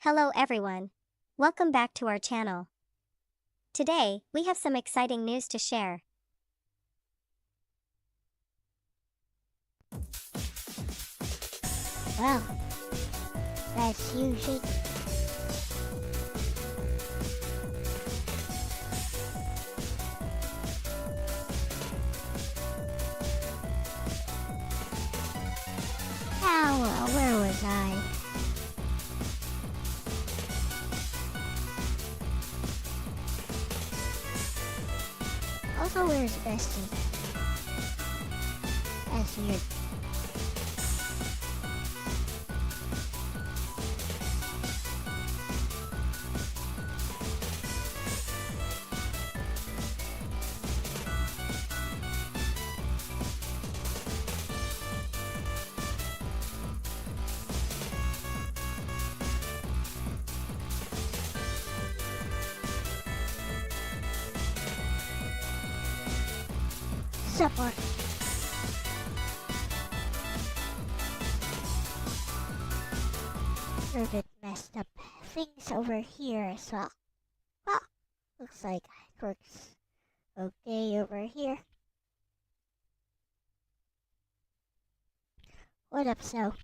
Hello everyone. Welcome back to our channel. Today, we have some exciting news to share. Wow, that's huge. Ow, where was I? Also, where's Bestie? That's weird. Support. A bit messed up things over here as well. Well, looks like it works okay over here. What up, Snow?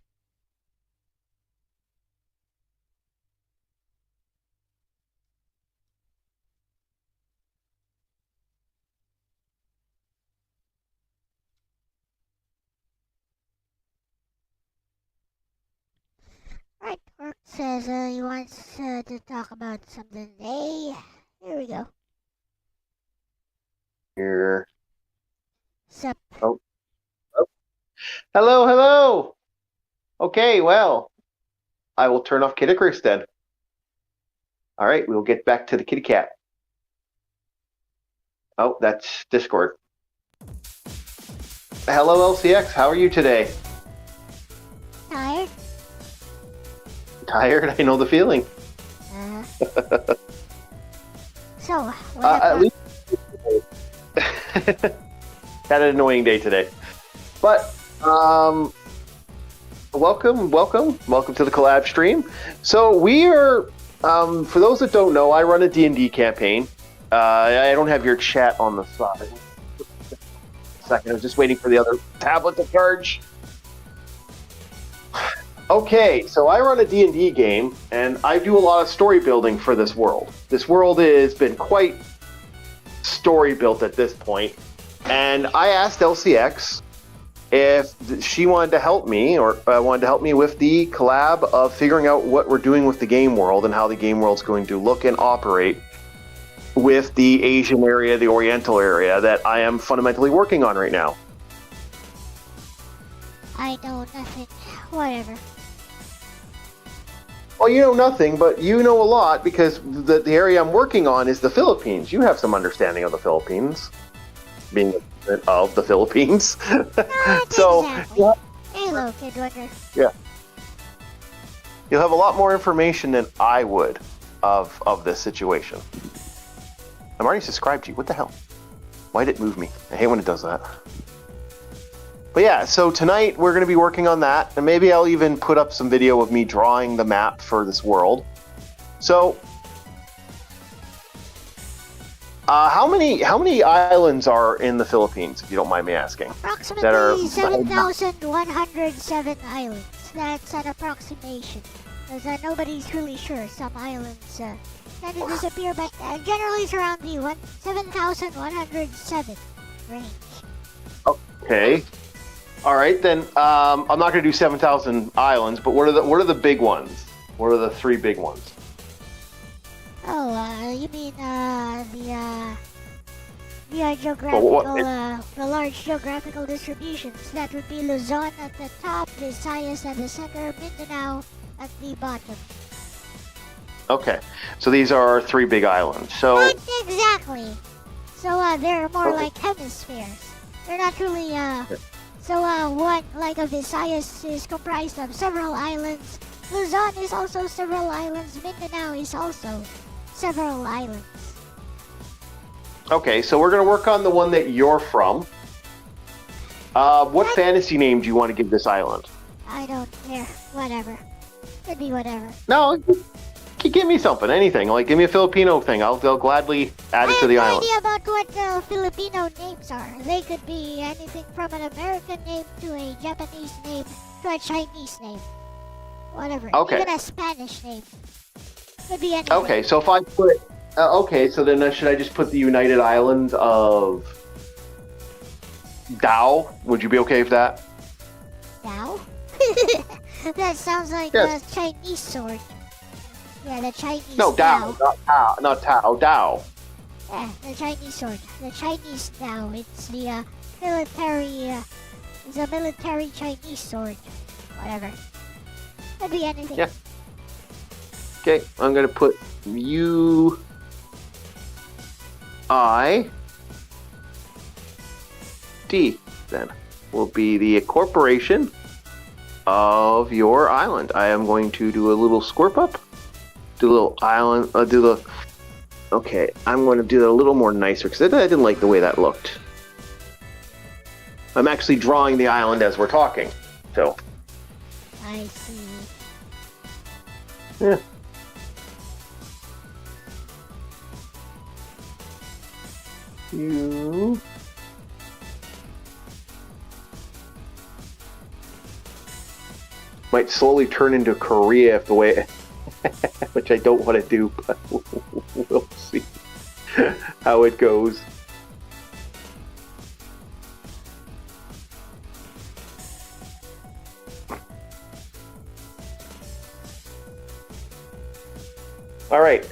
Alright, Orc says he wants to talk about something today. Here we go. Here. Sup? Oh. Hello, hello. Okay, well, I will turn off Kitty Chris then. All right, we will get back to the kitty cat. Oh, that's Discord. Hello, LCX. How are you today? Tired? Tired? I know the feeling. So, what At about... least had an annoying day today. But welcome to the collab stream. So we are, for those that don't know, I run a D&D campaign. I don't have your chat on the side. Second, I was just waiting for the other tablet to charge. Okay, so I run a D&D game, and I do a lot of story building for this world. This world has been quite story built at this point, and I asked LCX if she wanted to help me, or wanted to help me with the collab of figuring out what we're doing with the game world and how the game world's going to look and operate with the Asian area, the Oriental area that I am fundamentally working on right now. I know nothing. Whatever. Well, you know nothing, but you know a lot because the area I'm working on is the Philippines. You have some understanding of the Philippines, being of the Philippines. Not So, exactly. yeah. Hello, Kid Wonder. Yeah. You'll have a lot more information than I would of this situation. I'm already subscribed to you. What the hell? Why did it move me? I hate when it does that. But yeah, so tonight we're going to be working on that, and maybe I'll even put up some video of me drawing the map for this world. So, how many islands are in the Philippines, if you don't mind me asking? Approximately 7,107 islands. That's an approximation. Because nobody's really sure. Some islands tend to disappear, but generally it's around the 7,107 range. Okay. All right, then I'm not going to do 7,000 islands, but what are the big ones? What are the three big ones? Oh, you mean the geographical, the large geographical distributions? That would be Luzon at the top, Visayas at the center, Mindanao at the bottom. Okay, so these are our three big islands. So Not exactly. So they're more like hemispheres. They're not really So one like a Visayas is comprised of several islands. Luzon is also several islands. Mindanao is also several islands. okay, so we're going to work on the one that you're from. What fantasy name do you want to give this island? I don't care. Whatever. Could be whatever. No, give me something, anything. Like, give me a Filipino thing. I'll gladly add it to the I island. have no idea about what Filipino names are. They could be anything from an American name to a Japanese name to a Chinese name. Whatever. Okay. Even a Spanish name. Could be anything. Okay, so if I put... okay, so then should I just put the United Islands of Dao? Would you be okay with that? Dao? That sounds like Yes. a Chinese sword. Yeah, the Chinese No, Dao, not Tao, Dao. Yeah, the Chinese sword. The Chinese Dao. It's the military. It's a military Chinese sword. Whatever. Could be anything. Yeah. Okay, I'm gonna put U I D then will be the corporation of your island. I am going to do a little squirp up, do a little island, okay, I'm going to do that a little more nicer because I didn't like the way that looked. I'm actually drawing the island as we're talking, so. I see. Yeah. You might slowly turn into Korea if the way, which I don't want to do, but we'll see how it goes. All right.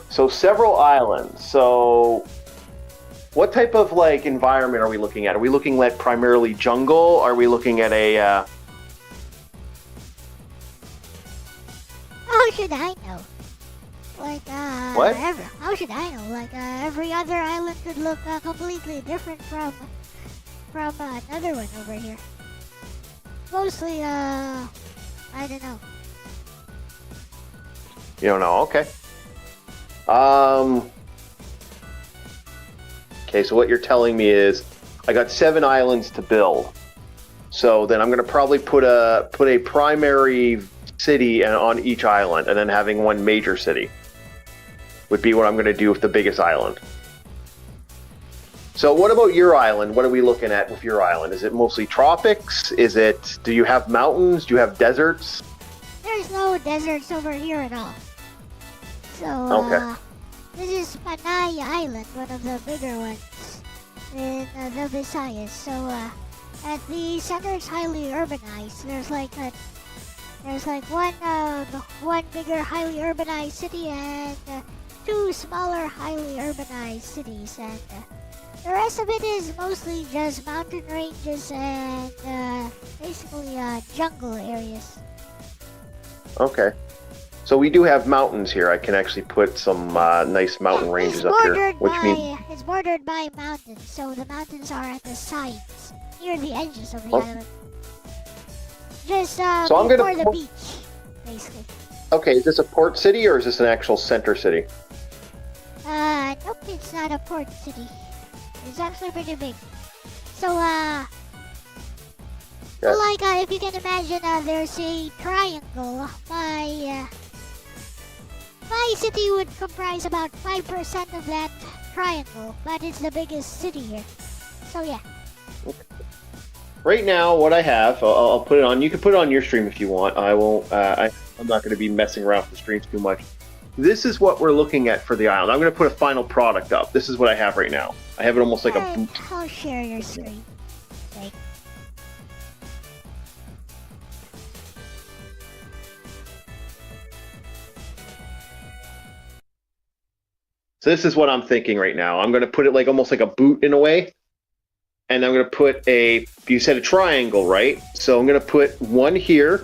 So several islands. So what type of like environment are we looking at? Are we looking at primarily jungle? Are we looking at a How should I know? Like, What? how should I know? Like, every other island could look completely different from another one over here. Mostly, I don't know. You don't know? Okay. Okay, so what you're telling me is I got 7 islands to build. So then I'm going to probably put a primary city on each island, and then having one major city would be what I'm going to do with the biggest island. So what about your island? What are we looking at with your island? Is it mostly tropics? Do you have mountains? Do you have deserts? There's no deserts over here at all. So, Okay. This is Panay Island, one of the bigger ones in the Visayas. So, at the center it's highly urbanized. There's like one bigger highly urbanized city and 2 smaller highly urbanized cities, and the rest of it is mostly just mountain ranges and basically jungle areas. Okay. So we do have mountains here. I can actually put some nice mountain ranges up here, It's bordered by mountains, so the mountains are at the sides, near the edges of the island. Just before the beach, basically. Okay, is this a port city or is this an actual center city? Nope, it's not a port city. It's actually pretty big. So, if you can imagine, there's a triangle. My city would comprise about 5% of that triangle, but it's the biggest city here. So, yeah. Right now, what I have, I'll put it on. You can put it on your stream if you want. I won't. I'm not going to be messing around with the streams too much. This is what we're looking at for the island. I'm going to put a final product up. This is what I have right now. I have it almost like a boot. I'll share your screen. Okay. So this is what I'm thinking right now. I'm going to put it like almost like a boot in a way. And I'm going to put you said a triangle, right? So I'm going to put one here,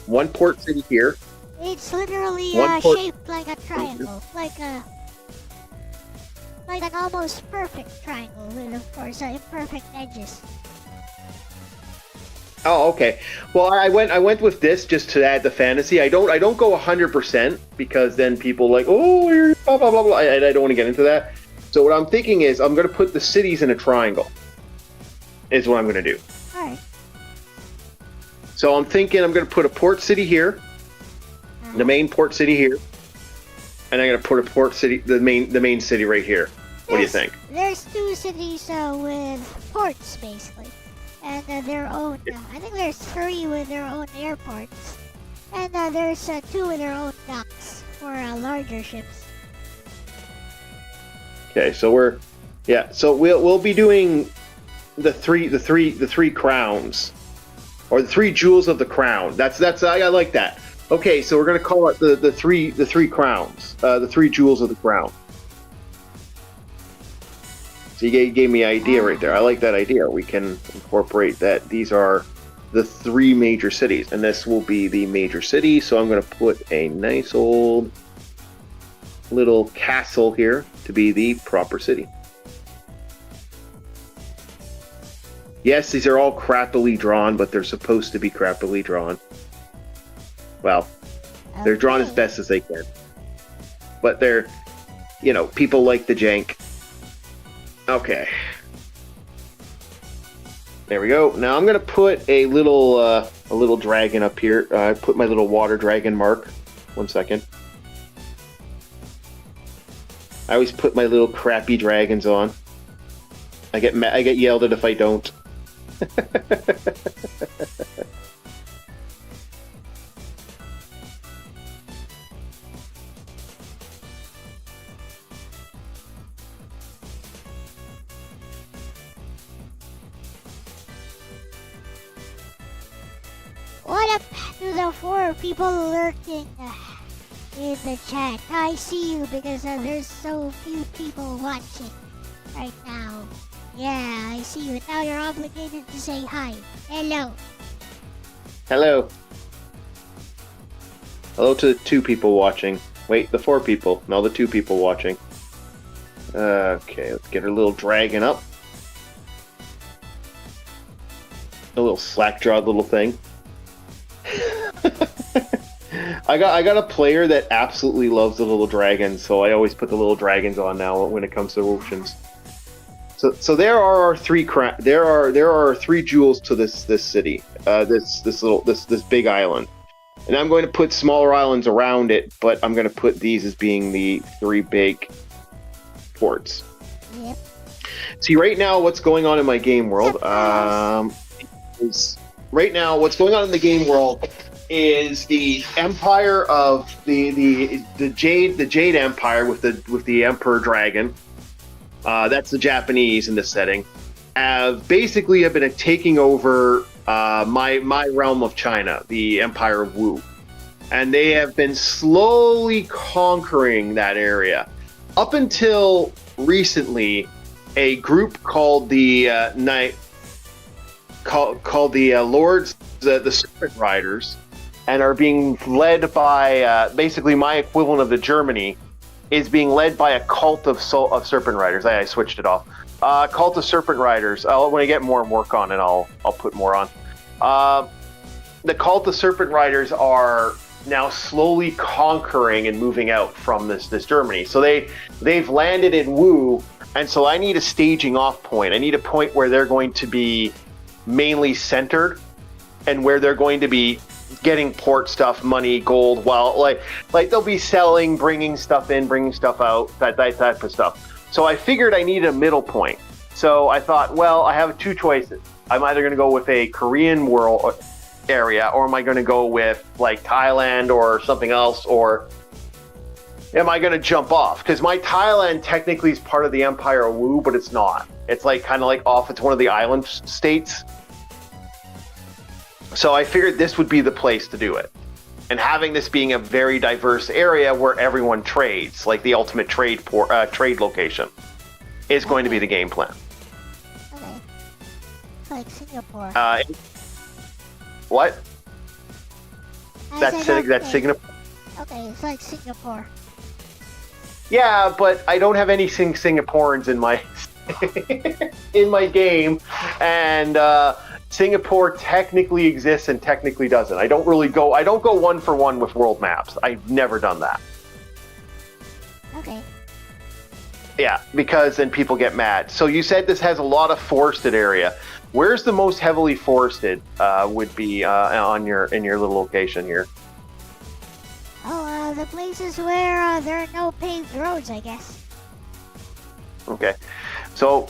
one port city here. It's literally shaped like a triangle, like an almost perfect triangle with, of course, imperfect edges. Oh, okay. Well, I went with this just to add the fantasy. I don't go 100% because then people like, oh, you're blah blah blah blah. I don't want to get into that. So what I'm thinking is I'm going to put the cities in a triangle. Is what I'm going to do. All right. So I'm thinking I'm going to put a port city here, the main port city here, and I'm going to put a port city, the main city right here. What do you think? There's 2 cities with ports basically, and their own. I think there's 3 with their own airports, and there's 2 with their own docks for larger ships. Okay, so we'll be doing the three crowns, or the 3 jewels of the crown. That's I like that. Okay, so we're gonna call it the three crowns, the 3 jewels of the crown. So you gave me an idea right there. I like that idea. We can incorporate that. These are the 3 major cities, and this will be the major city. So I'm gonna put a nice old little castle here to be the proper city. Yes, these are all crappily drawn, but they're supposed to be crappily drawn. Well, they're drawn as best as they can. But they're, people like the jank. Okay. There we go. Now I'm going to put a little dragon up here. I put my little water dragon mark. 1 second. I always put my little crappy dragons on. I get yelled at if I don't. What up to the 4 people lurking in the chat? I see you because there's so few people watching right now. Yeah, I see you. Now you're obligated to say hi. Hello. Hello. Hello to the 2 people watching. Wait, the 4 people, now the 2 people watching. Okay, let's get our little dragon up. A little slack-jawed little thing. I got a player that absolutely loves the little dragons, so I always put the little dragons on now when it comes to oceans. So there are 3 there are 3 jewels to this city, this big island, and I'm going to put smaller islands around it, but I'm going to put these as being the 3 big ports. Yep. See, right now what's going on in my game world? Right now what's going on in the game world is the Empire of the Jade Empire with the Emperor Dragon. That's the Japanese in this setting. Have been taking over my realm of China, the Empire of Wu, and they have been slowly conquering that area. Up until recently, a group called the Lords, the Serpent Riders, and are being led by basically my equivalent of the Germany, is being led by a cult of Serpent Riders. I switched it off. Cult of Serpent Riders. When I get more work on it, I'll put more on. The cult of Serpent Riders are now slowly conquering and moving out from this Germany. So they've landed in Wu, and so I need a staging off point. I need a point where they're going to be mainly centered, and where they're going to be getting port stuff, money, gold, while like they'll be selling, bringing stuff in, bringing stuff out, that type of stuff. So I figured I needed a middle point. So I thought, well, I have 2 choices. I'm either going to go with a Korean world area, or am I going to go with like Thailand or something else, or am I going to jump off? Because my Thailand technically is part of the Empire of Wu, but it's not. It's like kind of like off. It's one of the island states. So I figured this would be the place to do it. And having this being a very diverse area where everyone trades, like the ultimate trade location, is going to be the game plan. Okay. It's like Singapore. What? That's Singapore. Okay, it's like Singapore. Yeah, but I don't have any Singaporeans in my in my game, and Singapore technically exists and technically doesn't. I don't go 1 for 1 with world maps. I've never done that. Okay. Yeah, because then people get mad. So you said this has a lot of forested area. Where's the most heavily forested would be in your little location here? Oh, the places where there are no paved roads, I guess. Okay. So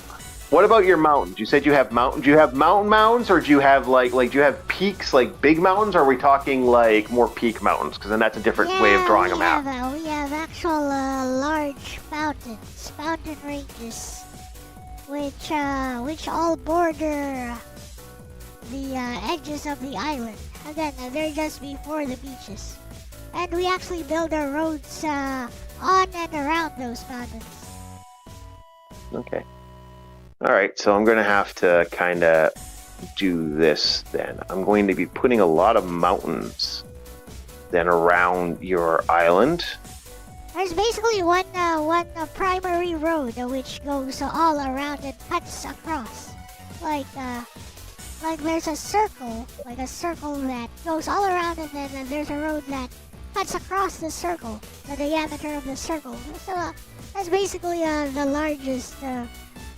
what about your mountains? You said you have mountains. Do you have mountain mounds, or do you have like do you have peaks, like big mountains, or are we talking like more peak mountains? Because then that's a different way of drawing a map. We have actual large mountain ranges, which all border the edges of the island. Again, they're just before the beaches. And we actually build our roads on and around those mountains. Okay. All right, so I'm going to have to kind of do this then. I'm going to be putting a lot of mountains then around your island. There's basically one primary road which goes all around and cuts across. Like there's a circle that goes all around, and then there's a road that cuts across the circle, the diameter of the circle. So that's basically the largest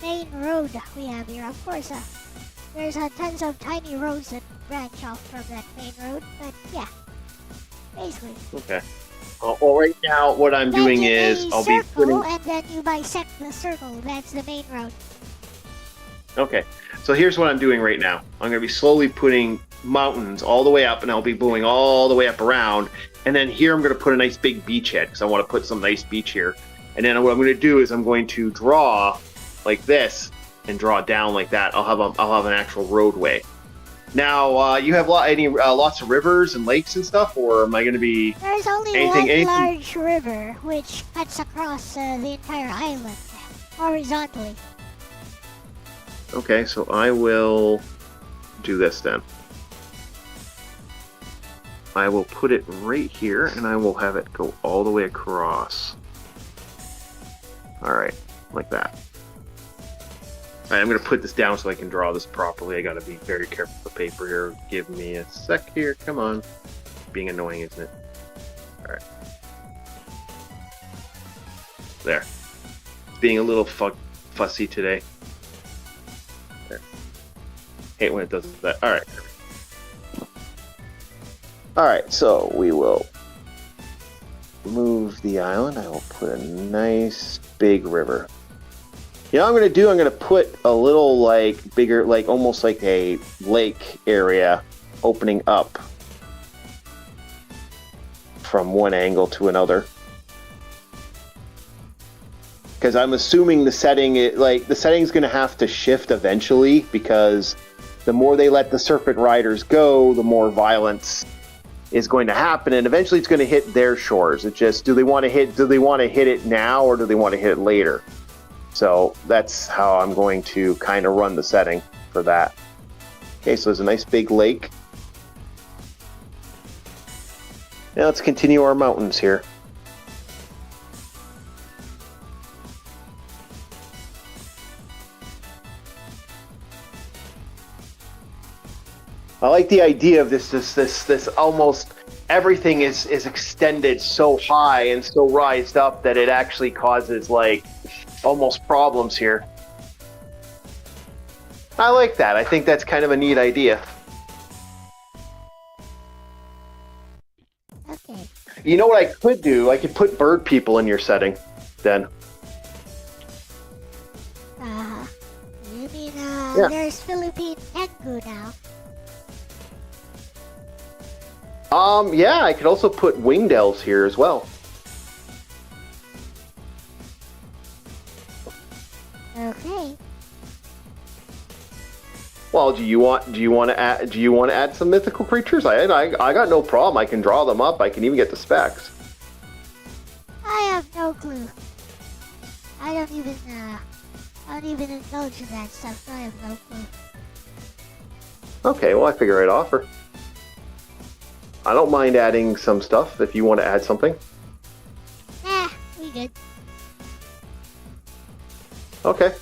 main road we have here. Of course, there's tons of tiny roads that branch off from that main road, but yeah, basically. Okay. Well, right now, what I'm doing is I'll be putting... and then you bisect the circle. That's the main road. Okay. So here's what I'm doing right now. I'm going to be slowly putting mountains all the way up, and I'll be going all the way up around. And then here I'm going to put a nice big beachhead, because I want to put some nice beach here. And then what I'm going to do is I'm going to draw like this and draw down like that. I'll have an actual roadway. Now, you have lots of rivers and lakes and stuff, or am I going to be... There's only anything? Large river which cuts across the entire island horizontally. Okay, so I will do this then. I will put it right here, and I will have it go all the way across. All right, like that. All right, I'm going to put this down so I can draw this properly. I got to be very careful with the paper here. Give me a sec here. Come on. Being annoying, isn't it? All right. There. Being a little fussy today. There. Hate when it does that. All right. All right, so we will move the island. I will put a nice big river. You know what I'm going to do? I'm going to put a little, like, bigger, like, almost like a lake area opening up from one angle to another. Because I'm assuming the setting, the setting's going to have to shift eventually, because the more they let the serpent riders go, the more violence is going to happen, and eventually it's going to hit their shores. It just, do they want to hit it now, or do they want to hit it later? So that's how I'm going to kind of run the setting for that. Okay, so there's a nice big lake. Now let's continue our mountains here. I like the idea of this almost everything is extended so high and so rised up that it actually causes, like, almost problems here. I like that. I think that's kind of a neat idea. Okay. You know what I could do? I could put bird people in your setting then. You mean, Yeah. there's Philippine Tengu now. Yeah, I could also put winged elves here as well. Okay. Well, do you want to add some mythical creatures? I got no problem. I can draw them up. I can even get the specs. I have no clue. I don't even indulge in that stuff, so I have no clue. Okay, well, I figure I'd offer. I don't mind adding some stuff if you want to add something. Nah, we good. Okay.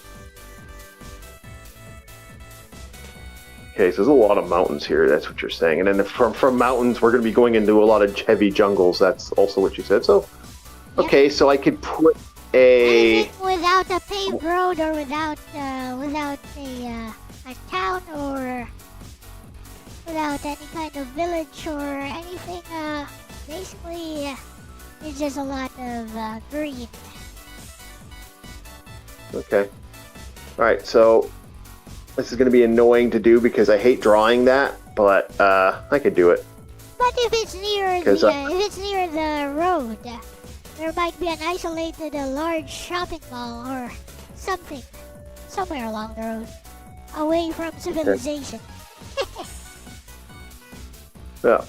Okay, so there's a lot of mountains here. That's what you're saying. And then from mountains, we're going to be going into a lot of heavy jungles. That's also what you said. So, okay, so I could put a... Anything without a paved road, or without a town, or without any kind of village or anything. Basically, it's just a lot of green. Okay. Alright, so this is going to be annoying to do because I hate drawing that, but I could do it. But if it's near the road, there might be an isolated large shopping mall or something somewhere along the road, away from civilization. Yeah.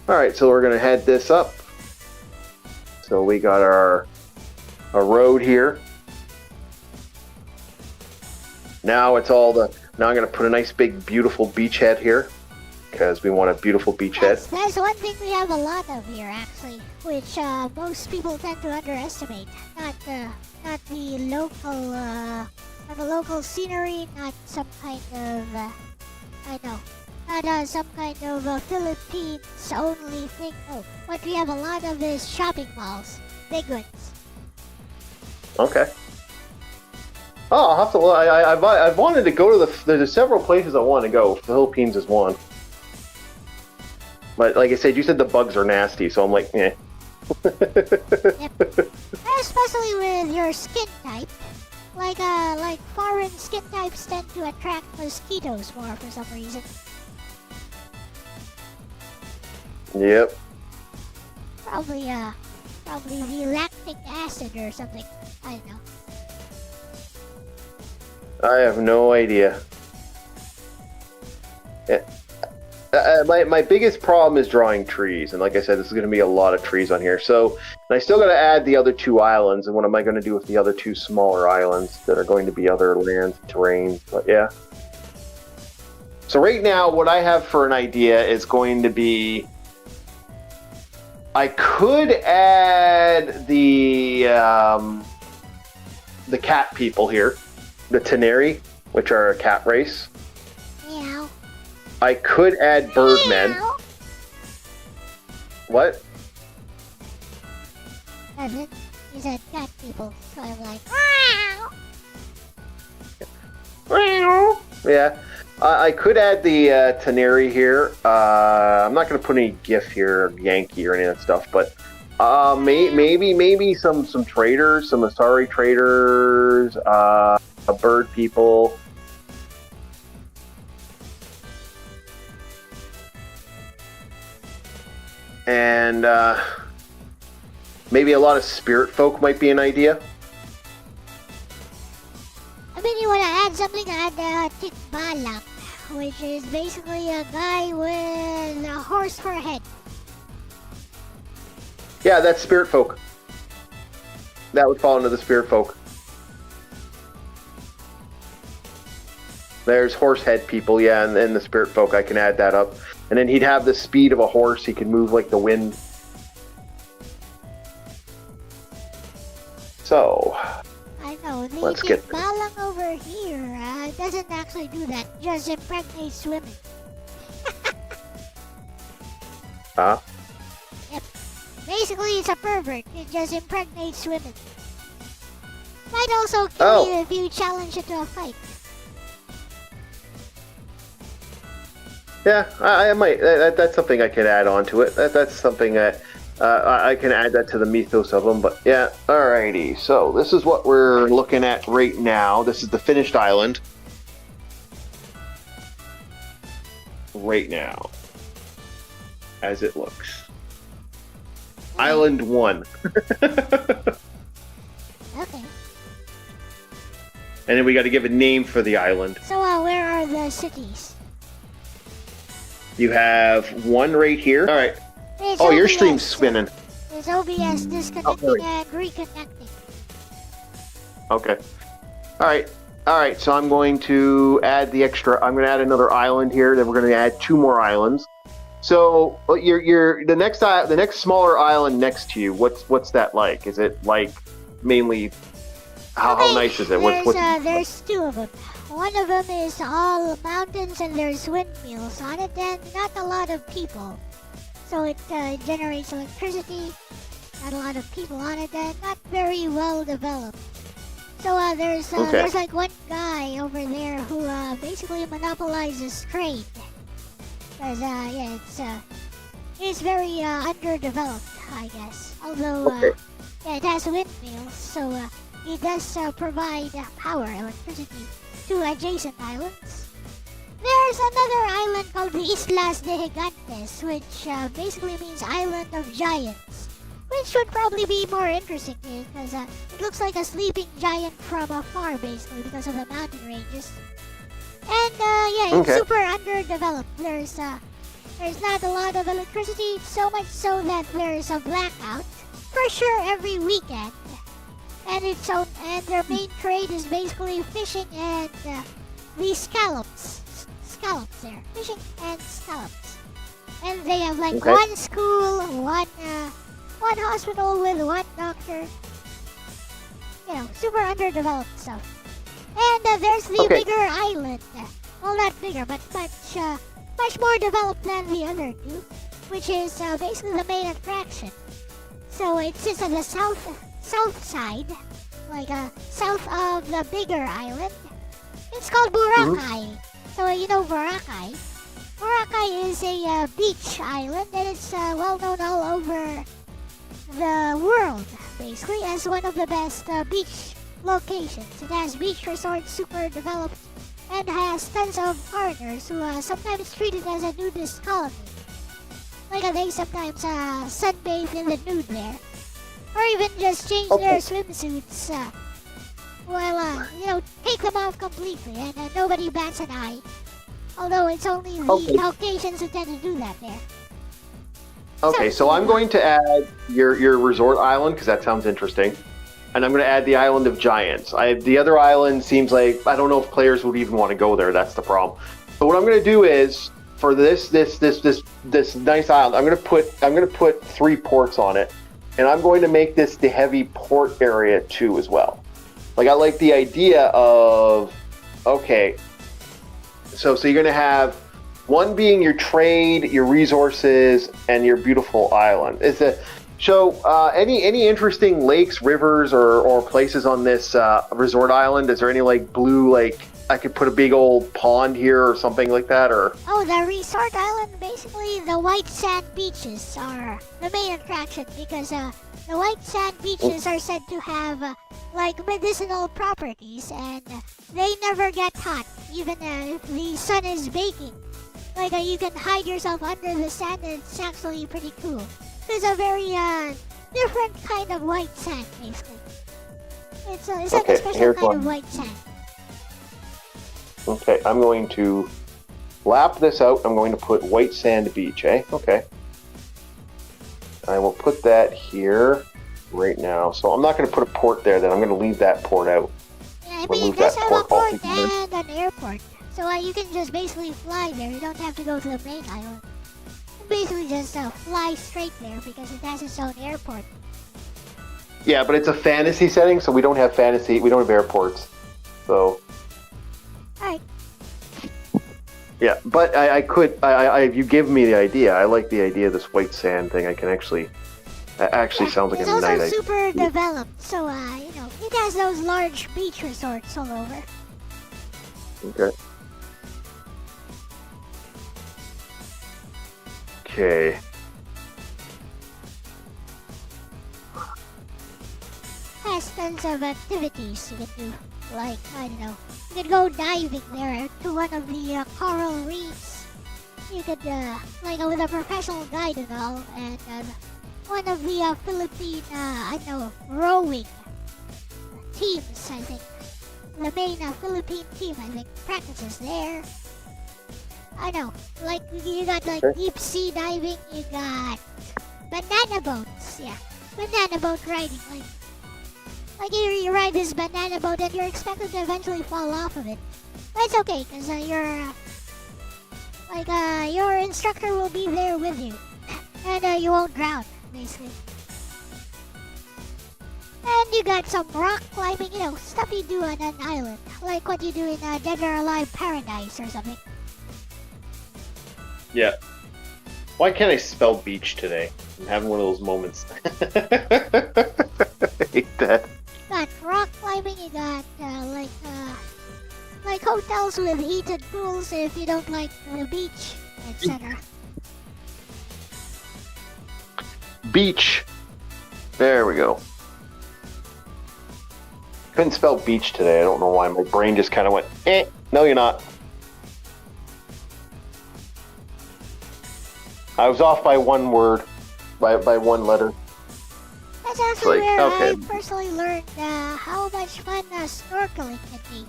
Alright, so we're going to head this up. So we got our road here. Now it's all the... Now I'm going to put a nice big beautiful beachhead here, because we want a beautiful beachhead. That's one thing we have a lot of here, actually, which most people tend to underestimate. Not the local scenery, not some kind of not some kind of Philippines only thing. No, what we have a lot of is shopping malls, big ones. Okay. Oh, I'll have to. I've wanted to go to there's several places I want to go. Philippines is one. But like I said, you said the bugs are nasty, so I'm like, eh. Yep. Especially with your skin type. Like foreign skin types tend to attract mosquitoes more for some reason. Yep. Probably the lactic acid or something. I don't know. I have no idea. My biggest problem is drawing trees, and like I said, this is going to be a lot of trees on here. So, and I still got to add the other two islands, and what am I going to do with the other two smaller islands that are going to be other lands, terrains? But yeah. So right now, what I have for an idea is going to be, I could add the cat people here, the Teneri, which are a cat race. Meow. I could add birdmen. Meow. What? Doesn't. He said cat people, so I'm like, wow. Yeah. I could add the Teneri here. I'm not going to put any GIF here, or Yankee, or any of that stuff, but maybe some traders, some Asari traders, bird people. And maybe a lot of spirit folk might be an idea. I mean, you want to add something, add Tikbalak, which is basically a guy with a horse for a head. Yeah, that's spirit folk. That would fall into the spirit folk. There's horse head people, yeah, and then the spirit folk, I can add that up. And then he'd have the speed of a horse, he could move like the wind. So, I know, the let's get Tikbalak over here doesn't actually do that, just impregnates swimming. Huh? Yep. Basically, it's a pervert. It just impregnates women. Might also kill you if you challenge it to a fight. Yeah, I might. That's something I could add on to it. That's something that I can add that to the mythos of them. But yeah, alrighty. So this is what we're looking at right now. This is the finished island. Right now, as it looks. Island 1. Okay. And then we got to give a name for the island. So, where are the cities? You have one right here. All right. There's Oh, your OBS, stream's spinning. There's OBS disconnecting and reconnecting. Okay. All right. All right. So I'm going to add the extra. I'm going to add another island here. Then we're going to add 2 more islands. So the next smaller island next to you. What's that like? Is it like mainly how nice is it? There's 2 of them. One of them is all mountains and there's windmills on it, and not a lot of people. So it generates electricity. Not a lot of people on it, and not very well developed. So there's like one guy over there who basically monopolizes trade. Because it's very underdeveloped, I guess. Although it has windmills, so it does provide electricity to adjacent islands. There's another island called the Islas de Gigantes, which basically means Island of Giants, which would probably be more interesting to you because it looks like a sleeping giant from afar, basically, because of the mountain ranges. And it's super underdeveloped. There's not a lot of electricity, so much so that there's a blackout for sure every weekend. And their main trade is basically fishing and the scallops there, fishing and scallops. And they have like one school, one hospital with one doctor. You know, super underdeveloped stuff. And there's the bigger island. Well, not bigger, but much more developed than the other 2, which is basically the main attraction. So it sits on the south side, like south of the bigger island. It's called Boracay. So you know Boracay. Boracay is a beach island that is well known all over the world, basically, as one of the best beach locations. It has beach resorts, super developed, and has tons of foreigners who sometimes treat it as a nudist colony. Like they sometimes sunbathe in the nude there, or even just change their swimsuits. Take them off completely, and nobody bats an eye. Although it's only the Caucasians who tend to do that there. Okay, so I'm going to add your resort island because that sounds interesting. And I'm going to add the Island of Giants. The other island seems like, I don't know if players would even want to go there. That's the problem. So what I'm going to do is for this nice island, I'm going to put 3 ports on it, and I'm going to make this the heavy port area too as well. Like I like the idea of, okay, so you're going to have one being your trade, your resources, and your beautiful island. Any interesting lakes, rivers, or places on this resort island? Is there any like blue, like I could put a big old pond here or something like that? Or the resort island, basically the white sand beaches are the main attraction because the white sand beaches are said to have like medicinal properties and they never get hot even if the sun is baking. Like you can hide yourself under the sand and it's actually pretty cool. It's a very different kind of white sand basically. It's like a special kind of white sand. Okay, I'm going to lap this out. I'm going to put white sand beach, Okay. I will put that here right now. So I'm not going to put a port there then. I'm going to leave that port out. Yeah, I mean, it does have a port and an airport. So you can just basically fly there. You don't have to go to the main island. You basically just fly straight there because it has its own airport. Yeah, but it's a fantasy setting, so we don't have airports. So... Alright. Yeah, but I could. You give me the idea. I like the idea of this white sand thing. I can actually. That actually sounds like a nice idea. It's also super developed, so it has those large beach resorts all over. Okay. Okay. Has tons of activities you can do. Like, I don't know, you could go diving there to one of the coral reefs. You could, with a professional guide and all, and one of the Philippine, rowing teams, I think. The main Philippine team, I think, practices there. I know, like, you got, deep sea diving, you got banana boats, banana boat riding, like you ride this banana boat and you're expected to eventually fall off of it. But it's okay, because your instructor will be there with you. And you won't drown, basically. And you got some rock climbing, stuff you do on an island. Like what you do in Dead or Alive Paradise or something. Yeah. Why can't I spell beach today? I'm having one of those moments. I hate that. Got rock climbing, you got like hotels with heated pools if you don't like the beach, etc. Beach. There we go. Couldn't spell beach today. I don't know why. My brain just kind of went, no you're not. I was off by one word, by one letter. That's actually where I personally learned how much fun snorkeling can be.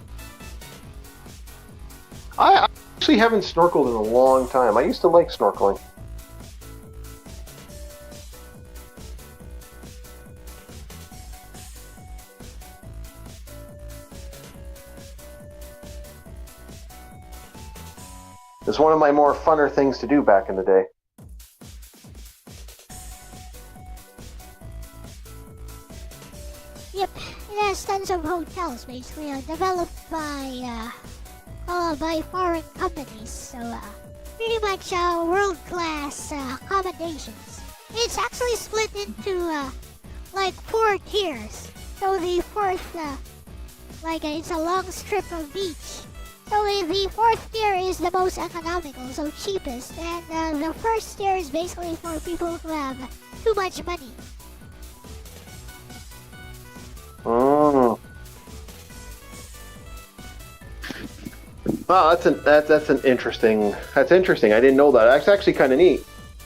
I actually haven't snorkeled in a long time. I used to like snorkeling. It's one of my more funner things to do back in the day. Yep, it has tons of hotels basically developed by foreign companies, so pretty much world-class accommodations. It's actually split into 4 tiers. So the fourth, it's a long strip of beach. So the 4th tier is the most economical, so cheapest, and the 1st tier is basically for people who have too much money. Oh. Wow, that's interesting. That's interesting. I didn't know that. That's actually kind of neat.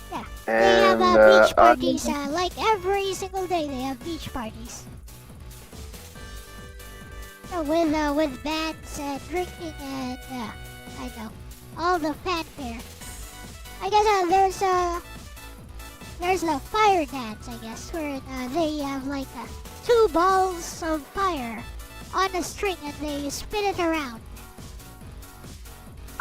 Yeah, they have beach parties. Like every single day, they have beach parties. With bands and drinking and I know all the fanfare. I guess there's a fire dance. I guess where they have 2 balls of fire on a string and they spin it around.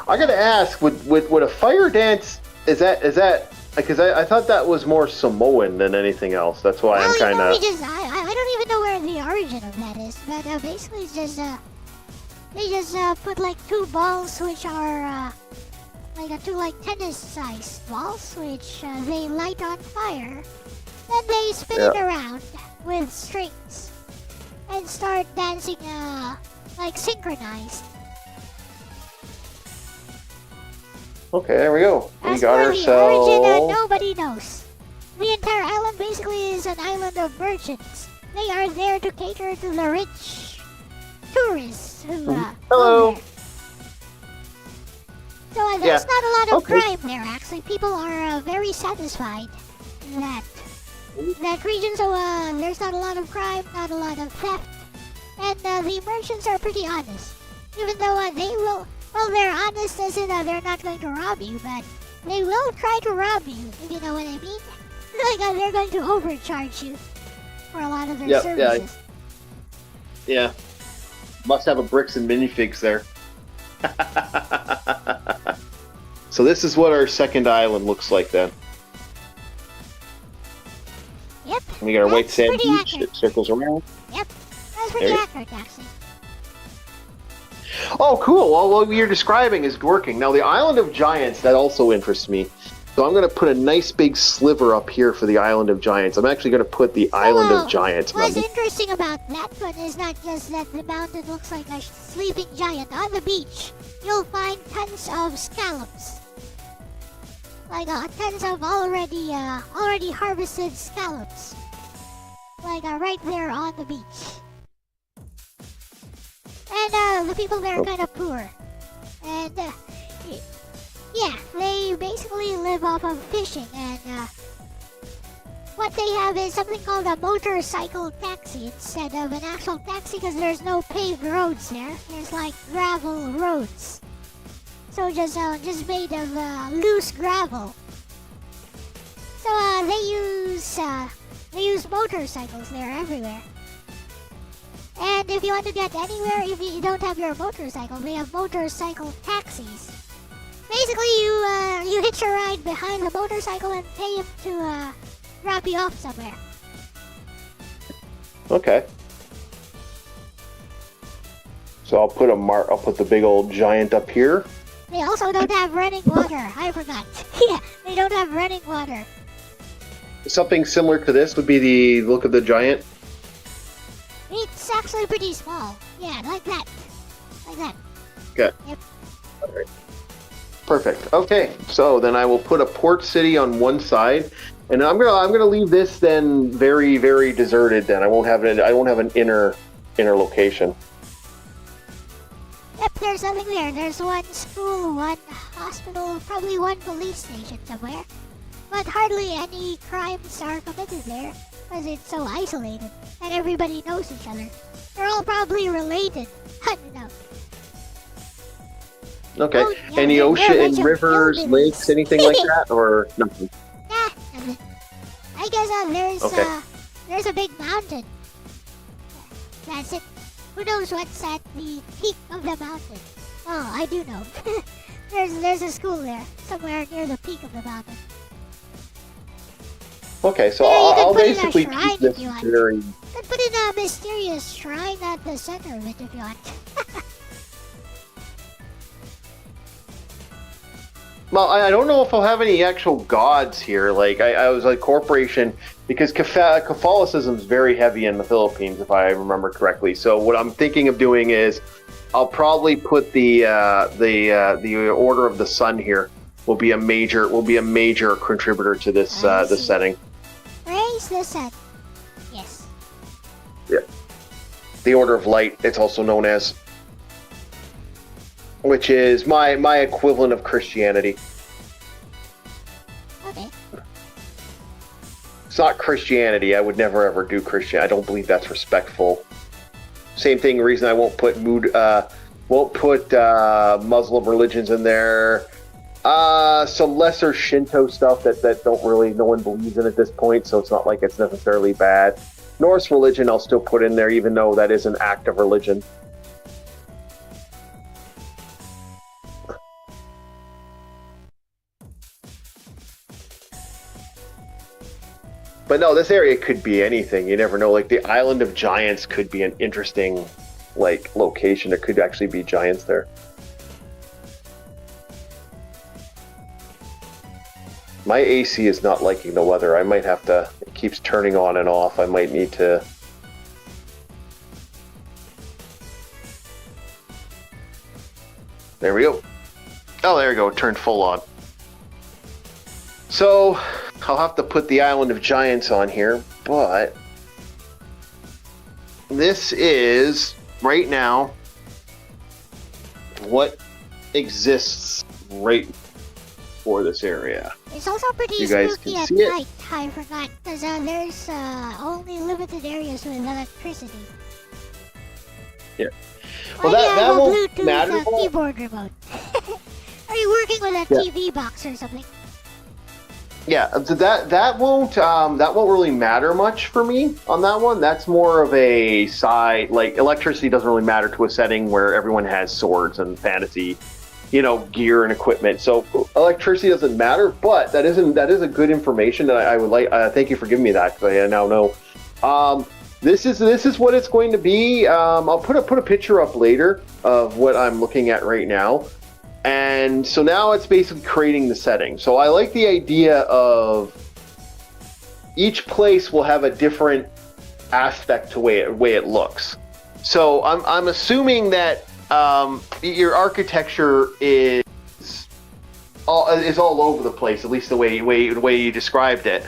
I gotta ask, would a fire dance is that because I thought that was more Samoan than anything else. That's why I'm kind of. I don't even know where the origin of that is, but basically it's just they just put like two balls which are like two like tennis-sized balls which they light on fire, then they spin it around with strings and start dancing like synchronized. Okay, there we go. We As got for the origin, ourselves. nobody knows. The entire island basically is an island of merchants. They are there to cater to the rich tourists who Hello. go there. So there's not a lot of crime there, actually. People are very satisfied in that region. So there's not a lot of crime, not a lot of theft. And the merchants are pretty honest. Even though they will... Well, they're honest as in they're not going to rob you, but they will try to rob you, if you know what I mean. Like they're going to overcharge you for a lot of their services. Yeah. Must have a bricks and minifigs there. So this is what our second island looks like then. Yep. We got our white sand beach. Accurate. It circles around. Yep. That's pretty accurate, actually. Oh, cool. Well, what you're describing is working. Now, the Island of Giants, that also interests me. So I'm going to put a nice big sliver up here for the Island of Giants. I'm actually going to put the Island of Giants. What's interesting about that one is not just that the mountain looks like a sleeping giant. On the beach, you'll find tons of scallops. Like tons of already harvested scallops. Like right there on the beach. And the people there are kind of poor. And yeah, they basically live off of fishing. And what they have is something called a motorcycle taxi instead of an actual taxi, because there's no paved roads there. There's like gravel roads. So just made of loose gravel. So they use motorcycles there everywhere. And if you want to get anywhere, if you don't have your motorcycle, they have motorcycle taxis. Basically, you hitch a ride behind the motorcycle and pay him to drop you off somewhere. Okay. So I'll put the big old giant up here. They also don't have running water. I forgot. Yeah, they don't have running water. Something similar to this would be the look of the giant. It's actually pretty small. Yeah, like that. Like that. Okay. Yep. All right. Perfect. Okay, so then I will put a port city on one side, and I'm gonna leave this then very, very deserted. Then I won't have an inner location. Yep, there's nothing there. There's one school, one hospital, probably one police station somewhere. But hardly any crimes are committed there, because it's so isolated, and everybody knows each other. They're all probably related. I don't know. Okay. Oh, yeah, Any ocean and rivers, lakes, anything like that, or nothing? Nah, nothing. I guess there's a big mountain. That's it. Who knows what's at the peak of the mountain? Oh, I do know. there's a school there, somewhere near the peak of the mountain. Okay, so Yeah, I'll basically in a shrine keep this if you want. very. You could put in a mysterious shrine at the center of it if you want. Well, I don't know if I'll have any actual gods here. Like I was like corporation, because Catholicism is very heavy in the Philippines, if I remember correctly. So what I'm thinking of doing is, I'll probably put the Order of the Sun here. Will be a major contributor to this this setting. Praise the sun. Yes. Yeah. The Order of Light, it's also known as, which is my equivalent of Christianity. Okay. It's not Christianity. I would never ever do Christian. I don't believe that's respectful. Same thing. Reason I won't put Muslim religions in there. Some lesser Shinto stuff that don't really, no one believes in at this point, so it's not like it's necessarily bad. Norse religion I'll still put in there, even though that is an act of religion. But no, this area could be anything. You never know. Like the Island of Giants could be an interesting, like, location. There could actually be giants there. My AC is not liking the weather. I might have to. It keeps turning on and off. I might need to. There we go. Oh, there we go. It turned full on. So, I'll have to put the Island of Giants on here, but this is, right now, what exists right for this area. It's also pretty You guys spooky can at see it. night, I forgot, because there's only limited areas with electricity. Yeah. Well, I that have a won't Bluetooth matter. keyboard remote. Are you working with a Yeah. TV box or something? Yeah, so that won't really matter much for me on that one. That's more of a side, like electricity doesn't really matter to a setting where everyone has swords and fantasy, gear and equipment. So electricity doesn't matter, but that is a good information that I would like. Thank you for giving me that, because I now know. This is what it's going to be. I'll put a picture up later of what I'm looking at right now. And so now it's basically creating the setting. So I like the idea of each place will have a different aspect to way it looks. So I'm assuming that your architecture is all over the place, at least the way you described it.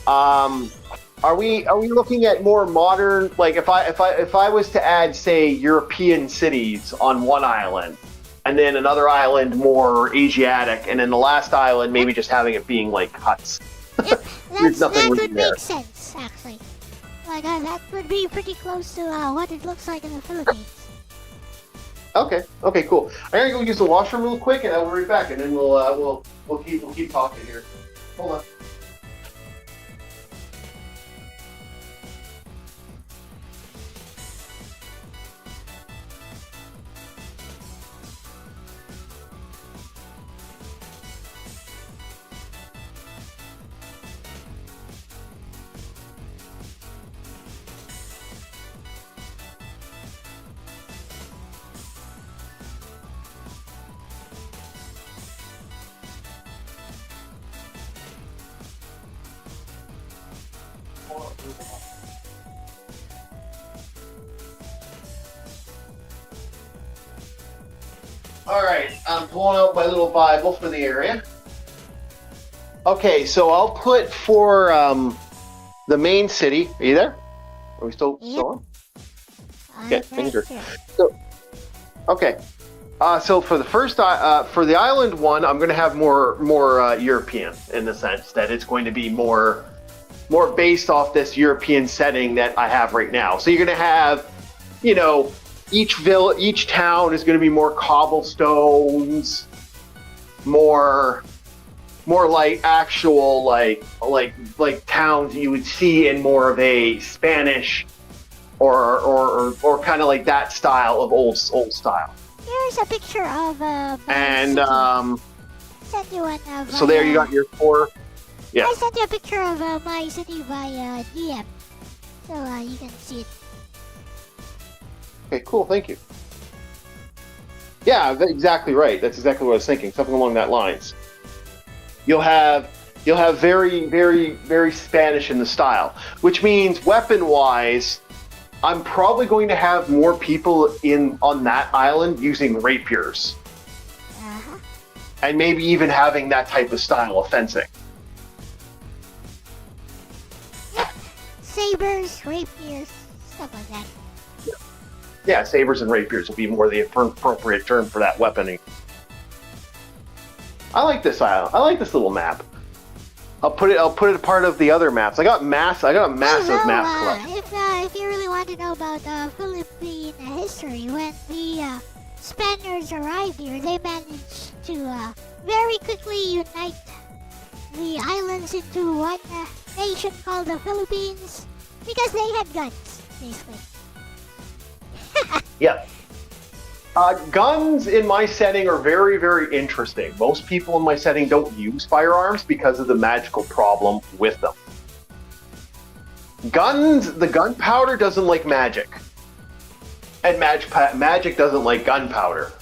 Are we looking at more modern? Like if I was to add, say, European cities on one island, and then another island more Asiatic, and then the last island maybe just having it being like huts. Yep, There's nothing that really would there. make sense, actually. Like, that would be pretty close to what it looks like in the Philippines. Okay, cool. I'm gonna go use the washroom real quick, and I'll be right back, and then we'll keep talking here. Hold on. All right, I'm pulling out my little Bible for the area. Okay, so I'll put for the main city. Are you there? Are we still on? Okay, finger. So, okay. So for the first, for the island one, I'm going to have more European in the sense that it's going to be more based off this European setting that I have right now. So you're going to have, each town is going to be more cobblestones, more like actual like towns you would see in more of a Spanish or kind of like that style of old style. Here's a picture of and sent you one of, so there you got your 4. Yeah. I sent you a picture of my city by DM, so you can see it. Okay, cool. Thank you. Yeah, exactly right. That's exactly what I was thinking. Something along that lines. You'll have very, very, very Spanish in the style, which means weapon-wise, I'm probably going to have more people on that island using rapiers, and maybe even having that type of style of fencing. Yep. Sabers, rapiers, stuff like that. Yeah, sabers and rapiers will be more the appropriate term for that weaponing. I like this island. I like this little map. I'll put it a part of the other maps. I got a massive map collection. If you really want to know about Philippine history, when the Spaniards arrived here, they managed to very quickly unite the islands into one nation called the Philippines because they had guns, basically. Yeah. Guns in my setting are very, very interesting. Most people in my setting don't use firearms because of the magical problem with them. the gunpowder doesn't like magic. And magic doesn't like gunpowder.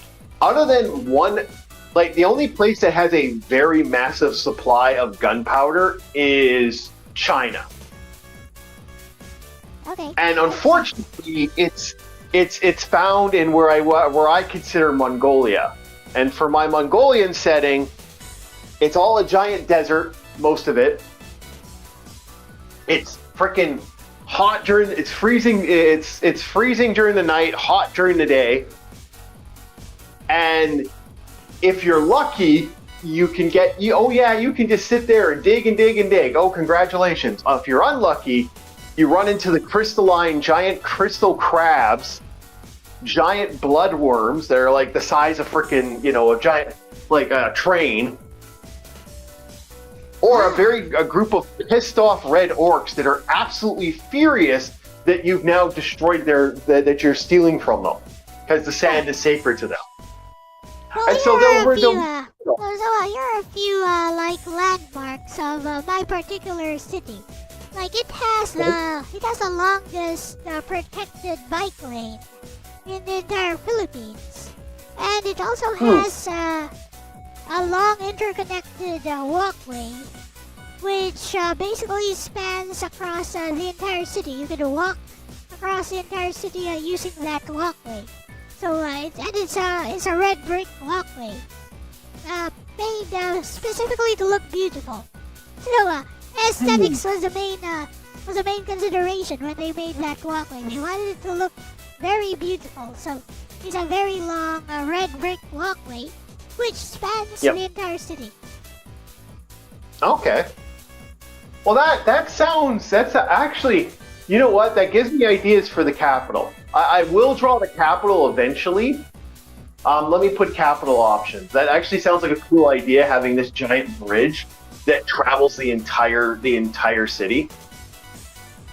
Other than one, like the only place that has a very massive supply of gunpowder is China. Okay. And unfortunately, it's found in where I consider Mongolia. And for my Mongolian setting, it's all a giant desert, most of it. It's freaking hot it's freezing during the night, hot during the day. And if you're lucky, you can just sit there and dig and dig and dig. Oh, congratulations. If you're unlucky, you run into the crystalline giant crystal crabs, giant bloodworms that are like the size of freaking, a giant, like a train. Or a group of pissed off red orcs that are absolutely furious that you've now destroyed that you're stealing from them because the sand is sacred to them. Well, And so here are a few like landmarks of my particular city. Like it has the longest protected bike lane in the entire Philippines, and it also has a long interconnected walkway, which basically spans across the entire city. You can walk across the entire city using that walkway. So it's a red brick walkway, made specifically to look beautiful. So aesthetics was the main consideration when they made that walkway. They wanted it to look very beautiful. So it's a very long red brick walkway which spans the entire city. Okay. Well, that's actually, you know what? That gives me ideas for the capital. I will draw the capital eventually. Let me put capital options. That actually sounds like a cool idea, having this giant bridge that travels the entire city.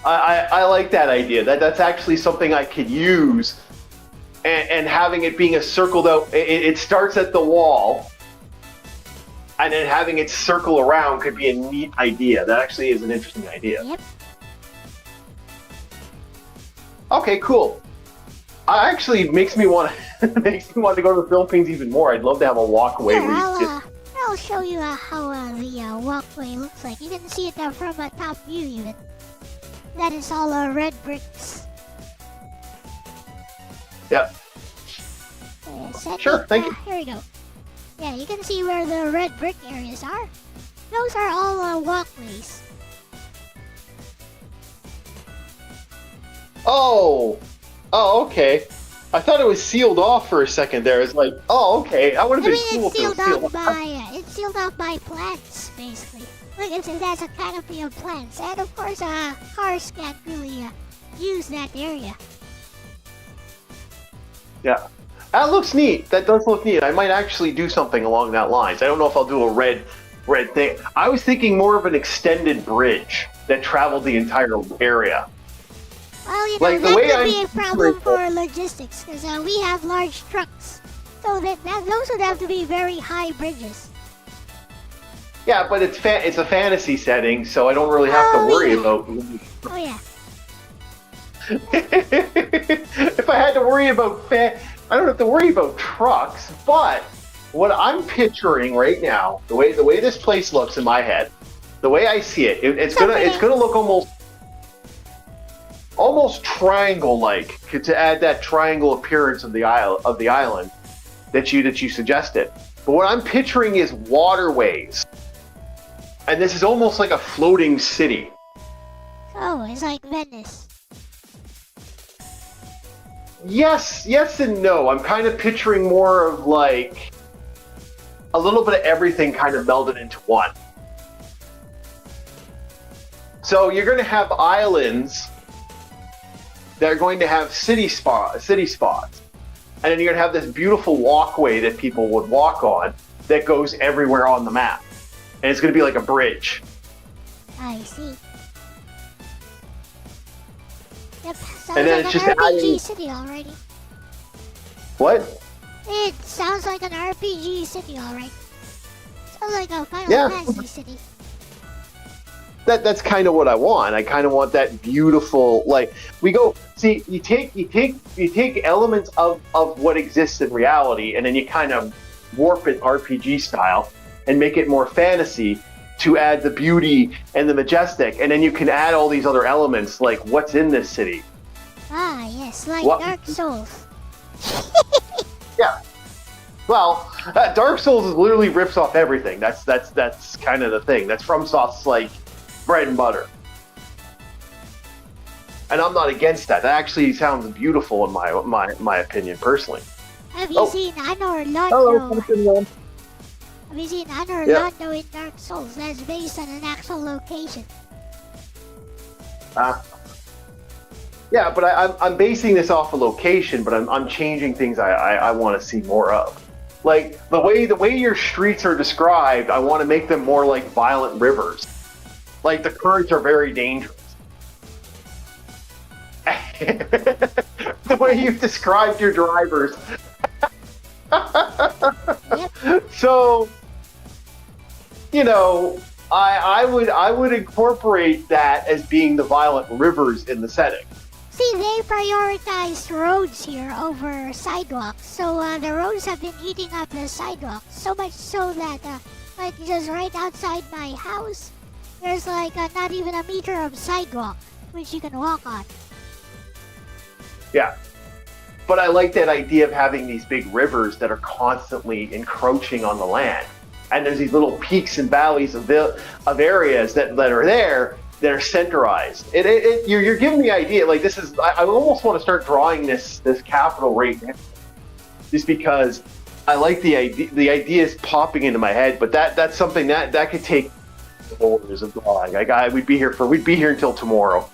I like that idea. That's actually something I could use. And having it being a circled out, it starts at the wall, and then having it circle around could be a neat idea. That actually is an interesting idea. Yep. Okay, cool. Actually makes me want to go to the Philippines even more. I'd love to have a walkway. Here, I'll show you how the walkway looks like. You can see it from a top view even. That is all red bricks. Yep. Sure, thank you. Here we go. Yeah, you can see where the red brick areas are. Those are all walkways. Oh, okay. I thought it was sealed off for a second there. It's like, oh, okay. That would have been cool if it was sealed off. It's sealed off by plants, basically. Look, it has a canopy of plants. And of course, cars can't really use that area. Yeah. That looks neat. That does look neat. I might actually do something along that lines. I don't know if I'll do a red thing. I was thinking more of an extended bridge that traveled the entire area. Well, like that could be a problem for logistics, because we have large trucks. So those would have to be very high bridges. Yeah, but it's a fantasy setting, so I don't really have to worry about... Oh, yeah. If I had to worry about I don't have to worry about trucks, but what I'm picturing right now, the way this place looks in my head, the way I see it, it's gonna look almost triangle-like, to add that triangle appearance of the island that you suggested. But what I'm picturing is waterways, and this is almost like a floating city. Oh, it's like Venice. Yes and no. I'm kind of picturing more of like a little bit of everything kind of melded into one. So you're going to have islands that are going to have city spots. And then you're going to have this beautiful walkway that people would walk on that goes everywhere on the map. And it's going to be like a bridge. I see. Yep, sounds and then like it's an just RPG city already. What? It sounds like an RPG city alright. Sounds like a Final Fantasy city. that's kind of what I want. I kind of want that beautiful, like you take elements of what exists in reality, and then you kind of warp it RPG style and make it more fantasy to add the beauty and the majestic, and then you can add all these other elements like what's in this city. Ah, yes, like Dark Souls. Yeah. Well, Dark Souls is literally rips off everything. That's kind of the thing. That's FromSoft's like bread and butter. And I'm not against that. That actually sounds beautiful in my opinion, personally. Have you seen Anor Londo? Hello, Have you seen Anor Londo in Dark Souls? That's based on an actual location. Yeah, but I'm basing this off a location, but I'm changing things I want to see more of. Like the way your streets are described, I want to make them more like violent rivers. Like the currents are very dangerous. The way you've described your drivers. Yep. So, I would incorporate that as being the violent rivers in the setting. See, they prioritized roads here over sidewalks, so the roads have been eating up the sidewalks, so much so that, like, just right outside my house, there's like not even a meter of sidewalk which you can walk on. Yeah. But I like that idea of having these big rivers that are constantly encroaching on the land. And there's these little peaks and valleys of areas that are there that are centralized. You're giving me the idea. Like this is, I almost want to start drawing this capital right now, just because I like the idea. The idea is popping into my head, but that's something that could take hours of drawing. We'd be here until tomorrow.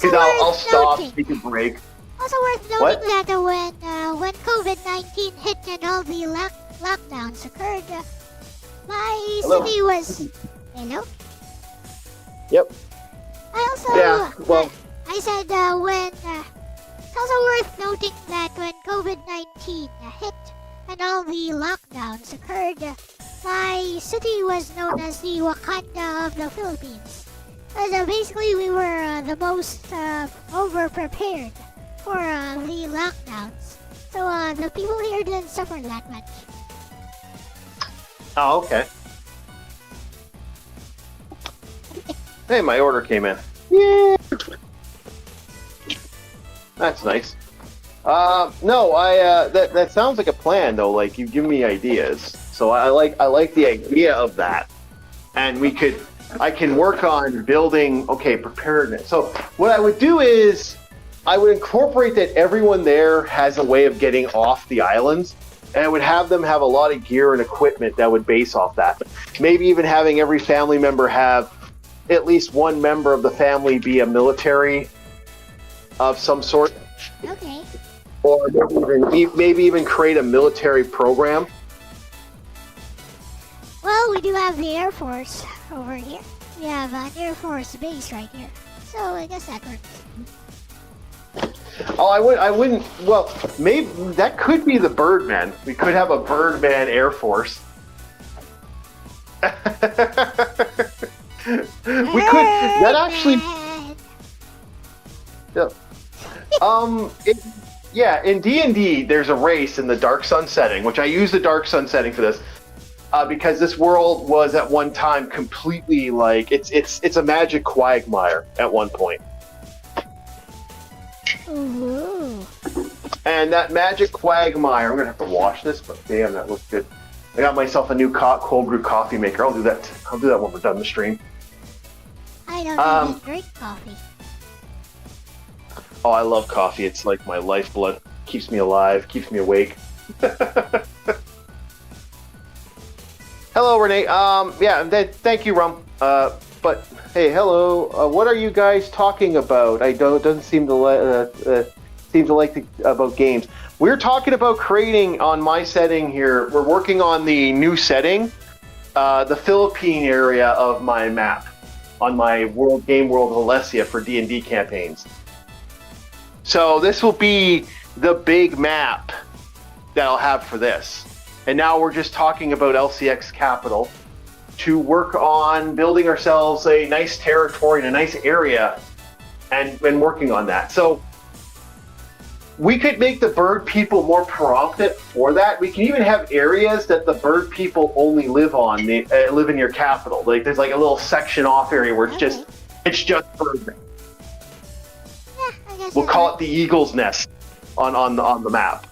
Because I'll stop, take a break. Also worth noting that when COVID-19 hit and all the lockdowns occurred, my city was... Hello? Yep. I also... I said when... it's also worth noting that when COVID-19 hit and all the lockdowns occurred, my city was known as the Wakanda of the Philippines. Because basically we were the most over-prepared for the lockdowns. So the people here didn't suffer that much. Oh, okay. Hey, my order came in. Yeah. That's nice. No, that sounds like a plan though. Like you've given me ideas, so I like the idea of that, and I can work on building preparedness. So what I would do is I would incorporate that everyone there has a way of getting off the islands, and I would have them have a lot of gear and equipment that would base off that. Maybe even having every family member have at least one member of the family be a military of some sort. Okay. Or maybe even create a military program. Well, we do have the Air Force over here. We have an Air Force base right here. So I guess that works. Oh, I wouldn't. Well, maybe that could be the Birdman. We could have a Birdman Air Force. We could. That actually. Yeah. In D&D, there's a race in the Dark Sun setting, which I use the Dark Sun setting for this, because this world was at one time completely like it's a magic quagmire at one point. Ooh. And that magic quagmire, I'm gonna have to wash this, but damn, that looks good. I got myself a new cold brew coffee maker. I'll do that when we're done the stream. I don't even drink coffee. Oh, I love coffee. It's like my lifeblood. Keeps me alive, keeps me awake. Hello, Renee. Thank you, Rum. But hey, hello. What are you guys talking about? Doesn't seem to like about games. We're talking about creating on my setting here. We're working on the new setting, the Philippine area of my map on my game world of Elle-C for D&D campaigns. So this will be the big map that I'll have for this. And now we're just talking about LCX Capital. to work on building ourselves a nice territory and a nice area, and working on that. So we could make the bird people more prompted for that. We can even have areas that the bird people only live on. They live in your capital. Like there's like a little section off area where it's just bird. Yeah, I guess We'll call it the Eagle's Nest on the map.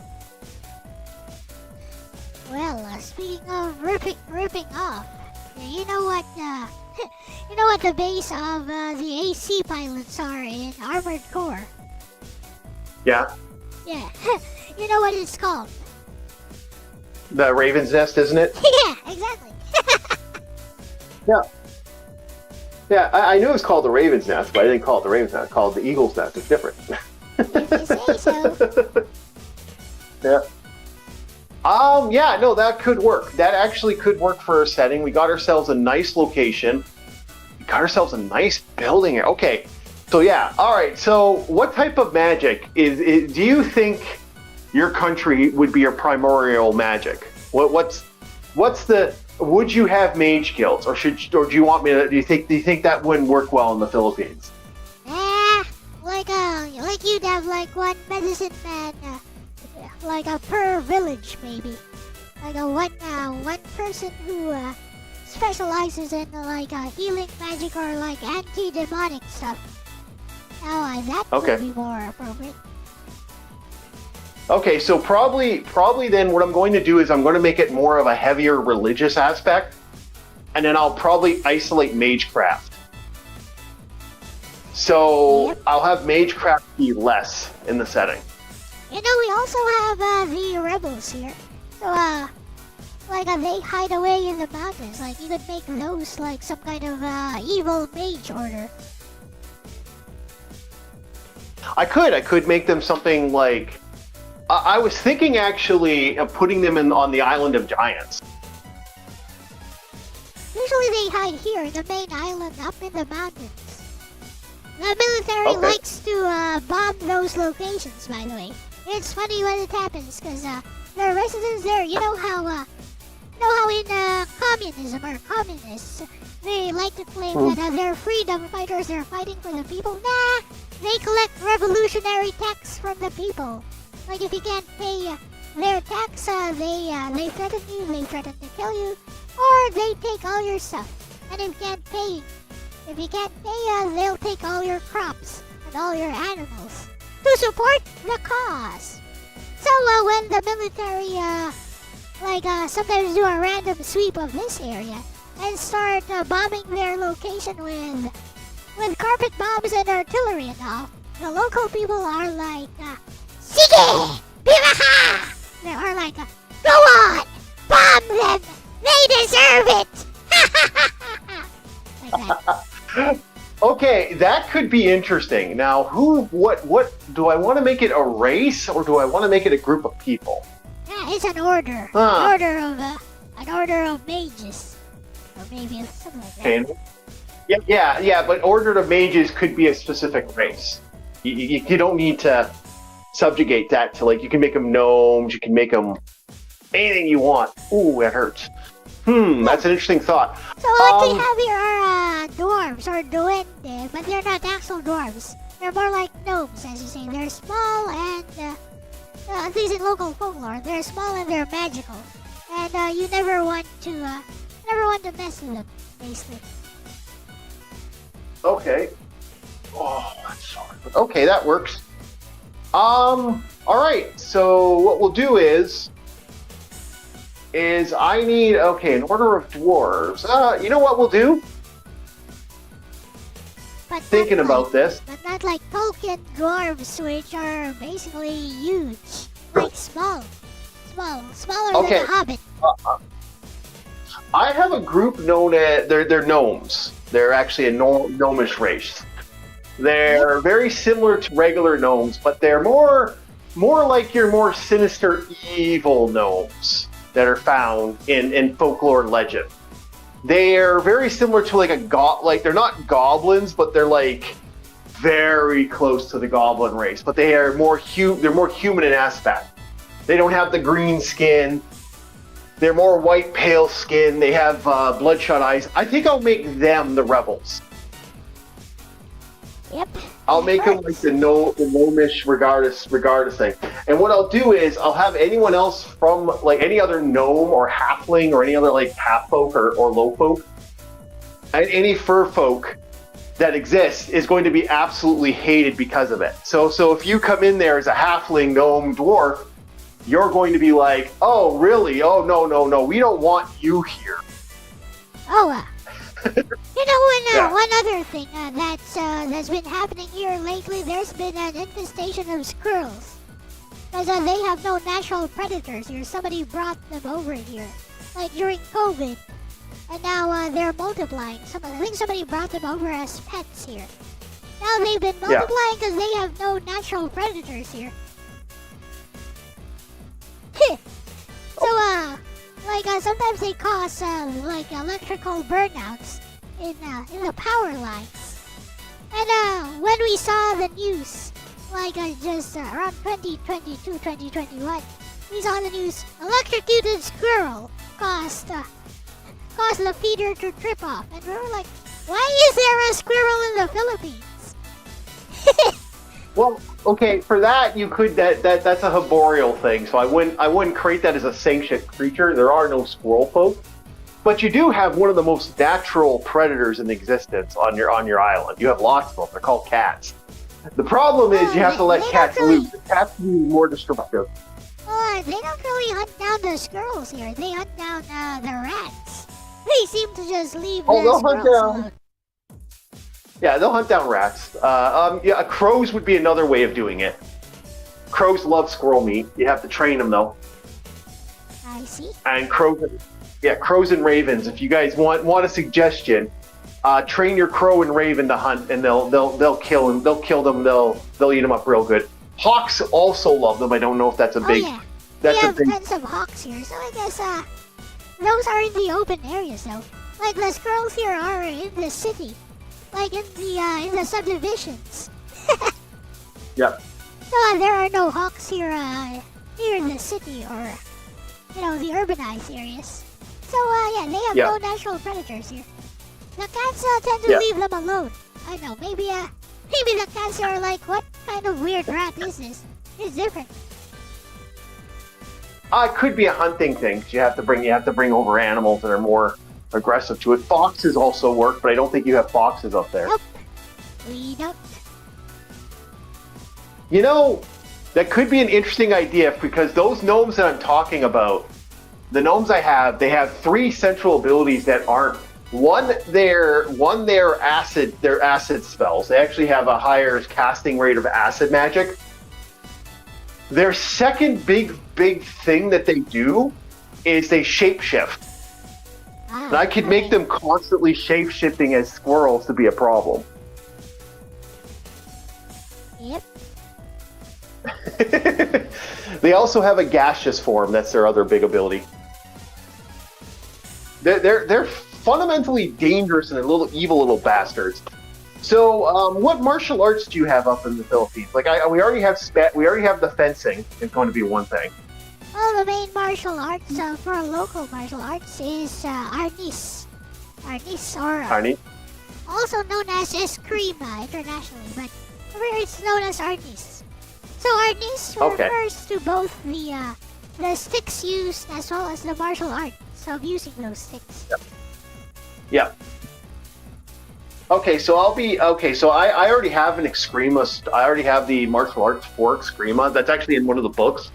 Well, speaking of ripping off, you know what? You know what the base of the AC pilots are in Armored Core? Yeah, Yeah, you know what it's called? the Raven's Nest, isn't it? Yeah, exactly. Yeah, I knew it was called the Raven's Nest, but I didn't call it the Raven's Nest. I called it the Eagle's Nest. It's different. You say so. Yeah. Yeah, no, that could work. That actually could work for our setting. We got ourselves a nice location. We got ourselves a nice building. Okay. So yeah, all right. So what type of magic is do you think your country would be your primordial magic? What's the would you have mage guilds, or do you want me to? Do you think that wouldn't work well in the Philippines? Like you'd have like one medicine man, like a per village maybe, like a one person who specializes in like healing magic or like anti-demonic stuff. Now that would be more appropriate. Okay, so probably then what I'm going to do is I'm going to make it more of a heavier religious aspect, and then I'll probably isolate magecraft. So Yep. I'll have magecraft be less in the setting. You know, we also have the rebels here. So they hide away in the mountains. Like you could make those like some kind of evil mage order. I could make them something like I was thinking actually of putting them on the island of giants. Usually they hide here in the main island up in the mountains. The military likes to bomb those locations, by the way. It's funny when it happens, because the residents there, you know how in communism or communists, they like to claim that they're freedom fighters, they're fighting for the people. Nah, they collect revolutionary tax from the people. Like if you can't pay their tax, they threaten you, they threaten to kill you, or they take all your stuff. And if you can't pay, they'll take all your crops and all your animals to support the cause. So when the military, sometimes do a random sweep of this area and start bombing their location with carpet bombs and artillery and all, the local people are like, Sige! Bimaha! They are like, go on! Bomb them! They deserve it! Like that. Okay, that could be interesting. Now, what do I want to make it a race, or do I want to make it a group of people? Yeah, it's an order. Huh. An order of mages. Or maybe something like that. Okay. Yeah, but order of mages could be a specific race. You don't need to subjugate that to, like, you can make them gnomes, you can make them anything you want. Ooh, that hurts. That's an interesting thought. So what we have here are dwarves or duende, but they're not actual dwarves. They're more like gnomes, as you say. They're small and, at least in local folklore, they're small and they're magical. And you never want to mess with them, basically. Okay. Oh, that's sorry. Okay, that works. Alright, so what we'll do is I need, an order of dwarves. You know what we'll do? But Thinking about this. But not like Tolkien dwarves, which are basically huge. Like smaller than the Hobbit. I have a group known as, they're gnomes. They're actually a gnomish race. They're very similar to regular gnomes, but they're more like your more sinister, evil gnomes that are found in folklore and legend. They're very similar to like they're not goblins, but they're like very close to the goblin race. But they're more human in aspect. They don't have the green skin. They're more white, pale skin. They have bloodshot eyes. I think I'll make them the rebels. Yep. I'll make them like the gnomish regardless thing. And what I'll do is I'll have anyone else from like any other gnome or halfling or any other like half folk or low folk, and any fur folk that exists is going to be absolutely hated because of it. So if you come in there as a halfling, gnome, dwarf, you're going to be like, oh, really? Oh, no, we don't want you here. Oh, one other thing that's been happening here lately, there's been an infestation of squirrels. Because they have no natural predators here. Somebody brought them over here, like during COVID. And now they're multiplying. I think somebody brought them over as pets here. Now they've been multiplying because they have no natural predators here. So, sometimes they cause, electrical burnouts in the power lines. And, when we saw the news, just around 2022, 2021, we saw the news, electrocuted squirrel caused the feeder to trip off. And we were like, why is there a squirrel in the Philippines? Well, okay, for that you could that's a arboreal thing, so I wouldn't create that as a sanctioned creature. There are no squirrel folk, but you do have one of the most natural predators in existence on your island. You have lots of them. They're called cats. The problem is you have to let cats loose. The cats can be more destructive. They don't really hunt down the squirrels here. They hunt down the rats. They seem to just leave the squirrels alone. Yeah, they'll hunt down rats. Crows would be another way of doing it. Crows love squirrel meat. You have to train them though. I see. And crows and ravens. If you guys want a suggestion, train your crow and raven to hunt, and they'll kill them. They'll eat them up real good. Hawks also love them. I don't know if that's a big. Yeah. That's we have tons of hawks here, so I guess those are in the open areas though. Like the squirrels here are in the city. Like in the subdivisions. Yep. So there are no hawks here in the city or the urbanized areas. So they have no natural predators here. The cats tend to leave them alone. I know, maybe the cats are like, what kind of weird rat is this? It's different. It could be a hunting thing. 'Cause you have to bring over animals that are more aggressive to it. Foxes also work, but I don't think you have foxes up there. Nope, we don't. That could be an interesting idea, because those gnomes that I'm talking about, the gnomes I have, they have 3 central abilities that aren't. They're acid spells. They actually have a higher casting rate of acid magic. Their second big thing that they do is they shapeshift. And I could make them constantly shape-shifting as squirrels to be a problem. Yep. They also have a gaseous form. That's their other big ability. They're fundamentally dangerous and evil little bastards. So, what martial arts do you have up in the Philippines? We already have the fencing. It's going to be one thing. Well, the main martial arts for local martial arts is Arnis. Arnis, also known as Eskrima internationally, but here it's known as Arnis. So Arnis refers to both the sticks used as well as the martial arts of using those sticks. Yep. Okay, so I already have an Eskrima. I already have the martial arts for Eskrima. That's actually in one of the books.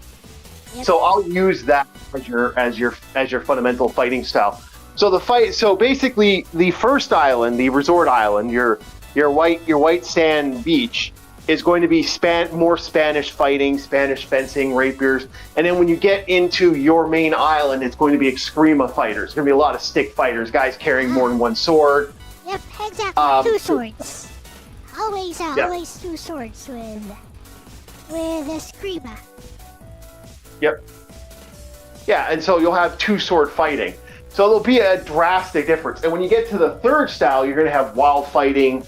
Yep. So I'll use that as your fundamental fighting style. So basically the first island, the resort island, your white sand beach, is going to be more Spanish fighting, Spanish fencing, rapiers, and then when you get into your main island, it's going to be Eskrima fighters. It's going to be a lot of stick fighters, guys carrying more than one sword. Yep, exactly. 2 swords. Always 2 swords with Eskrima. Yep. Yeah, and so you'll have 2 sword fighting. So there'll be a drastic difference. And when you get to the third style, you're going to have wild fighting.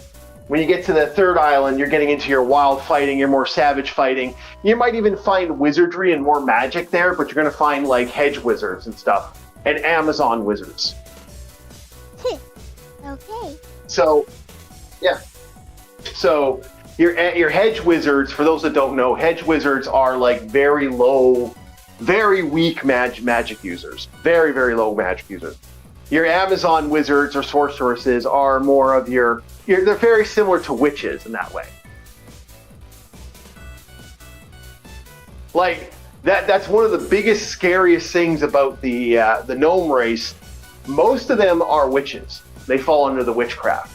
When you get to the third island, you're getting into your wild fighting, your more savage fighting. You might even find wizardry and more magic there, but you're going to find like hedge wizards and stuff. and Amazon wizards. Okay. So, yeah. So your hedge wizards, for those that don't know, hedge wizards are like very low, very weak magic users. Very, very low magic users. Your Amazon wizards or sorceresses are more of they're very similar to witches in that way. Like that's one of the biggest, scariest things about the gnome race. Most of them are witches. They fall under the witchcraft.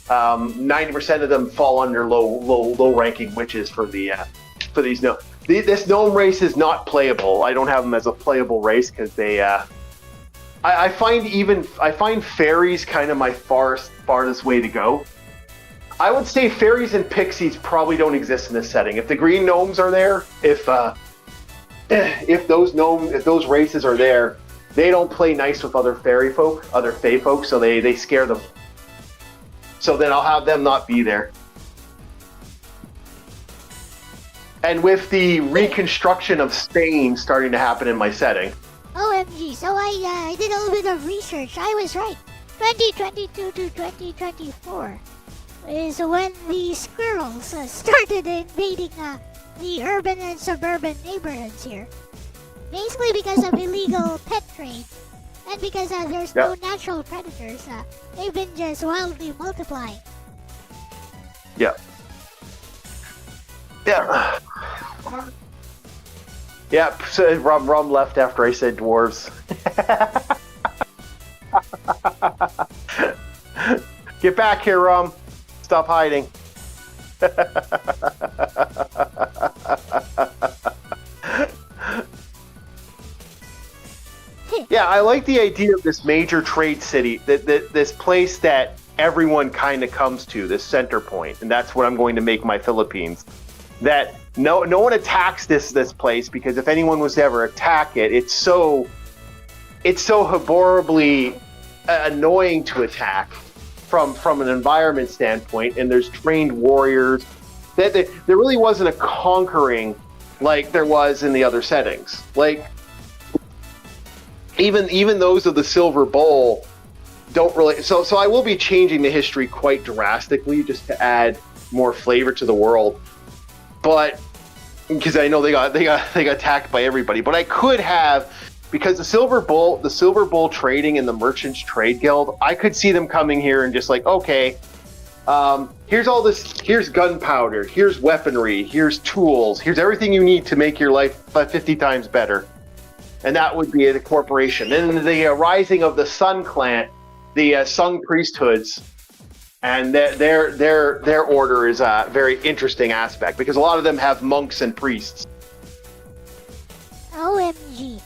90% of them fall under low ranking witches for these gnomes. This gnome race is not playable. I don't have them as a playable race because they. I find fairies kind of my farthest way to go. I would say fairies and pixies probably don't exist in this setting. If the green gnomes are there, if those races are there, they don't play nice with other fae folk, so they scare them. So then I'll have them not be there. And with the reconstruction of Spain starting to happen in my setting. OMG, so I did a little bit of research. I was right. 2022 to 2024 is when the squirrels started invading the urban and suburban neighborhoods here. Basically because of illegal pet trade. And because there's no natural predators, they've been just wildly multiplying. Yeah. Yeah. Yeah, so Rum left after I said dwarves. Get back here, Rum. Stop hiding. Yeah, I like the idea of this major trade city, this place that everyone kind of comes to, this center point, and that's what I'm going to make my Philippines. That no one attacks this place, because if anyone was to ever attack it, it's so horribly annoying to attack from an environment standpoint, and there's trained warriors. That there really wasn't a conquering like there was in the other settings. Like even those of the Silver Bowl don't really. So I will be changing the history quite drastically just to add more flavor to the world. But because I know they got attacked by everybody, but I could have, because the Silver Bowl trading and the Merchants Trade Guild, I could see them coming here and just like, okay, here's all this, here's gunpowder, here's weaponry, here's tools, here's everything you need to make your life 50 times better. And that would be the corporation. And the rising of the Sun Clan, the Sung priesthoods, and their order is a very interesting aspect, because a lot of them have monks and priests. OMG.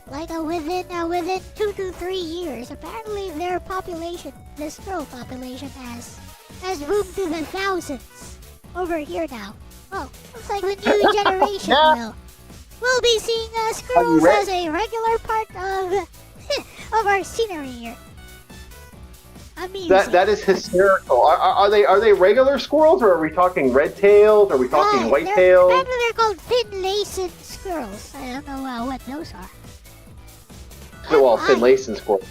Like within 2 to 3 years, apparently their population, the squirrel population, has boomed to the thousands over here now. Oh, looks like the new generation will be seeing squirrels as a regular part of our scenery here. Amazing. That is hysterical. Are they regular squirrels, or are we talking red tails? Are we talking white tails? Apparently they're called thin-laced squirrels. I don't know what those are. Well, thin-laced squirrels.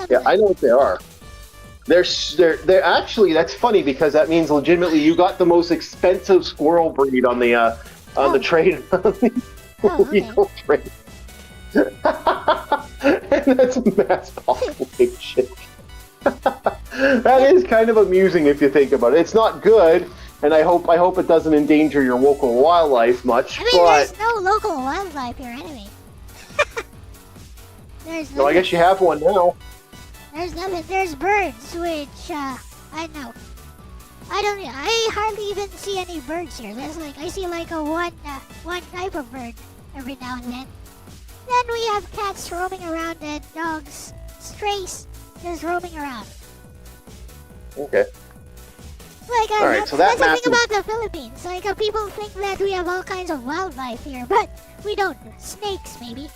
Yeah, I know what they are. They're actually, that's funny, because that means legitimately you got the most expensive squirrel breed on the trade, legal trade. And that's mass population. That is kind of amusing if you think about it. It's not good, and I hope it doesn't endanger your local wildlife much. I mean, there's no local wildlife here anyway. So I guess you have one now. There's nothing. There's birds, which I know. I hardly even see any birds here. There's I see one type of bird every now and then. Then we have cats roaming around and dogs, strays, just roaming around. Okay. All right, so that's the thing about the Philippines. People think that we have all kinds of wildlife here, but we don't. Snakes, maybe.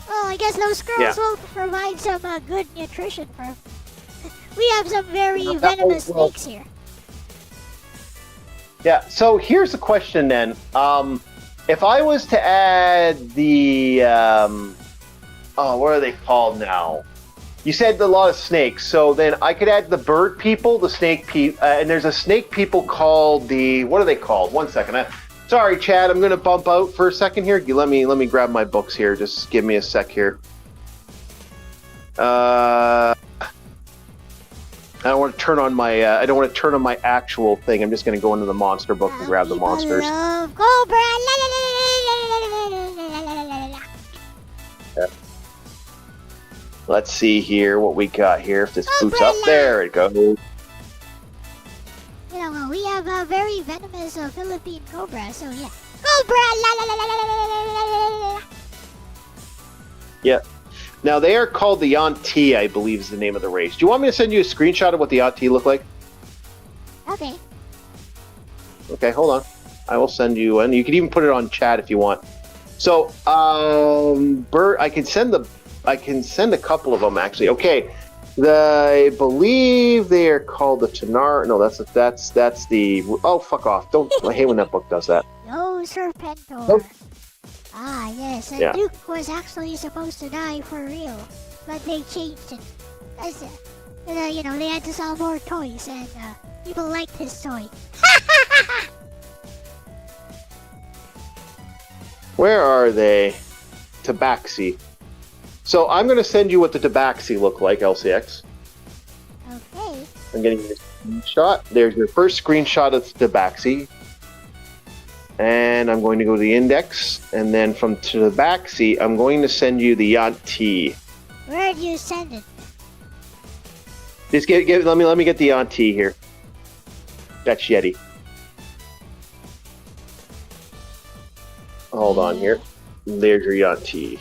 Well, I guess those squirrels will provide some good nutrition for. We have some very venomous snakes here. Yeah. So here's the question then. If I was to add the Oh, what are they called now? You said a lot of snakes, so then I could add the bird people, the snake people, and there's a snake people called the, what are they called? 1 second. Sorry, Chad, I'm going to bump out for a second here. Let me grab my books here. Just give me a sec here. I don't want to turn on my, I don't want to turn on my actual thing. I'm just going to go into the monster book and grab the monsters. Love Cobra. Let's see here what we got here. If this boots up, there it goes. You know, we have a very venomous Philippine cobra, so yeah. Cobra! Yeah. Now, they are called the Yanti, I believe is the name of the race. Do you want me to send you a screenshot of what the Yanti look like? Okay. Okay, hold on. I will send you one. You can even put it on chat if you want. So, I can send a couple of them, actually. Okay. I believe they are called the Tanar. No, that's the. Oh, fuck off! Don't. I hate when that book does that. No, Serpentor. Nope. Ah, yes. Yeah. Duke was actually supposed to die for real, but they changed it. That's it. You know, they had to sell more toys, and people liked his toy. Where are they? Tabaxi. So I'm going to send you what the Tabaxi look like, LCX. Okay. I'm getting your screenshot. There's your first screenshot of the Tabaxi. And I'm going to go to the index. And then from Tabaxi, I'm going to send you the Yanti. Where do you send it? Just let me get the Yanti here. That's Yeti. Hold on here. There's your Yanti.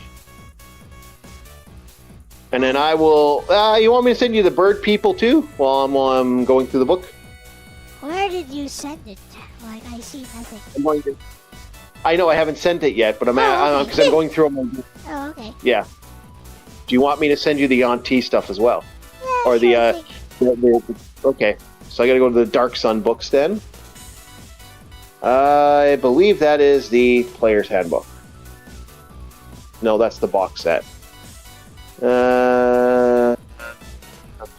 And then I will. You want me to send you the bird people too while I'm going through the book? Where did you send it? Like, I see nothing. I know I haven't sent it yet, but because I'm going through them. Oh, okay. Yeah. Do you want me to send you the Yanti stuff as well, Yeah, or sure the? Okay, so I got to go to the Dark Sun books then. I believe that is the Player's Handbook. No, that's the box set.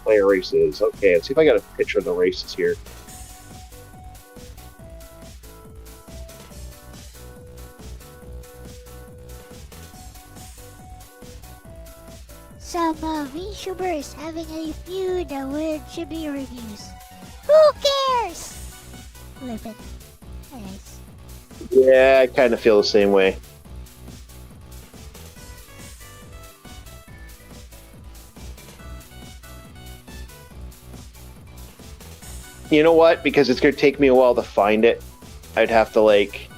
Player races. Okay, let's see if I got a picture of the races here. Some VTubers having a feud with chibi reviews. Who cares? Live it. Anyways. Yeah, I kind of feel the same way. You know what? Because it's going to take me a while to find it. I'd have to, like...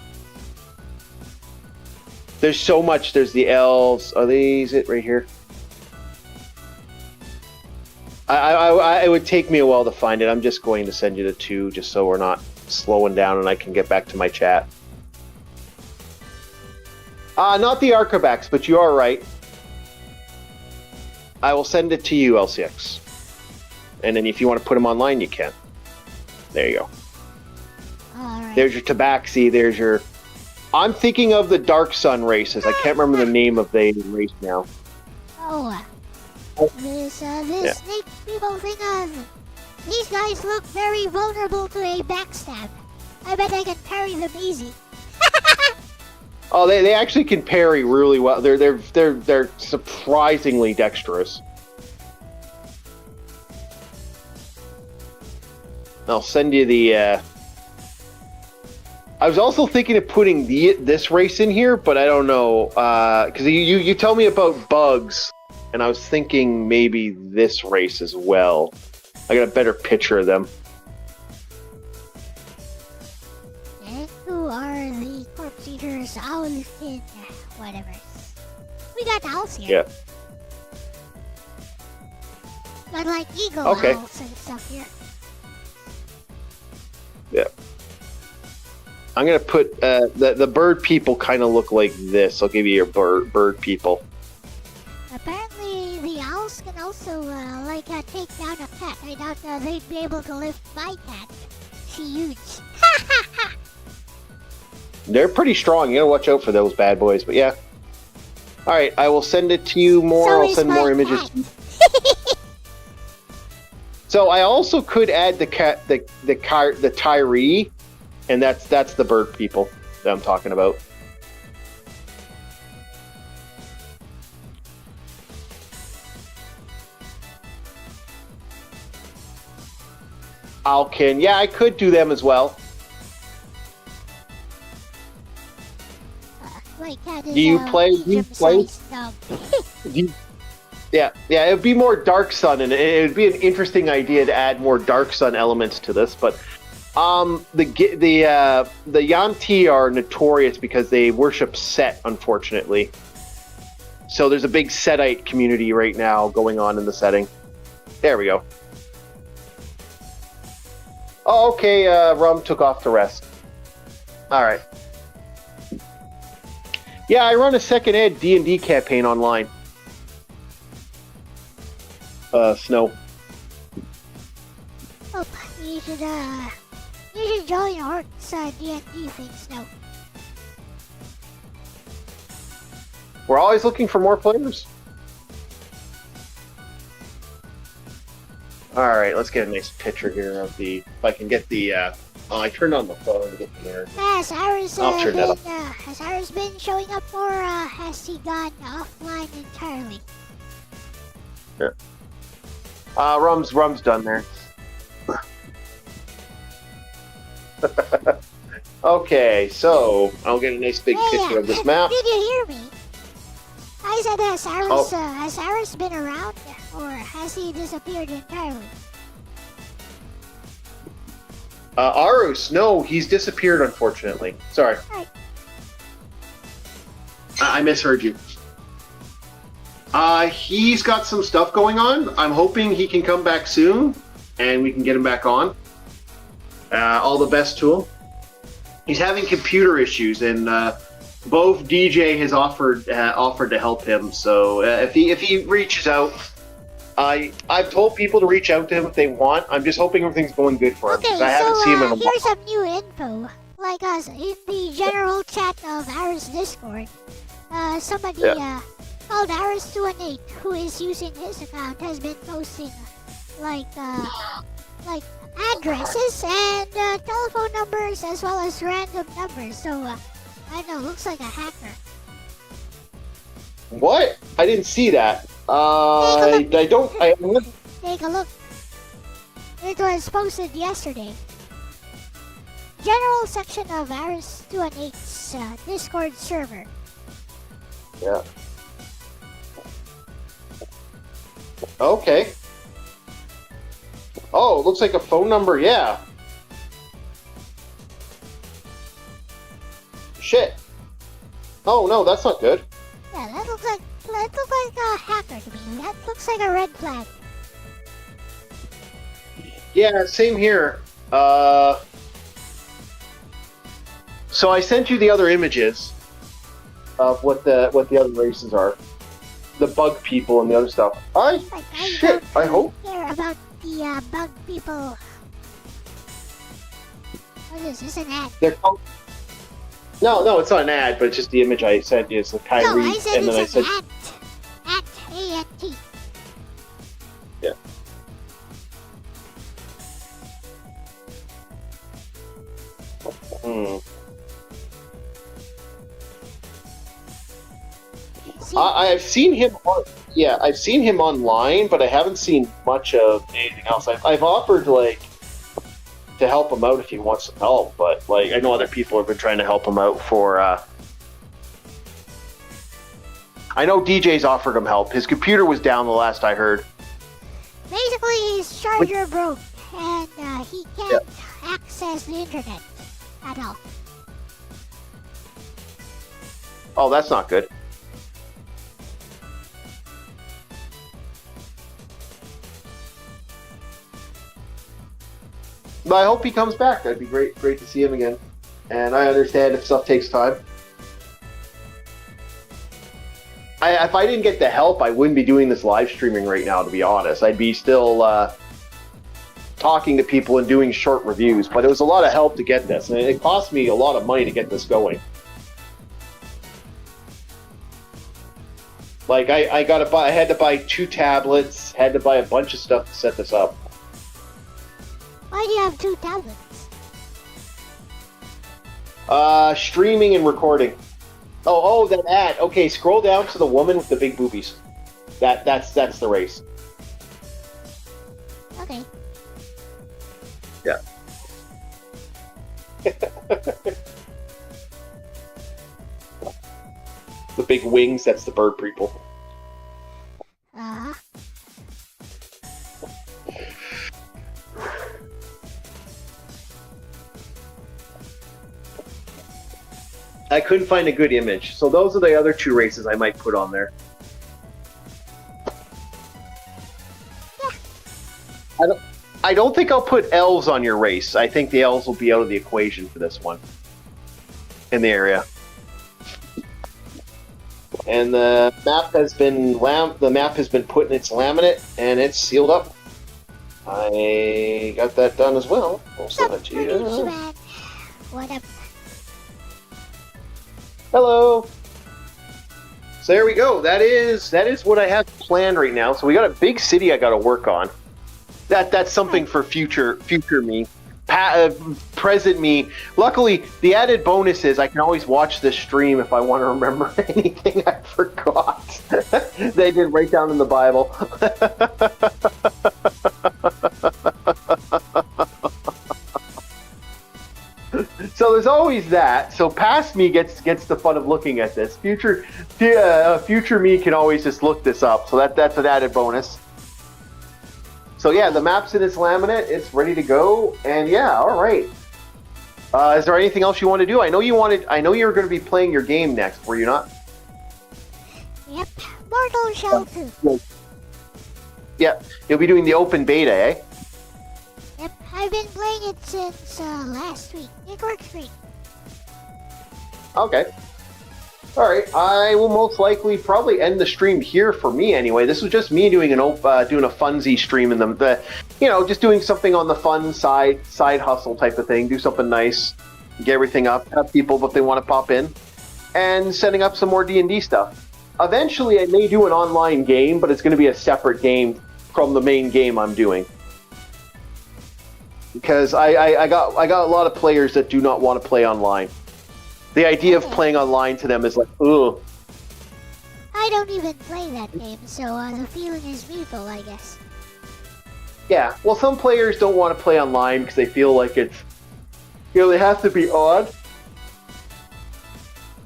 There's so much. There's the elves. Are these it right here? It would take me a while to find it. I'm just going to send you the two just so we're not slowing down and I can get back to my chat. Not the Arcabax, but you are right. I will send it to you, LCX. And then if you want to put them online, you can. There you go. Alright. There's your Tabaxi. There's your... I'm thinking of the Dark Sun races. I can't remember the name of the race now. Oh. This Yeah. snake people thing these guys look very vulnerable to a backstab. I bet I can parry them easy. Oh, they actually can parry really well. They're surprisingly dexterous. I'll send you the. I was also thinking of putting this race in here, but I don't know because you tell me about bugs, and I was thinking maybe this race as well. I got a better picture of them. And who are the corpse eaters? Owls and whatever. We got owls here. Yeah. Not like eagle Okay. owls and stuff here. Yeah. I'm gonna put the bird people kind of look like this. I'll give you your bird people. Apparently, the owls can also take down a cat. I doubt they'd be able to lift my cat. She's huge. They're pretty strong. You gotta watch out for those bad boys. But yeah. All right, I will send it to you more. So I'll is send my more images. cat. So I also could add the Tyree, and that's the bird people that I'm talking about. Alkin, yeah, I could do them as well. My cat is Do you play? dog. Yeah, it would be more Dark Sun, and it would be an interesting idea to add more Dark Sun elements to this. But the Yanti are notorious because they worship Set, unfortunately. So there's a big Setite community right now going on in the setting. There we go. Oh, okay. Rum took off to rest. All right. Yeah, I run a second ed D&D campaign online. Snow. Oh, you should join Orc's D&D thing, Snow. We're always looking for more players. All right, let's get a nice picture here of the. If I can get the. I turned on the phone to get there. Has Iris I'll turn that has Iris been showing up, or has he gone offline entirely? Yeah. Rum's done there. Okay, so I'll get a nice big picture of this map. Did you hear me? I said, has Iris been around, or has he disappeared entirely? Arus, no, he's disappeared, unfortunately. Sorry. Right. I misheard you. He's got some stuff going on. I'm hoping he can come back soon, and we can get him back on. All the best to him. He's having computer issues, and both DJ has offered to help him. So if he reaches out, I've told people to reach out to him if they want. I'm just hoping everything's going good for him. Okay, I haven't seen him in a while. here's some new info. Like us in the general chat of Iris Discord, somebody called Iris218, who is using his account, has been posting like addresses and telephone numbers as well as random numbers. So I don't know, looks like a hacker. What? I didn't see that. Take a look. It was posted yesterday. General section of Iris218's Discord server. Yeah. Okay. Oh, it looks like a phone number, yeah. Shit. Oh, no, that's not good. Yeah, that looks like a hacker to me. That looks like a red flag. Yeah, same here. So I sent you the other images of what the other races are. The bug people and the other stuff. I hope. Care about the bug people. What is this? An ad? No, it's not an ad, but it's just the image I sent you. It's the Kyrie, No, I said and then it's I an said, at A-N-T. yeah. I've seen him. I've seen him online, but I haven't seen much of anything else. I've offered to help him out if he wants some help, but I know other people have been trying to help him out for. I know DJ's offered him help. His computer was down the last I heard. Basically, his charger broke, and he can't access the internet at all. Oh, that's not good. But I hope he comes back. That'd be great to see him again. And I understand if stuff takes time. If I didn't get the help, I wouldn't be doing this live streaming right now, to be honest. I'd be still talking to people and doing short reviews. But it was a lot of help to get this. And it cost me a lot of money to get this going. Like I had to buy 2 tablets, had to buy a bunch of stuff to set this up. Why do you have 2 tablets? Streaming and recording. Oh, that ad. Okay, scroll down to the woman with the big boobies. That's the race. Okay. Yeah. The big wings, that's the bird people. Uh-huh. I couldn't find a good image, so those are the other 2 races I might put on there. I don't think I'll put elves on your race. I think the elves will be out of the equation for this one. In the area. And the map has been put in its laminate and it's sealed up. I got that done as well. I'll send that to you. What up? Hello. So there we go. That is what I have planned right now. So we got a big city I got to work on. That's something for future me. Present me. Luckily, the added bonus is I can always watch this stream if I want to remember anything I forgot. They did right down in the Bible. So there's always that. So past me gets the fun of looking at this. Future me can always just look this up. So that's an added bonus. So yeah, the map's in its laminate. It's ready to go. And yeah, all right. Is there anything else you want to do? I know you were going to be playing your game next. Were you not? Yep. Mortal Shell 2. Yep. You'll be doing the open beta, eh? Yep. I've been playing it since last week. It works great. Okay. All right. I will most likely probably end the stream here for me anyway. This was just me doing a funsy stream in the just doing something on the fun side hustle type of thing. Do something nice, get everything up, have people if they want to pop in, and setting up some more D&D stuff. Eventually, I may do an online game, but it's going to be a separate game from the main game I'm doing. Because I got a lot of players that do not want to play online. The idea of playing online to them is like, ugh. I don't even play that game, so the feeling is mutual, I guess. Yeah, well, some players don't want to play online because they feel like it's, they have to be on.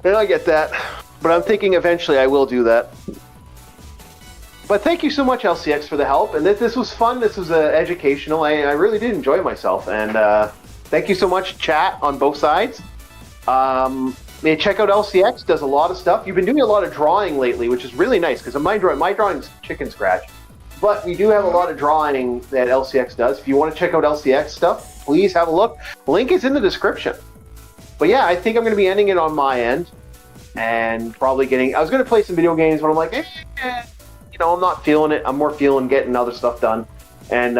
And I get that, but I'm thinking eventually I will do that. But thank you so much, LCX, for the help. And this was fun. This was educational. I really did enjoy myself. And thank you so much, chat, on both sides. Check out LCX. Does a lot of stuff. You've been doing a lot of drawing lately, which is really nice because my drawing's chicken scratch. But we do have a lot of drawing that LCX does. If you want to check out LCX stuff, please have a look. Link is in the description. But yeah, I think I'm going to be ending it on my end. And probably I was going to play some video games, but I'm like, I'm not feeling it. I'm more feeling getting other stuff done. And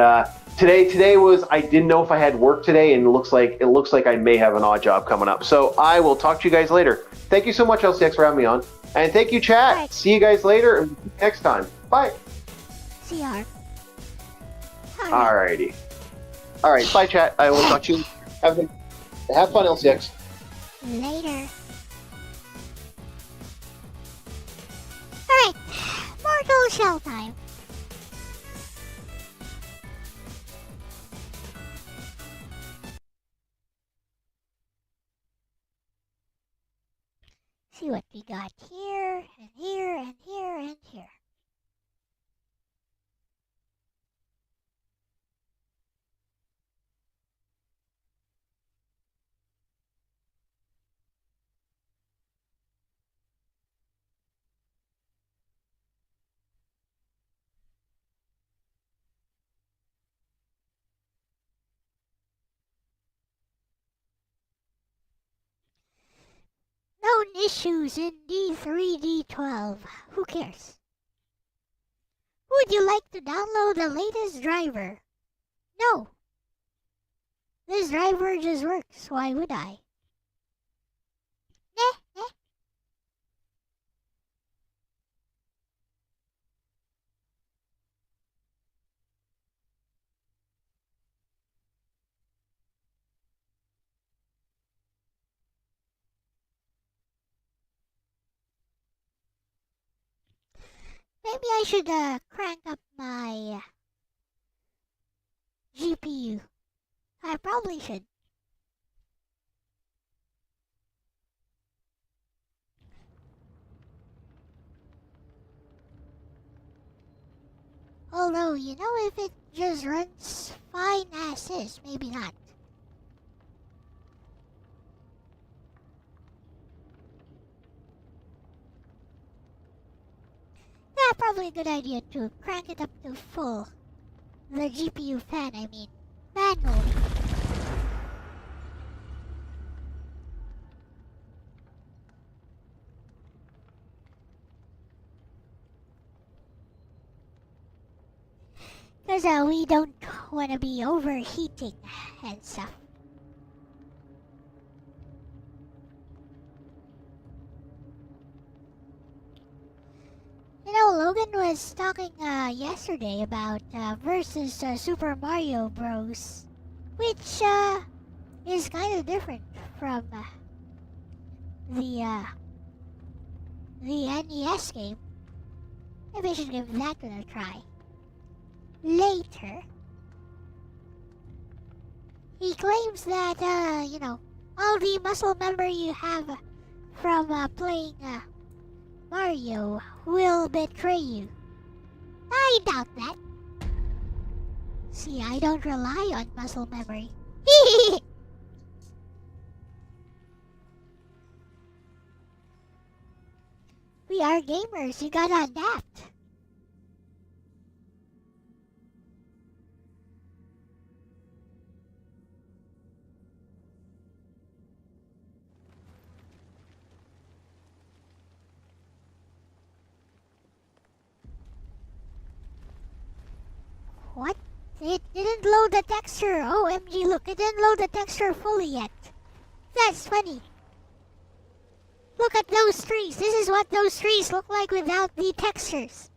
today was, I didn't know if I had work today, and it looks like I may have an odd job coming up. So I will talk to you guys later. Thank you so much, LCX, for having me on. And thank you, chat. Right. See you guys later and next time. Bye. CR. Alrighty. Alright, bye, chat. I will talk to you. Have fun, LCX. Later. Alright. Mortal Shell time. See what we got here, and here, and here, and here. Known issues in D3, D12. Who cares? Would you like to download the latest driver? No. This driver just works, why would I? Maybe I should crank up my GPU. I probably should. Although, you know, if it just runs fine as is, maybe not. Yeah, probably a good idea to crank it up to full. The GPU fan, I mean. Manually. Because we don't want to be overheating and stuff. You know, Logan was talking yesterday about versus Super Mario Bros. Which is kind of different from the NES game. Maybe I should give that one a try. Later. He claims that, you know, all the muscle memory you have from playing Mario will betray you. I doubt that. See, I don't rely on muscle memory. We are gamers, you gotta adapt. What? It didn't load the texture. OMG, look, it didn't load the texture fully yet. That's funny. Look at those trees. This is what those trees look like without the textures.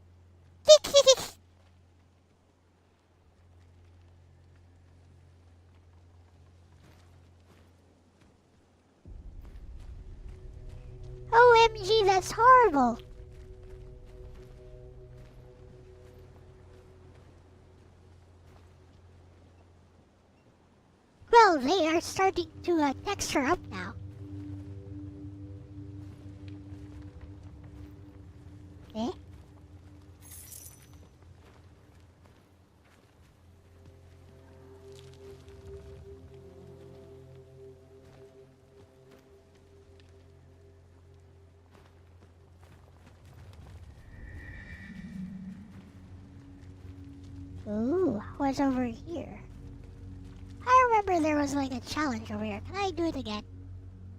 OMG, that's horrible. Well, they are starting to texture up now. Okay. Ooh, what's over here? I remember there was like a challenge over here. Can I do it again?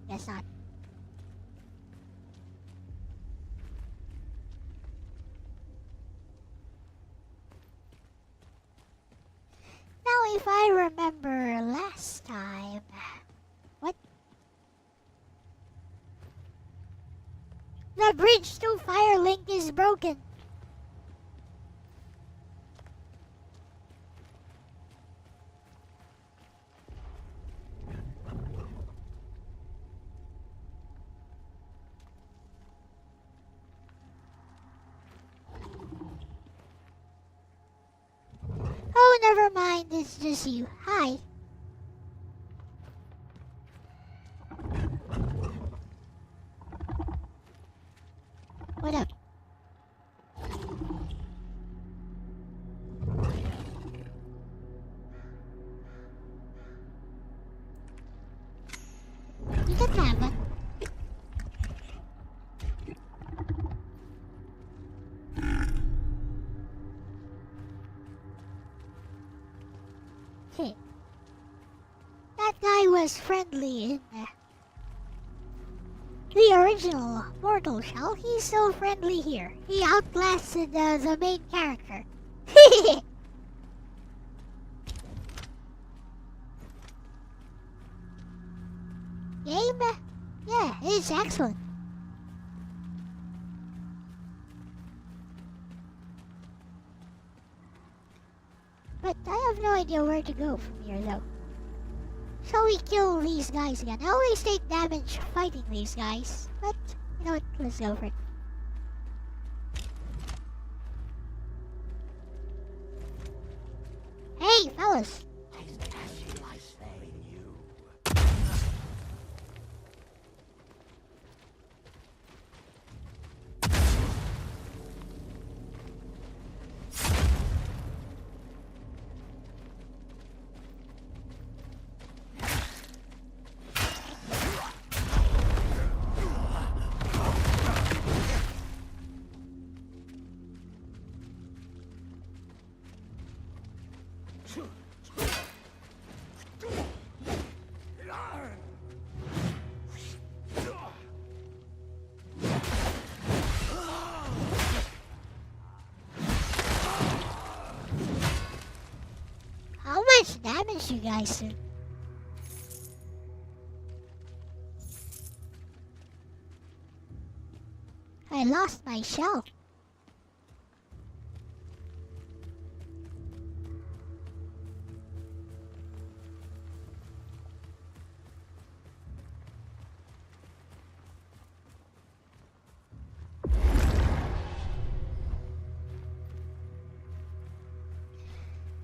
Guess not. Now, if I remember last time... What? The bridge to Firelink is broken. Oh, never mind. It's just you. Hi. What up? You can have it. Okay. That guy was friendly in the original Mortal Shell. He's so friendly here. He outlasted the main character. Game? Yeah, it's excellent. But I have no idea where to go from here though. Shall we kill these guys again? I always take damage fighting these guys. But, you know what, let's go for it. does. How much damage you guys do? I lost my shell.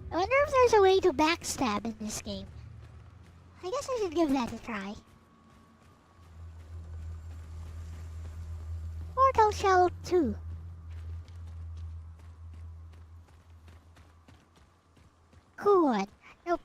I wonder if there's a way to backstab in this game. I guess I should give that a try. Mortal Shell 2. Cool one. Nope.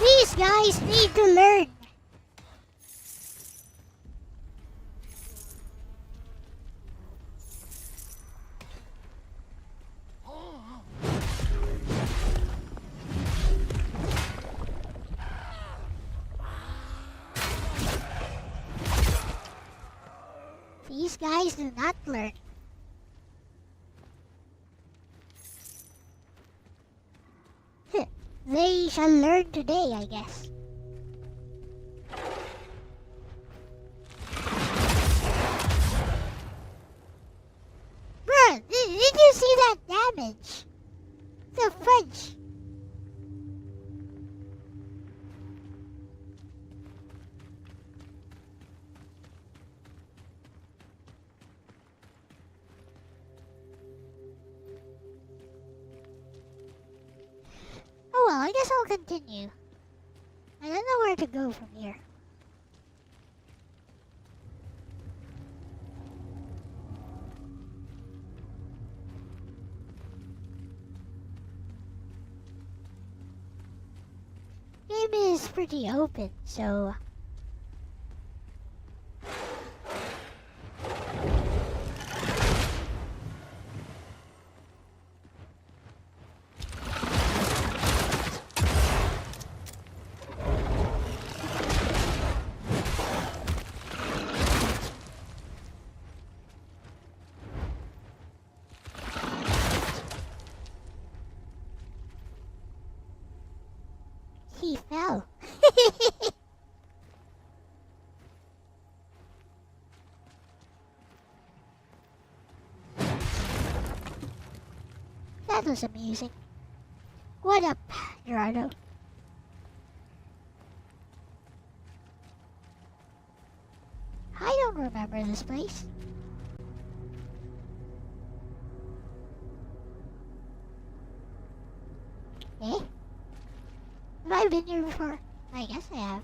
These guys need to learn. These guys do not learn. They shall learn today, I guess. Bruh, did you see that damage? The fudge. Oh well, I guess I'll continue. I don't know where to go from here. Game is pretty open, so... He fell. That was amusing. What up, Gerardo? I don't remember this place. Eh? Have I been here before? I guess I have.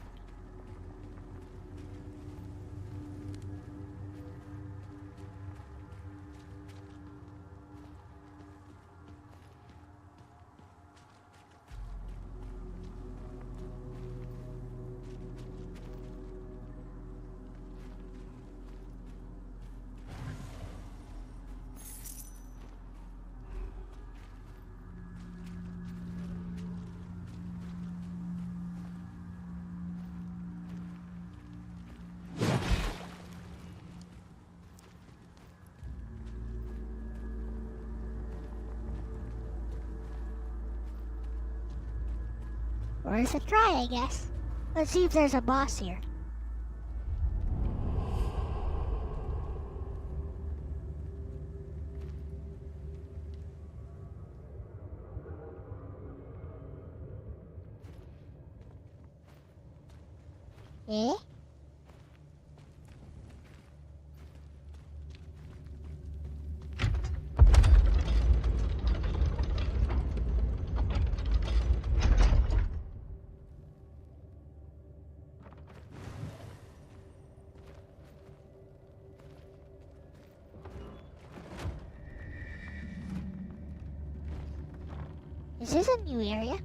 worth a try, I guess. Let's see if there's a boss here. Eh? Is this a new area?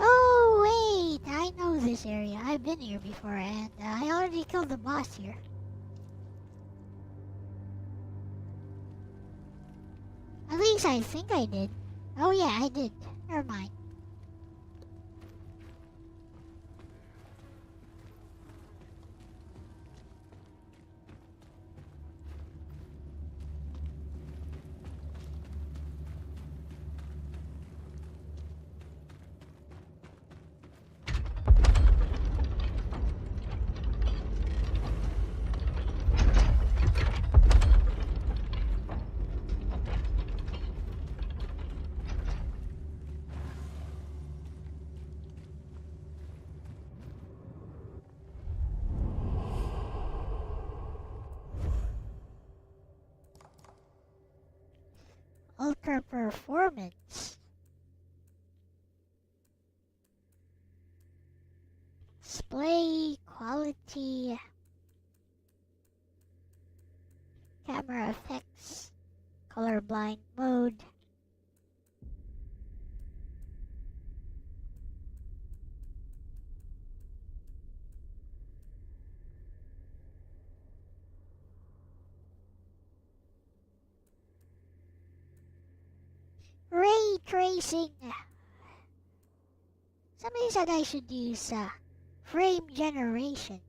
Oh, wait! I know this area. I've been here before, and I already killed the boss here. At least I think I did. Oh yeah, I did. Never mind. Ultra performance. Display quality. Camera effects. Colorblind mode. Ray tracing. Somebody said I should use frame generation.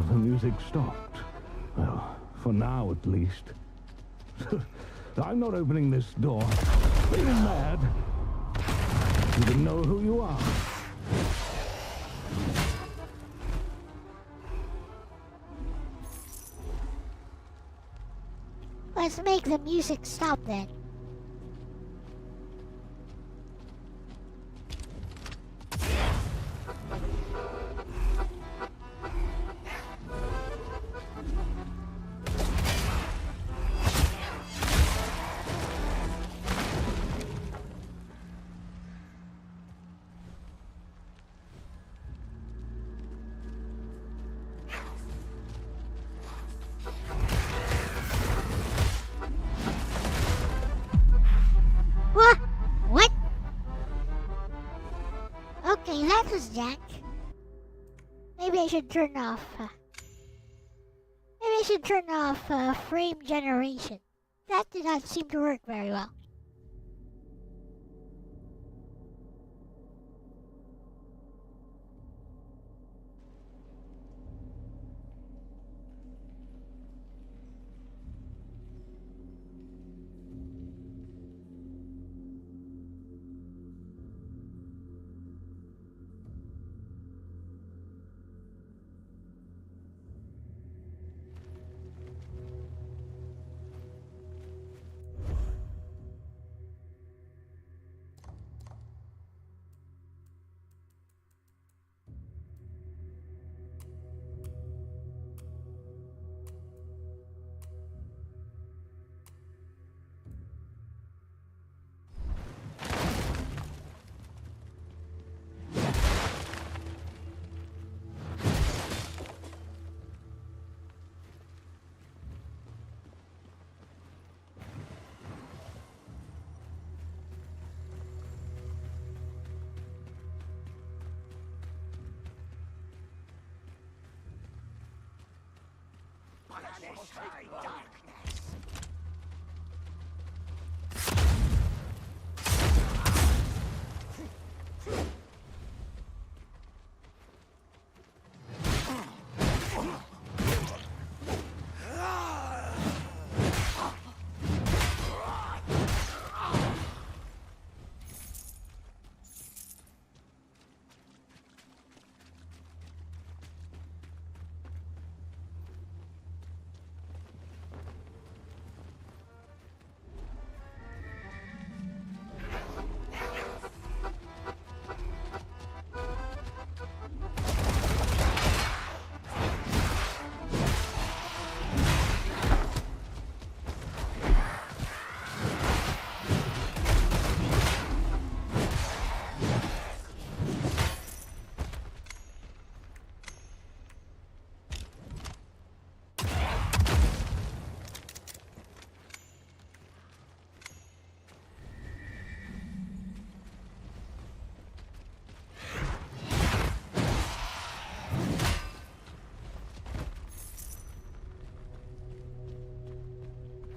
The music stopped. Well, for now at least. I'm not opening this door. Are you mad? You didn't know who you are. Let's make the music stop then. What? What? Okay, that was jank. Maybe I should turn off. Frame generation. That did not seem to work very well.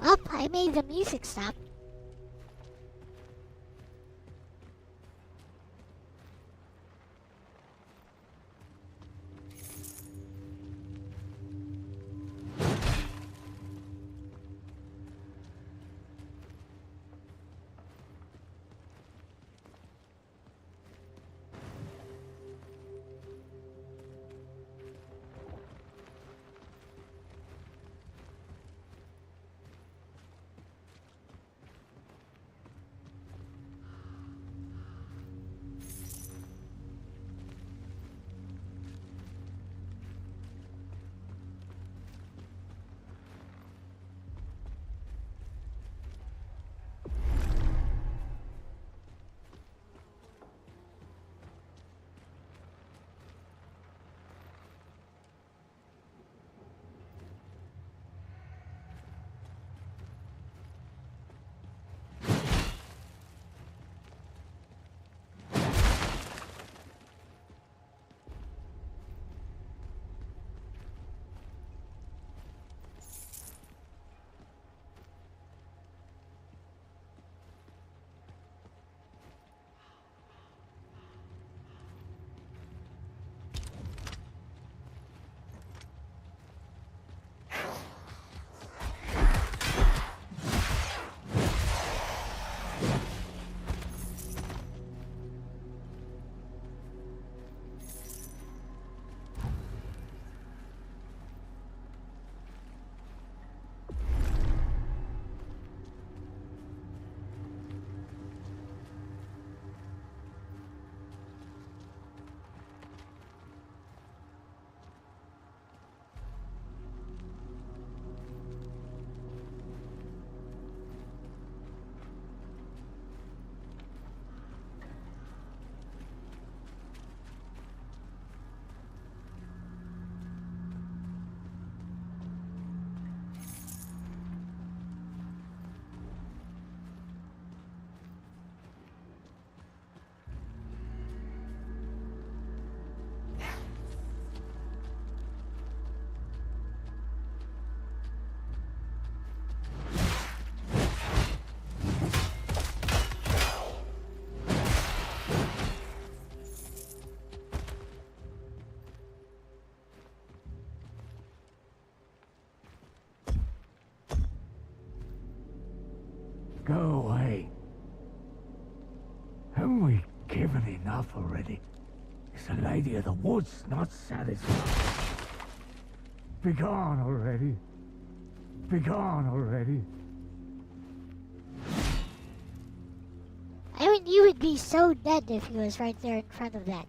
Up, I made the music stop. given enough already. Is the Lady of the Woods not satisfied? Begone already. Begone already. I mean, you would be so dead if he was right there in front of that.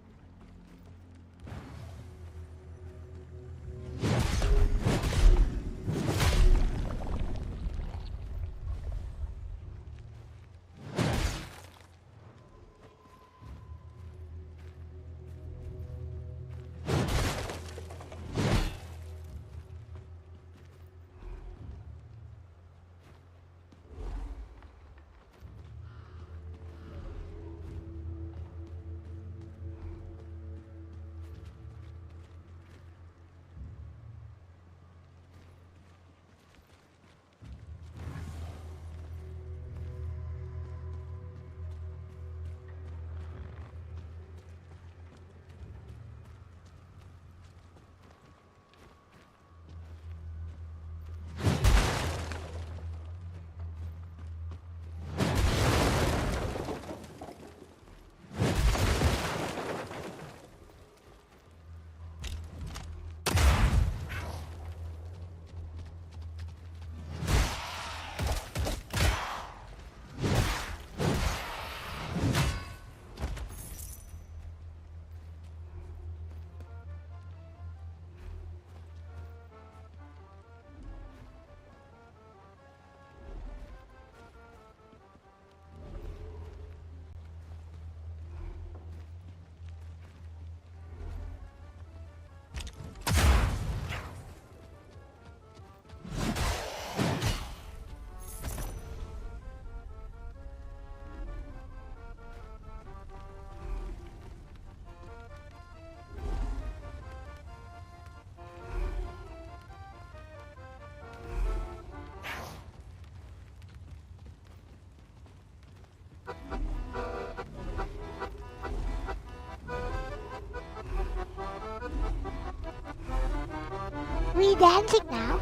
We dancing now?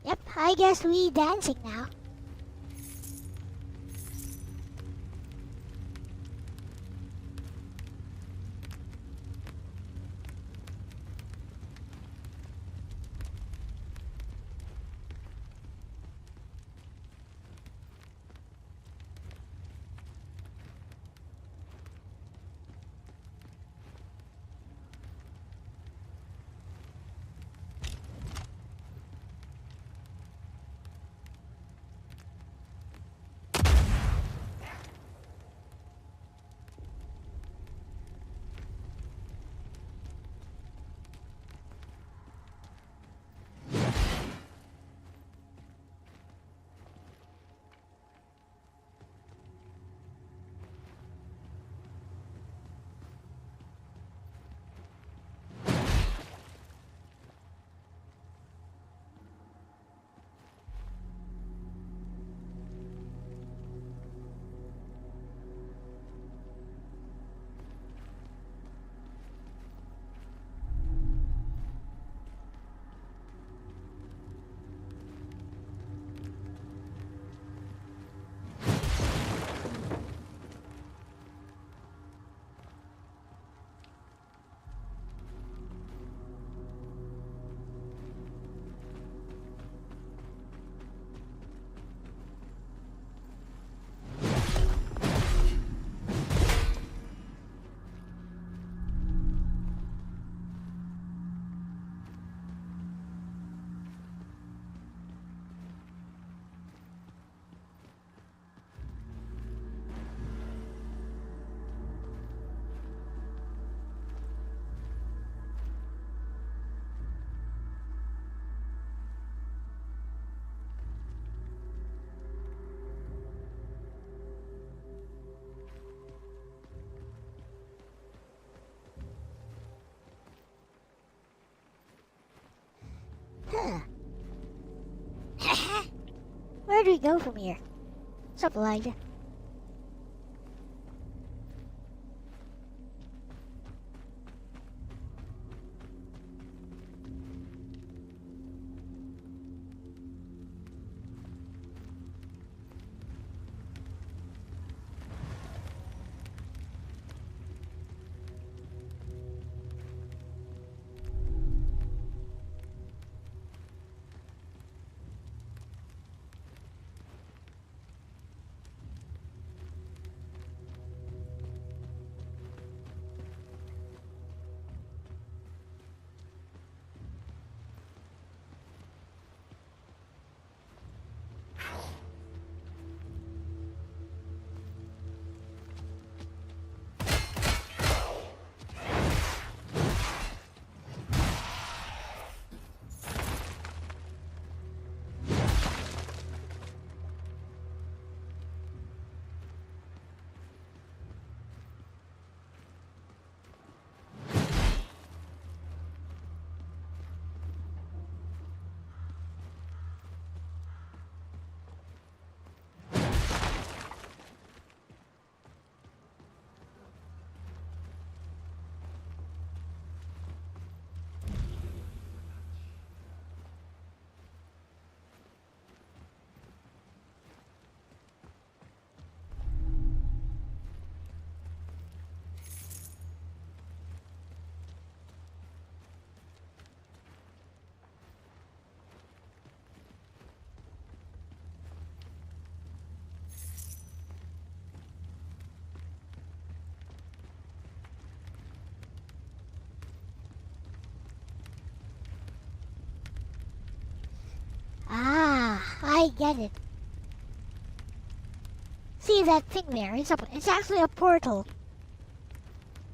Yep, I guess we dancing now. do we go from here? What's up, Elijah? Ah, I get it. See that thing there? It's actually a portal.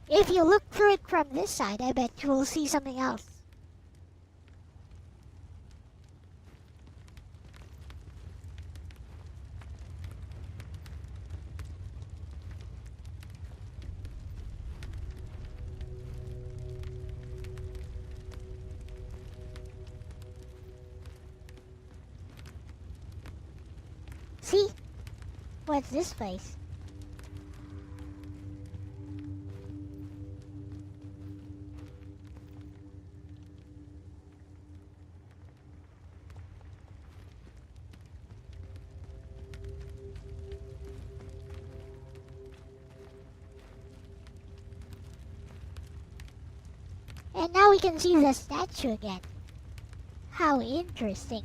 If you look through it from this side, I bet you will see something else. See? What's this place? And now we can see the statue again. How interesting.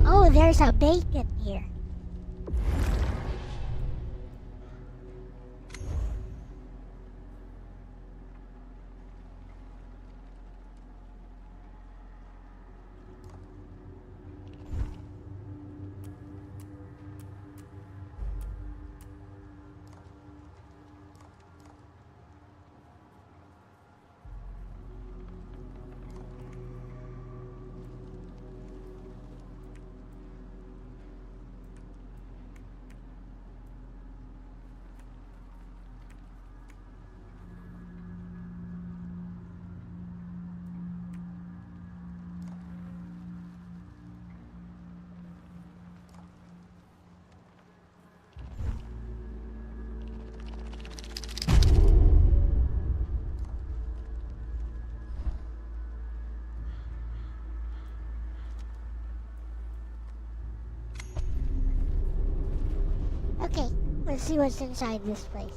Oh, there's a bacon here. Let's see what's inside this place.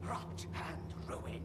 Rot and ruin.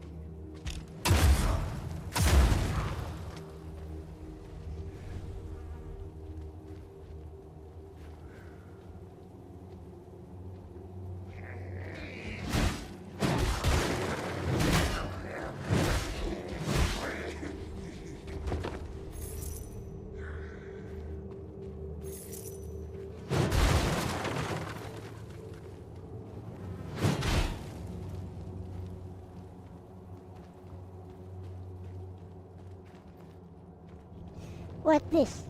What this?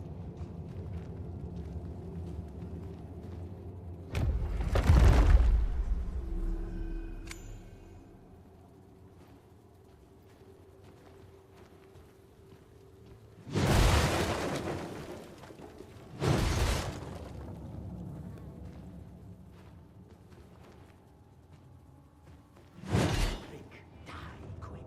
Quick, die quick.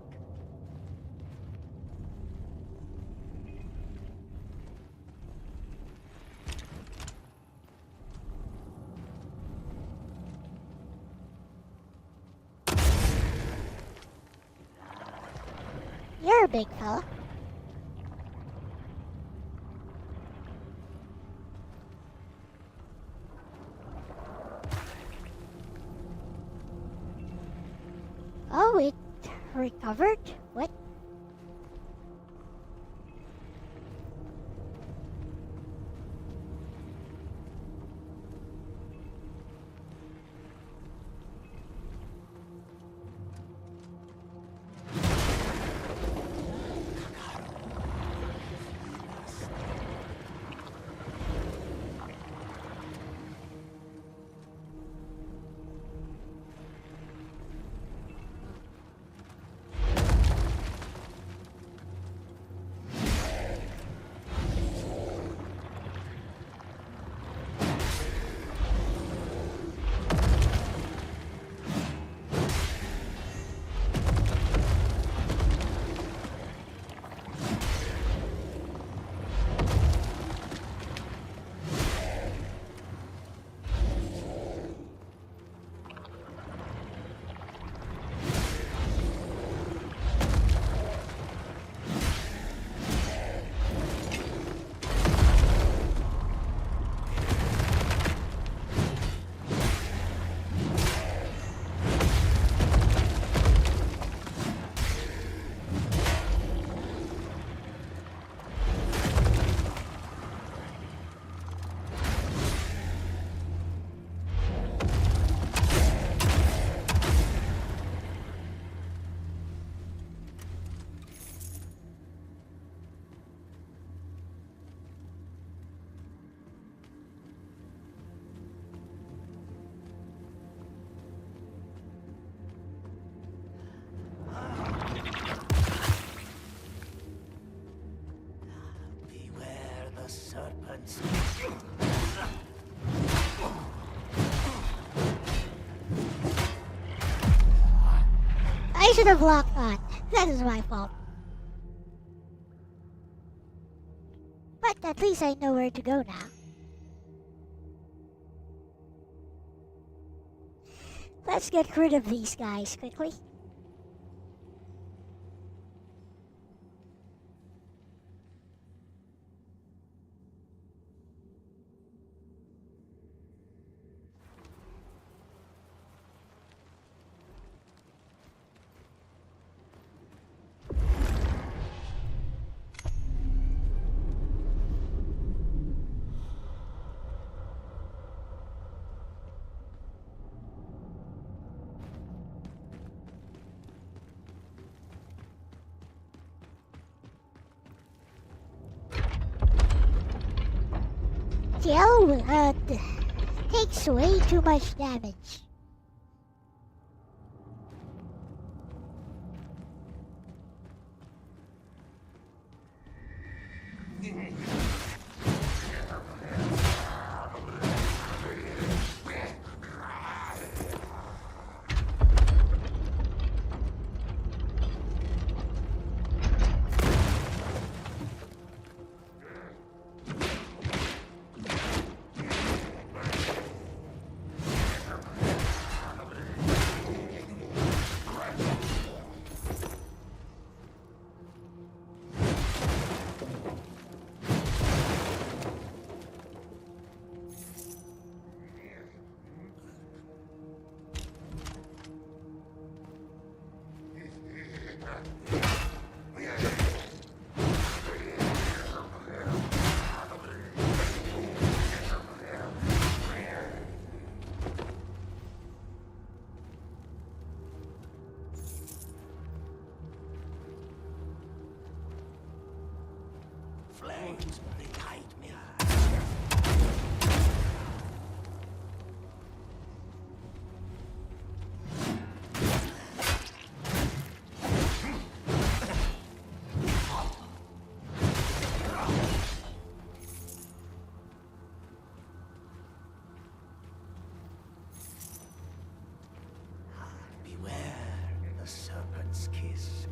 You're a big fella. Oh, it recovered? What? serpents. I should have locked on. That is my fault. But at least I know where to go now. Let's get rid of these guys quickly. Gel takes way too much damage. Flames ignite me. Beware the serpent's kiss.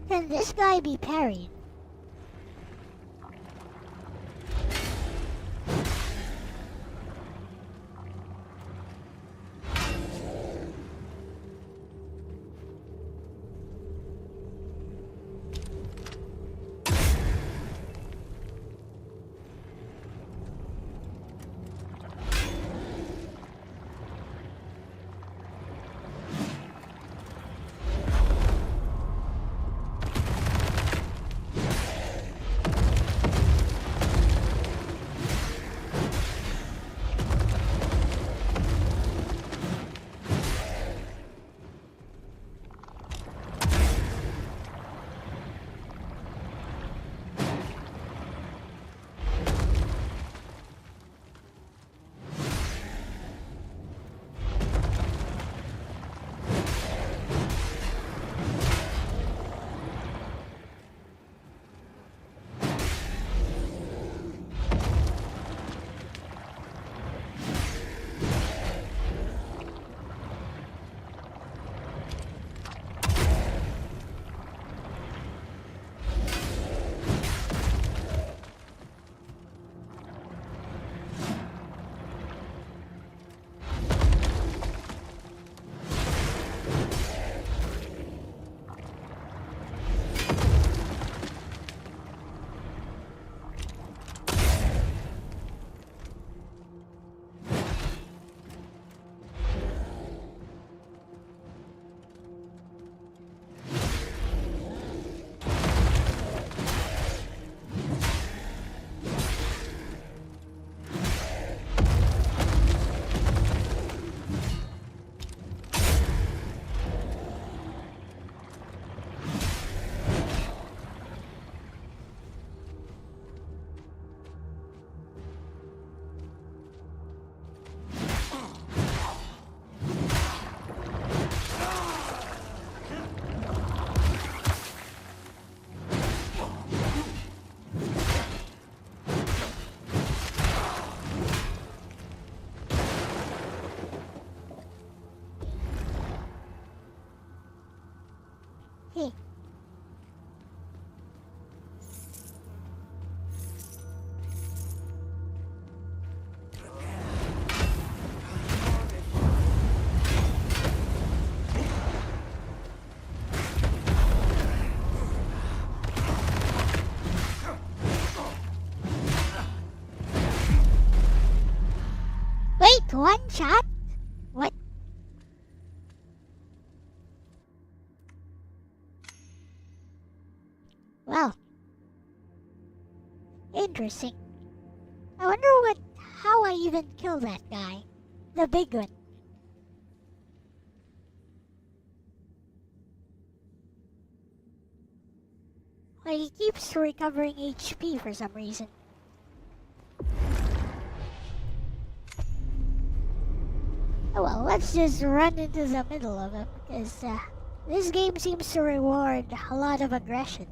Can this guy be parried? one shot? What? Well, interesting. I wonder how I even killed that guy. The big one. Like, he keeps recovering HP for some reason. Oh well, let's just run into the middle of him, because this game seems to reward a lot of aggression.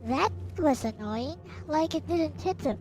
That was annoying, like it didn't hit him.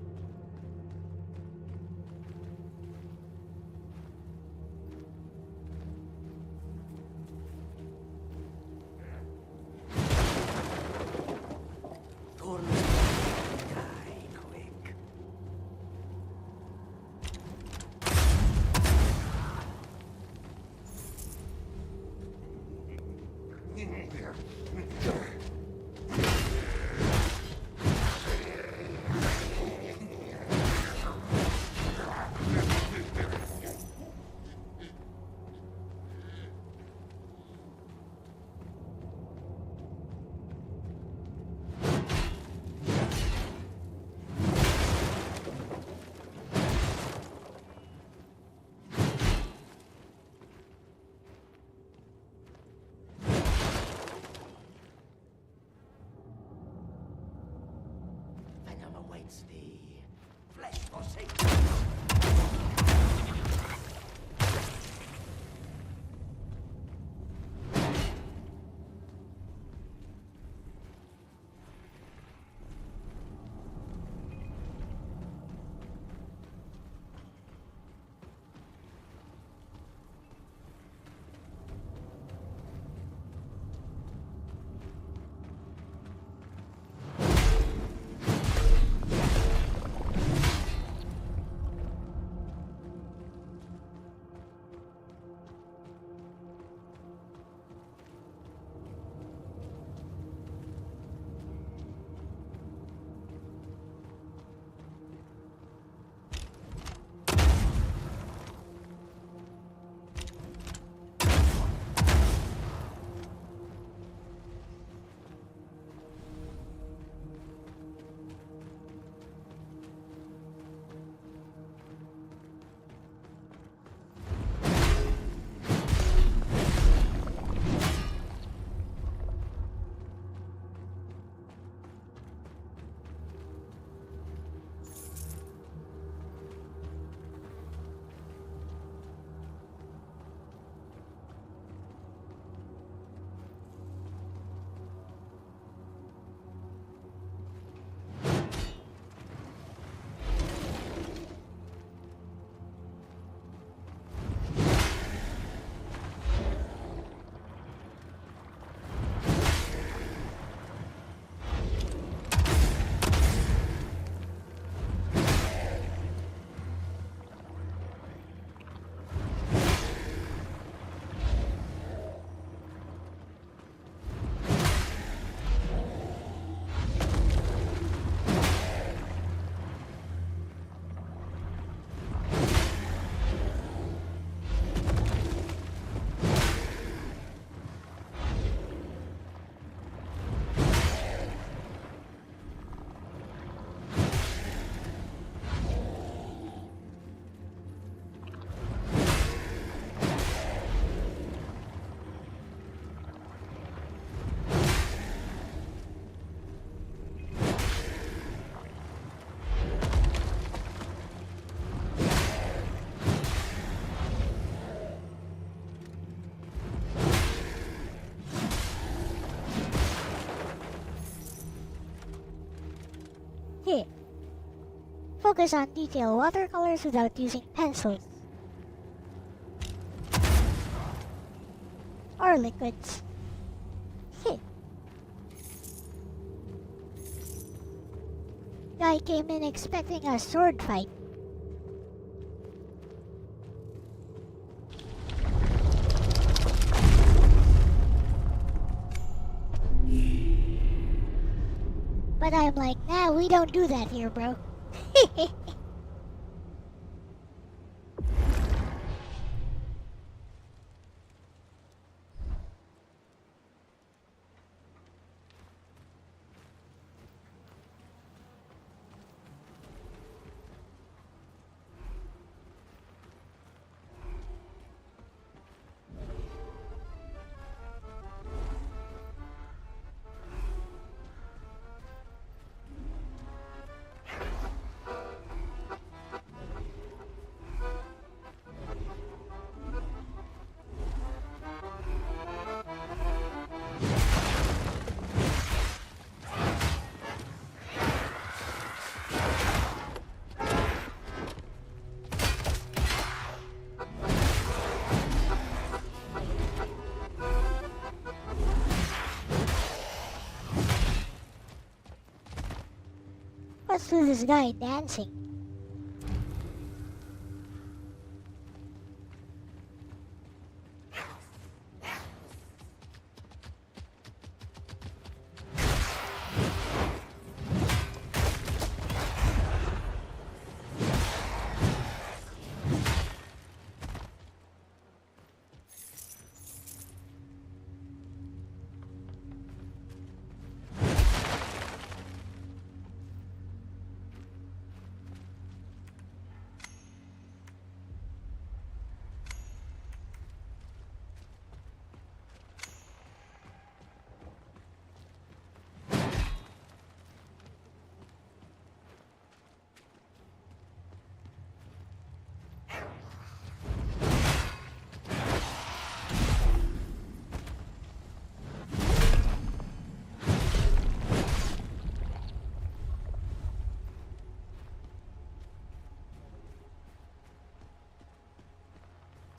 Here. Focus on detail watercolors without using pencils. Or liquids. Here. Guy came in expecting a sword fight. But I'm like, nah, we don't do that here, bro. What's with this guy dancing?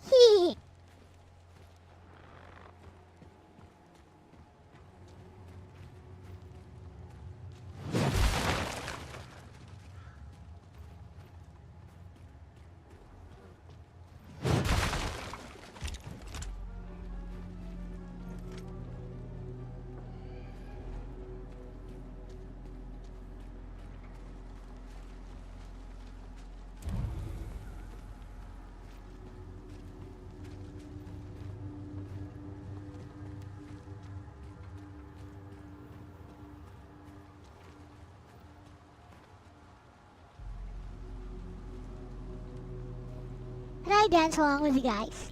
Hee. Can I dance along with you guys?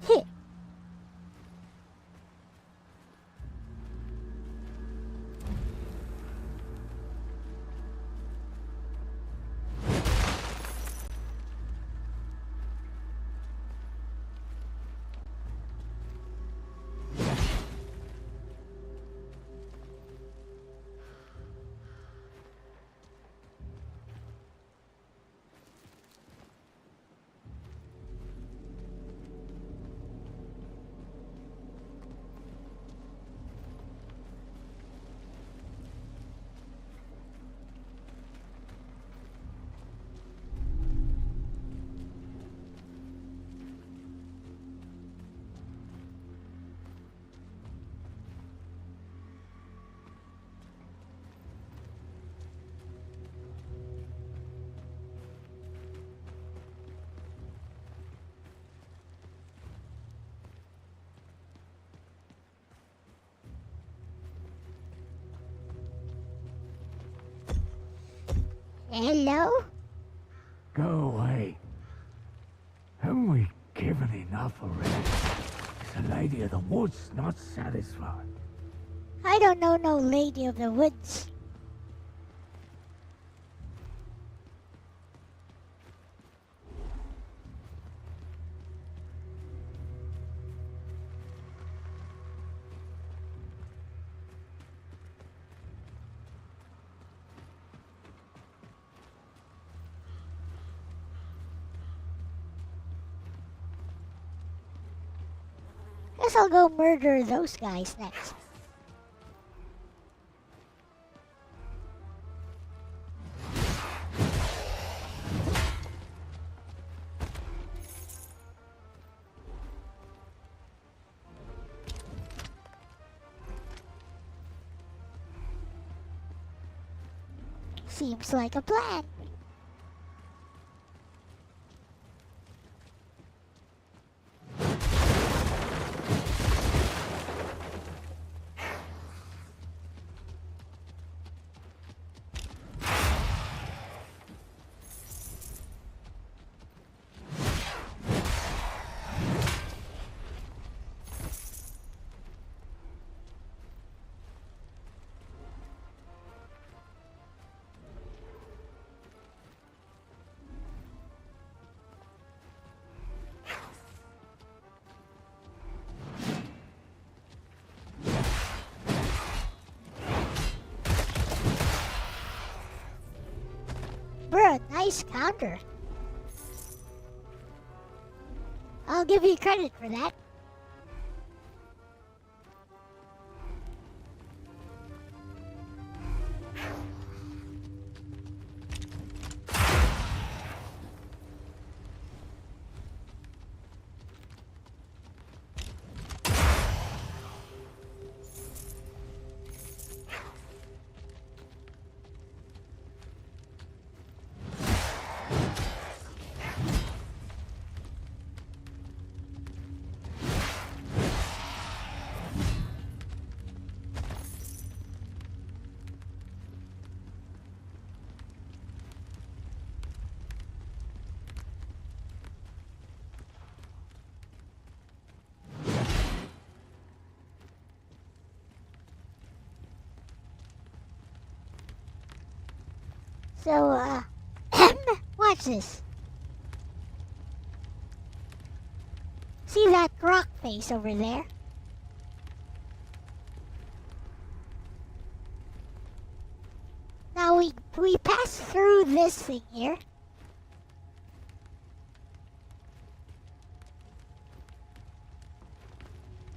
Heh. Hello? Go away. Haven't we given enough already? Is the lady of the woods not satisfied? I don't know no lady of the woods. Guess I'll go murder those guys next. Seems like a plan. Bruh, nice counter. I'll give you credit for that. So, watch this. See that rock face over there? Now we pass through this thing here.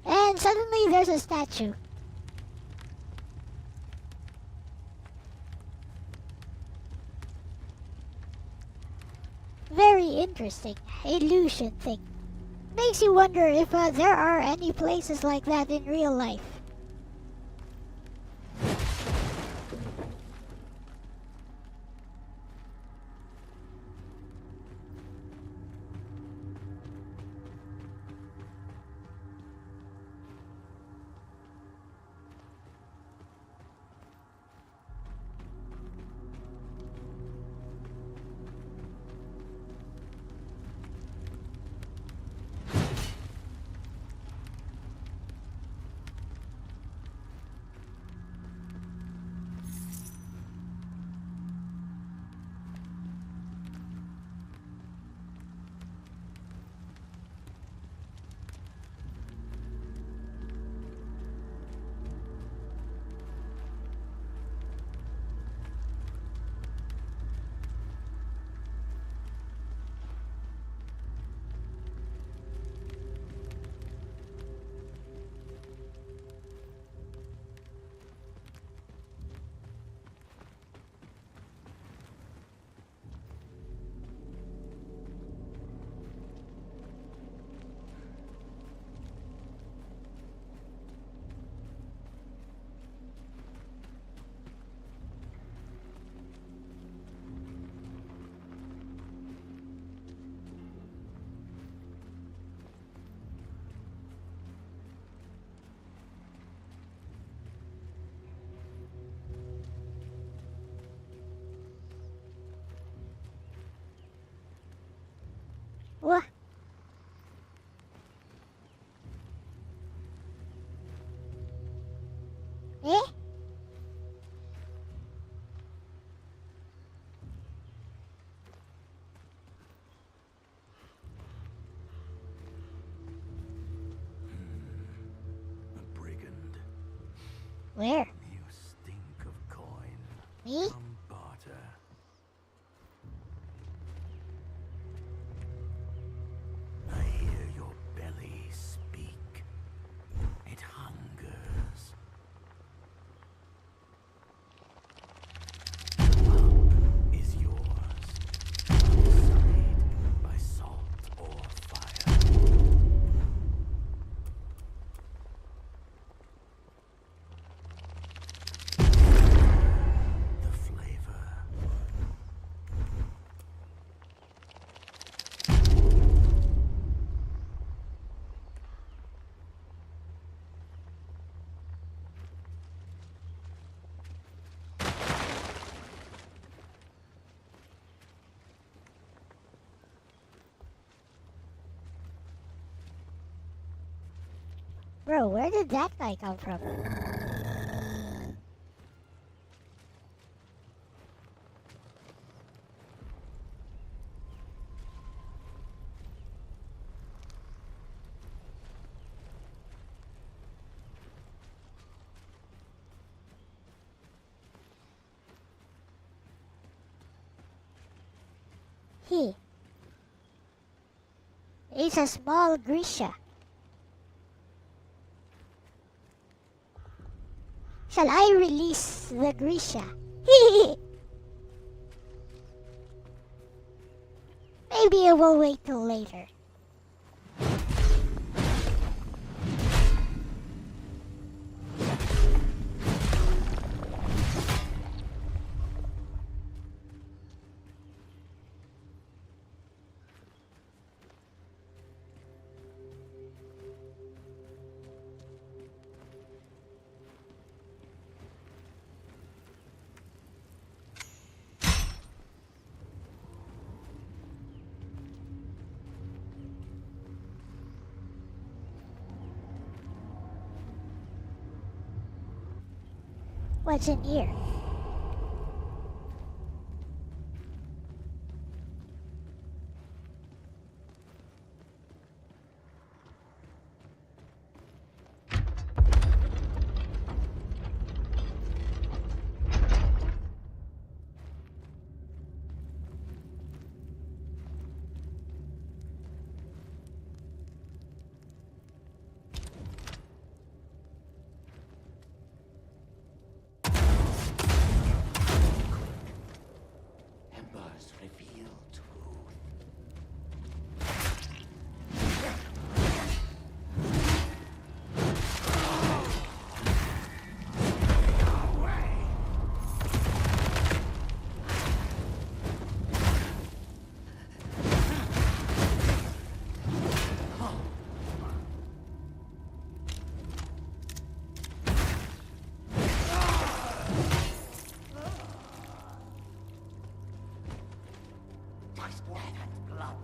And suddenly there's a statue. Very interesting illusion thing. Makes you wonder if there are any places like that in real life. What? Eh? A brigand. Where? You stink of coin. Me? Some barter. I hear your belly speak. Bro, where did that guy come from? He's a small Grisha. Shall I release the Grisha? Maybe I will wait till later. What's in here? Embers reveal truth. Death and blood.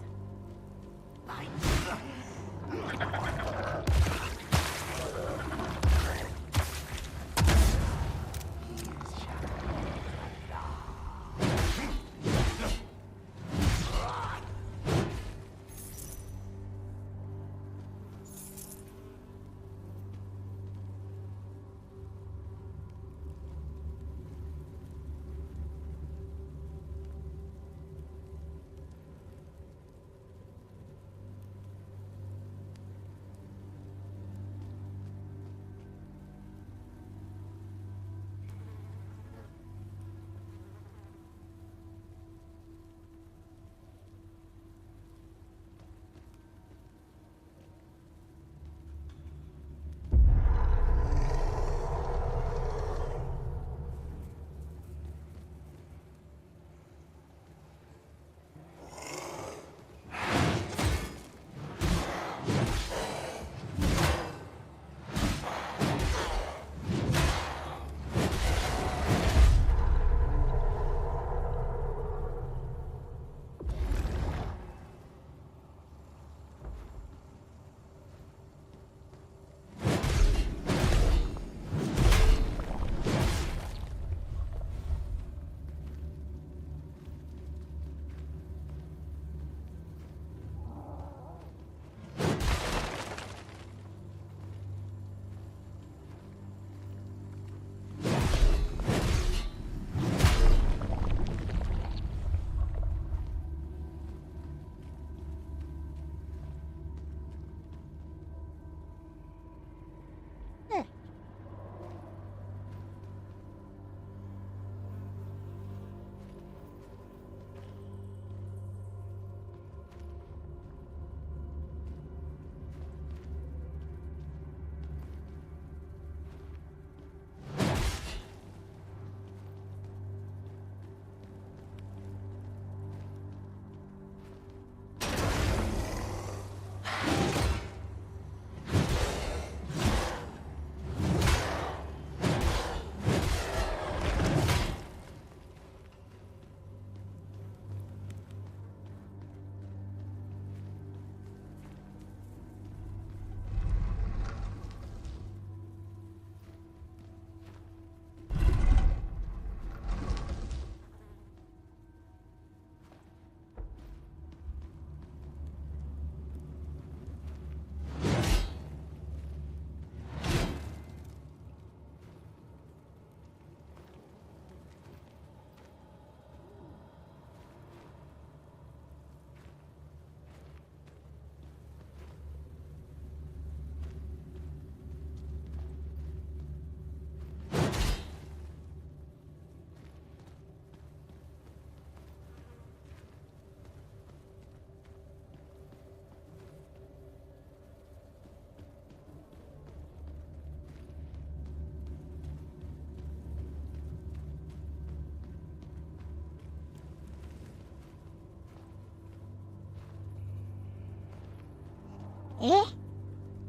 Eh?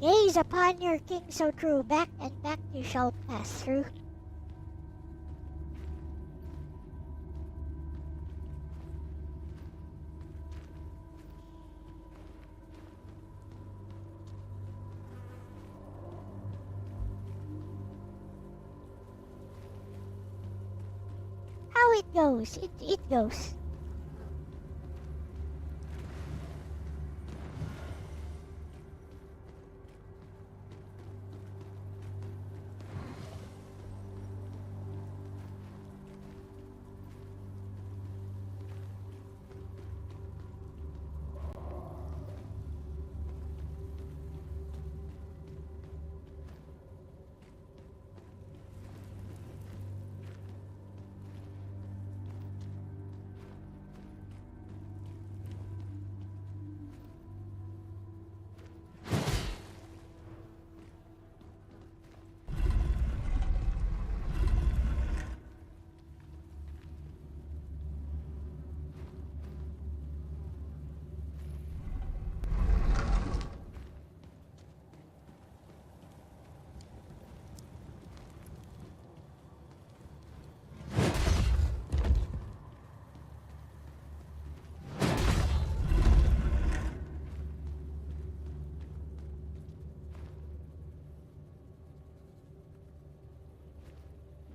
Gaze upon your king so true, back and back you shall pass through. How it goes, it goes.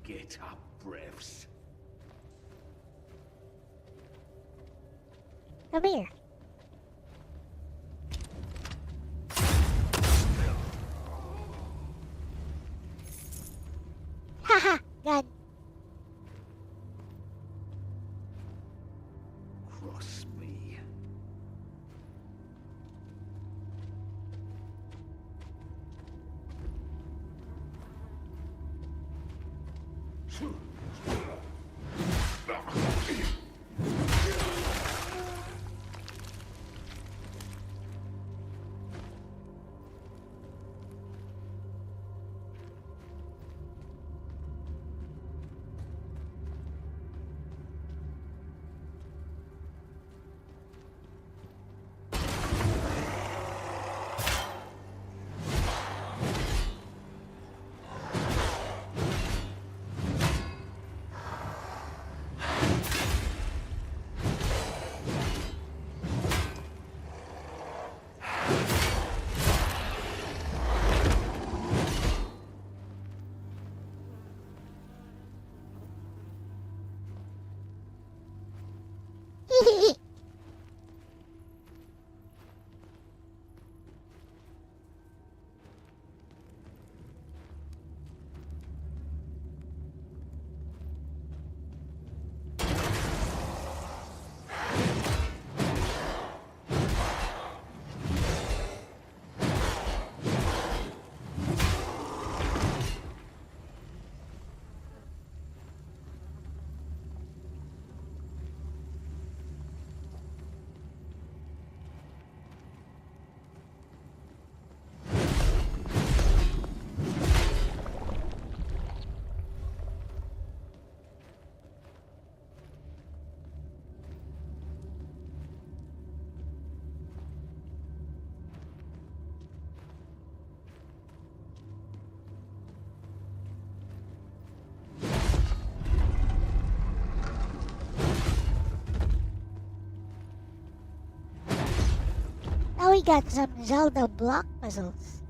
Get up, Brevs. Come here. Haha, gun. Cross me. Now we got some Zelda block puzzles.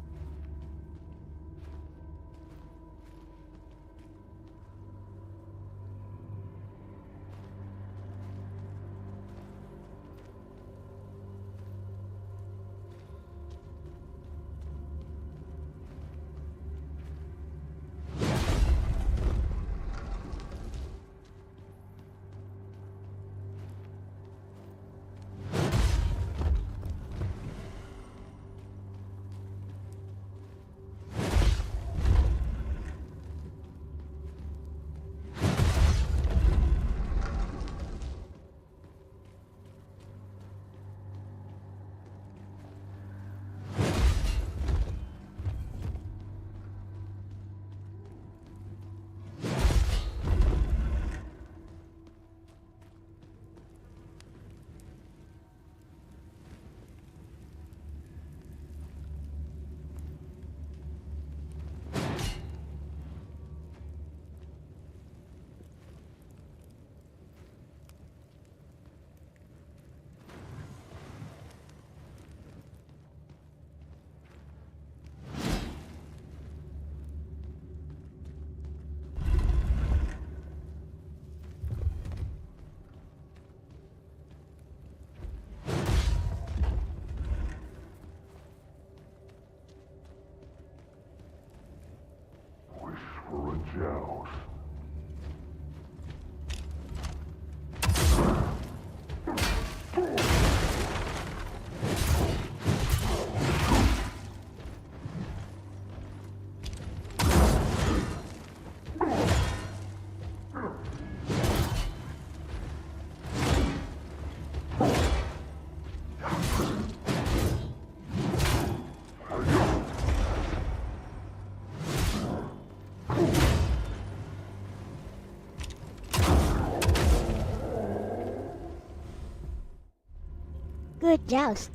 good joust.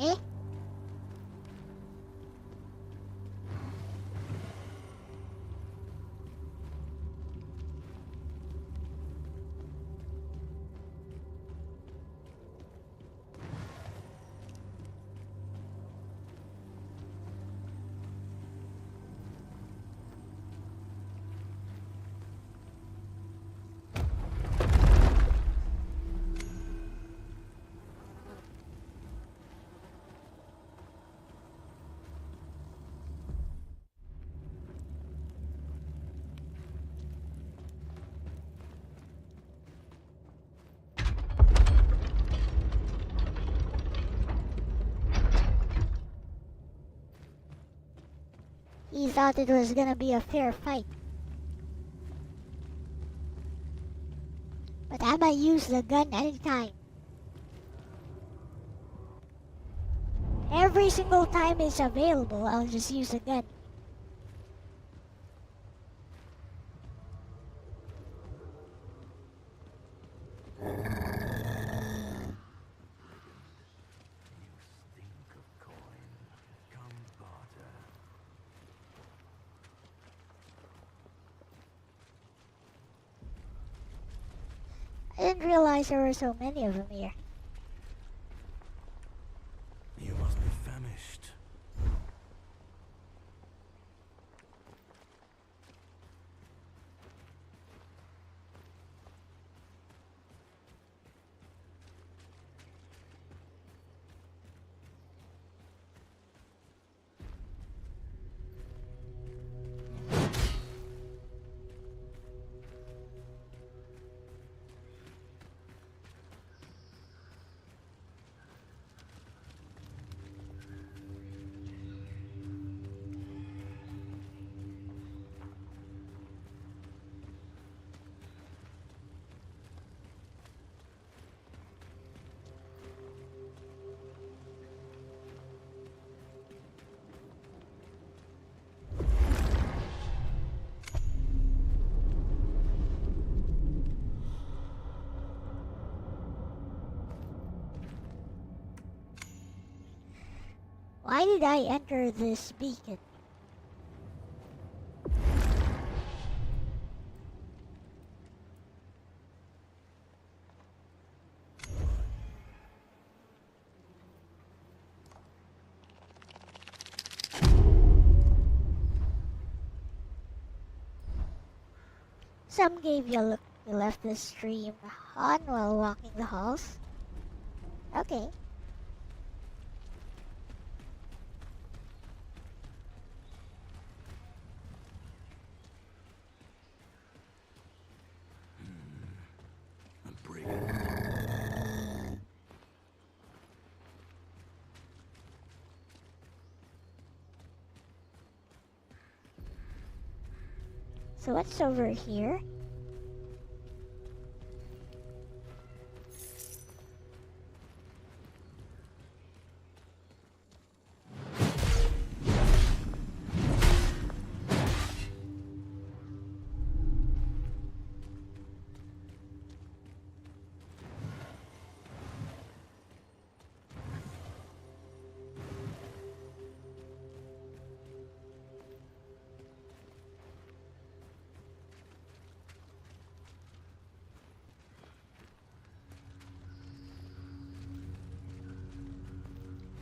Eh? He thought it was gonna be a fair fight. But I might use the gun anytime. Every single time it's available, I'll just use the gun. Stink of coin. Come barter. I didn't realize there were so many of them here. You must be famished. Why did I enter this beacon? Some gave you a look. You left the stream on while walking the halls. Okay. I'm breaking. So what's over here?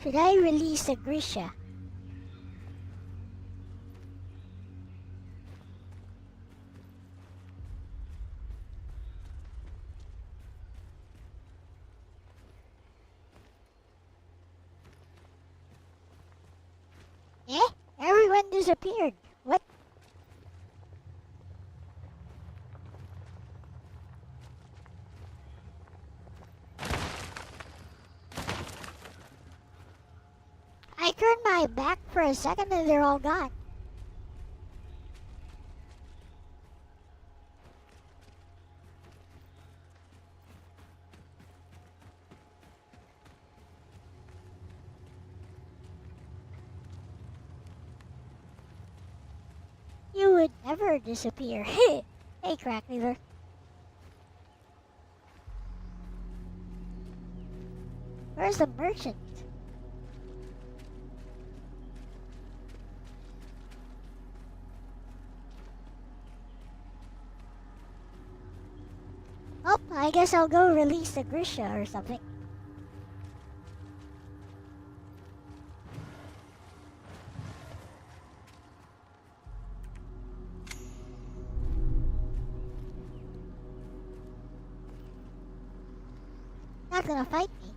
Should I release the Grisha? Eh? Everyone disappeared. What? I turned my back for a second and they're all gone. You would never disappear. Hey, crack dealer. Where's the merchant? Oh, I guess I'll go release the Grisha or something. Not gonna fight me.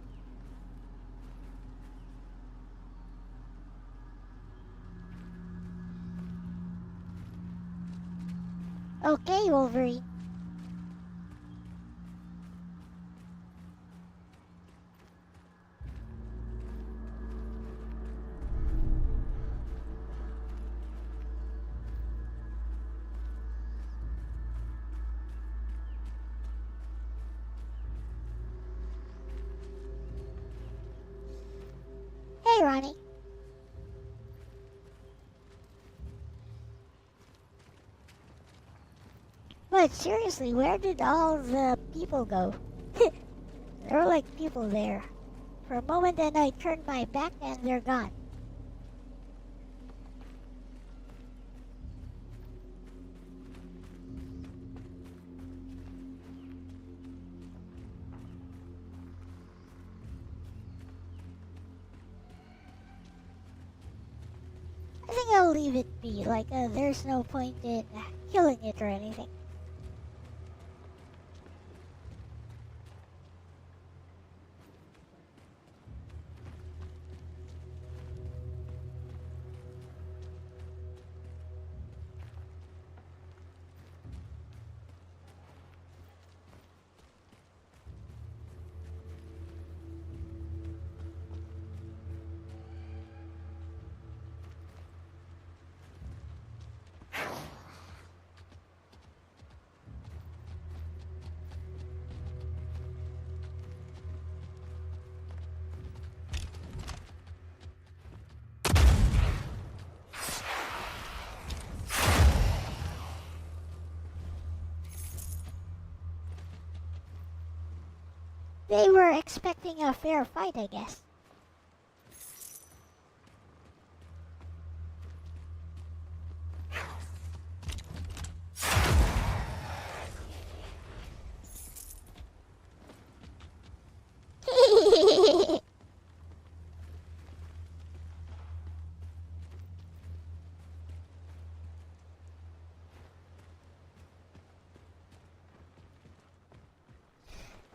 Okay, Wolverine. Hey, Ronnie. But seriously, where did all the people go? There were like people there. For a moment then I turned my back and they're gone. I think I'll leave it be, like there's no point in killing it or anything. They were expecting a fair fight, I guess.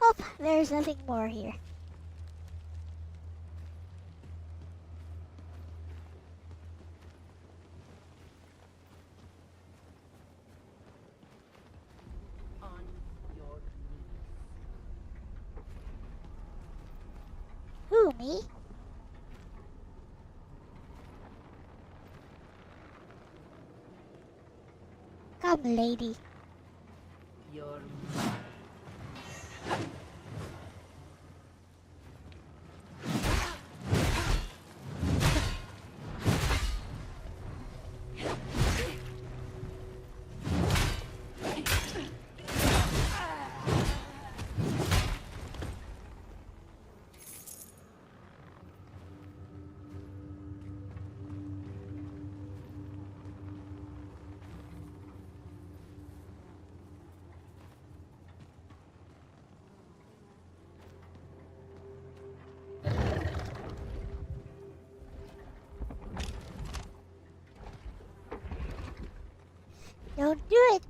Oh, there's nothing more here. On your knees. Who, me? Come, lady. Your Don't do it.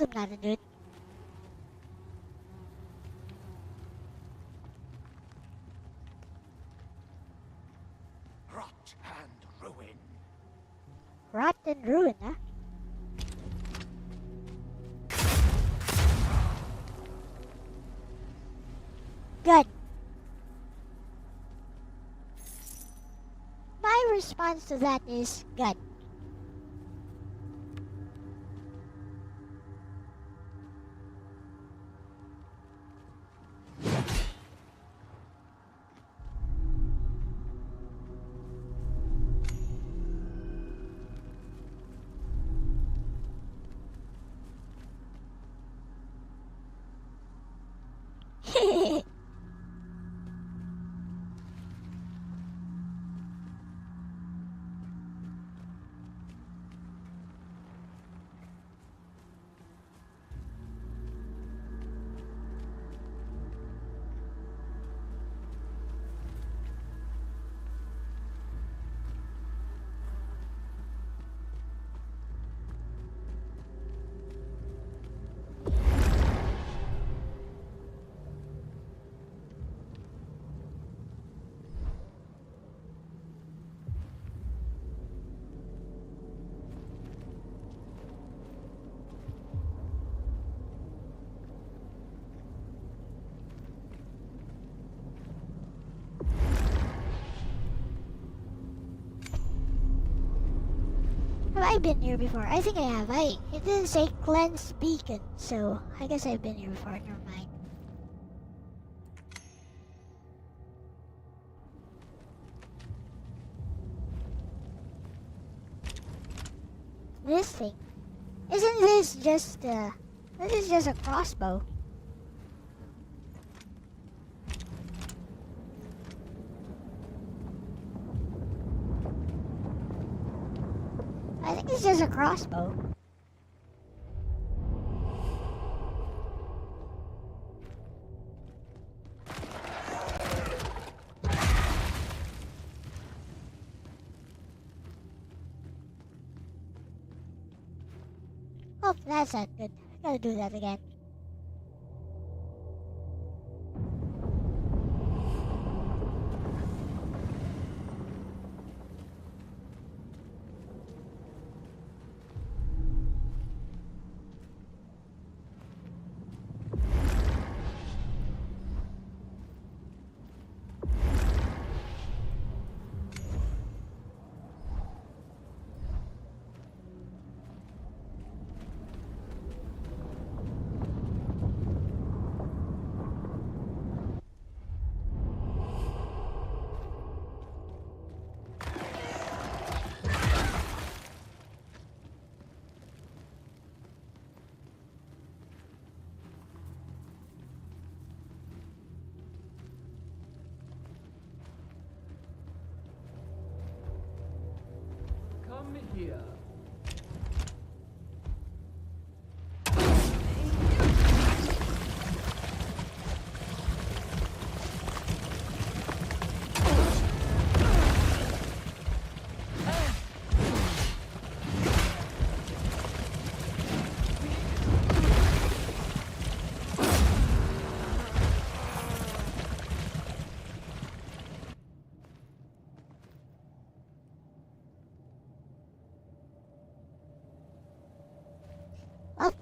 told him not to do it. Rot and ruin. Rot and ruin, huh? Good. My response to that is good. Have I been here before? I think I have. It didn't say cleanse beacon, so I guess I've been here before. Never mind. This thing. Isn't this just this is just a crossbow. I think it's just a crossbow. Oh, that's not good. Gotta do that again. Come here. Oh.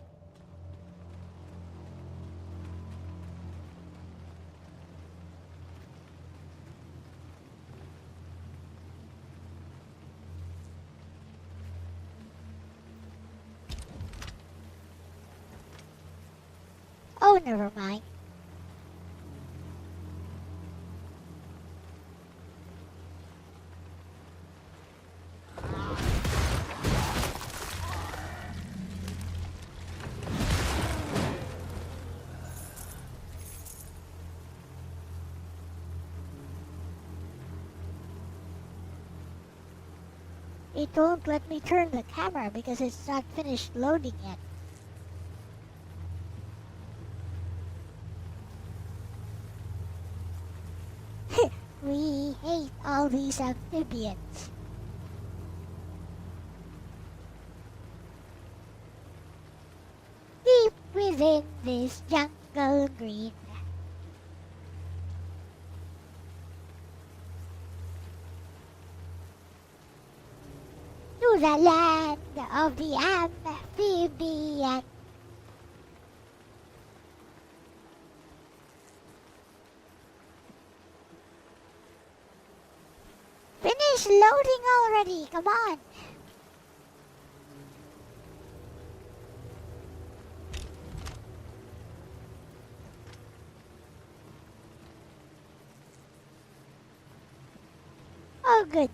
Oh, never mind. It won't let me turn the camera because it's not finished loading yet. We hate all these amphibians. live in this jungle green. To the land of the amphibian. Finish loading already, come on. Oh, good.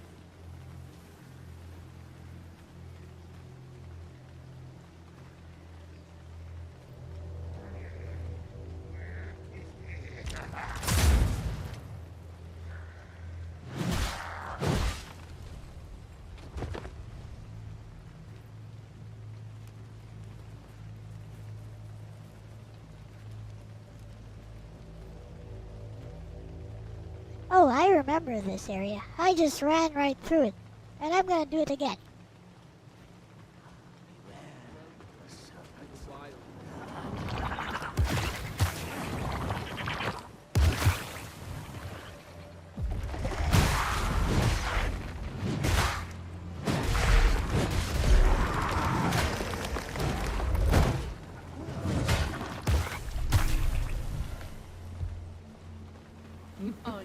Oh, I remember this area. I just ran right through it. And I'm gonna do it again. On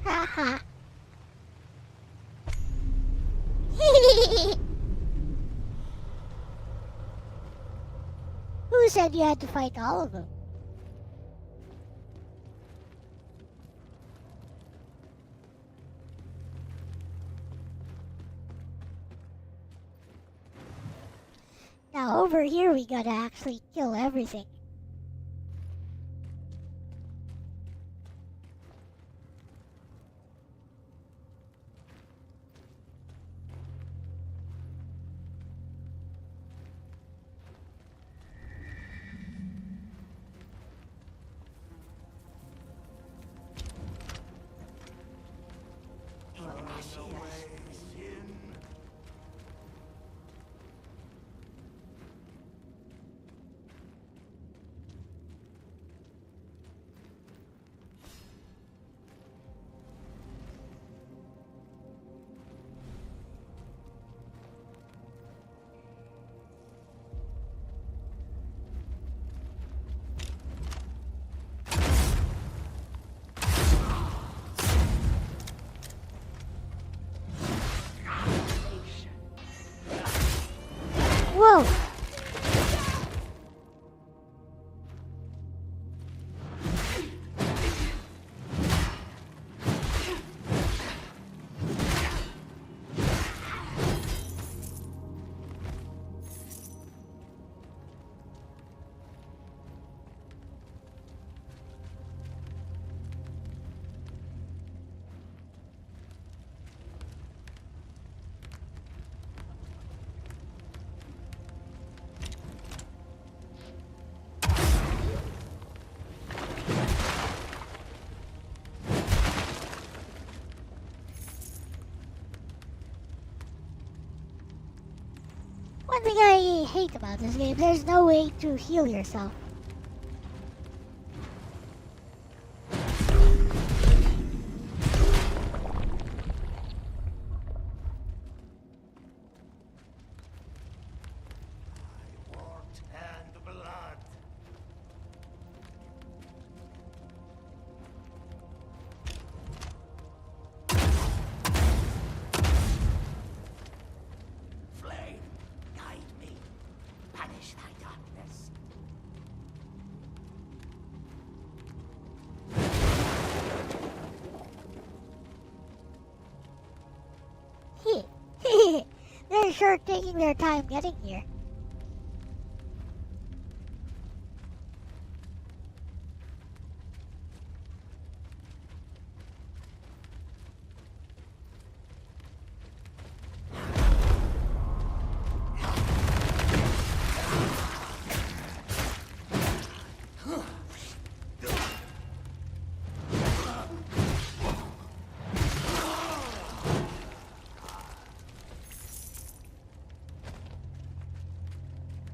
Haha. Who said you had to fight all of them? Now over here we gotta actually kill everything. Whoa! One thing I hate about this game, there's no way to heal yourself. Wort and blood. Flame, guide me. Banish thy darkness. They're sure taking their time getting here.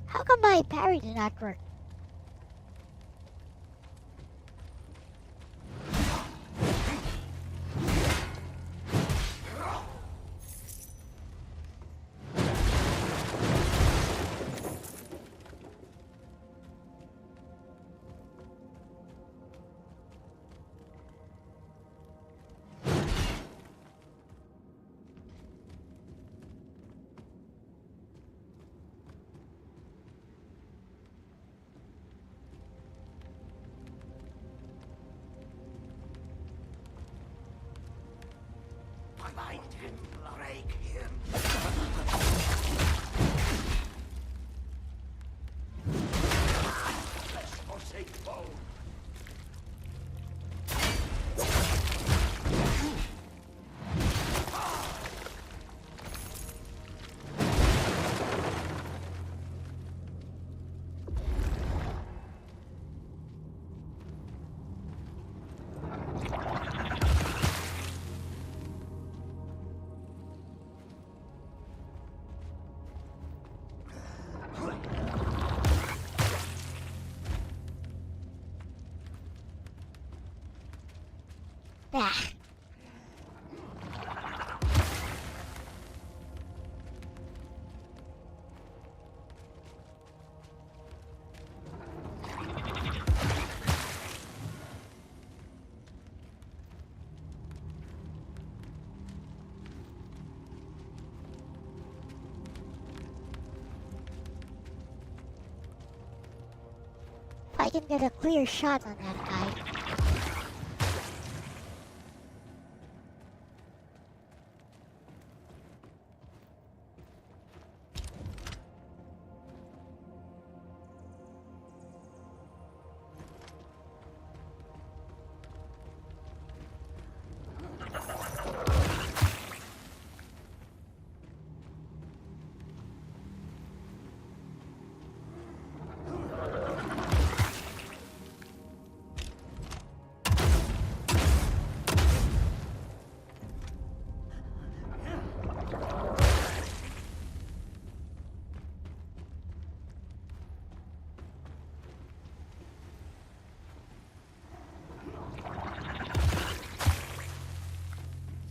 How come my parry did not work? Find him, break him. Let's forsake bone. Ah. If I can get a clear shot on that guy.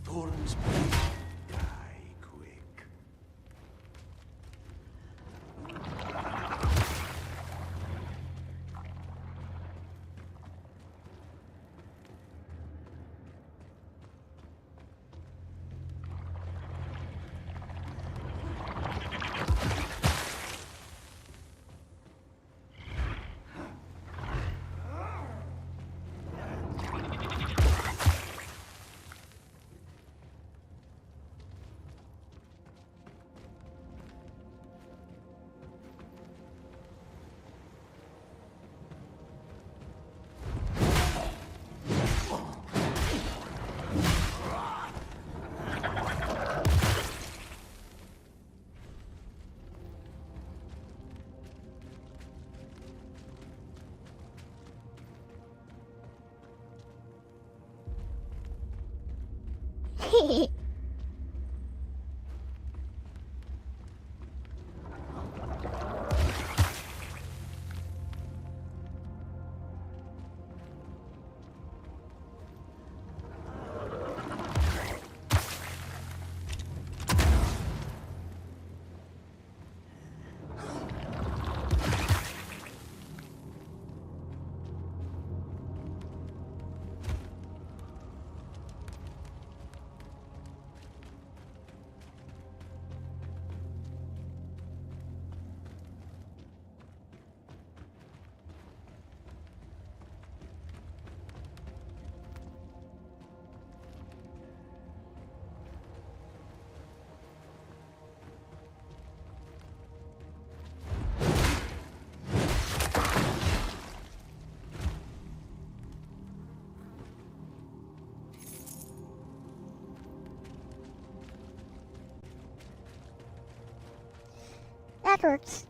Thorns die quick. efforts.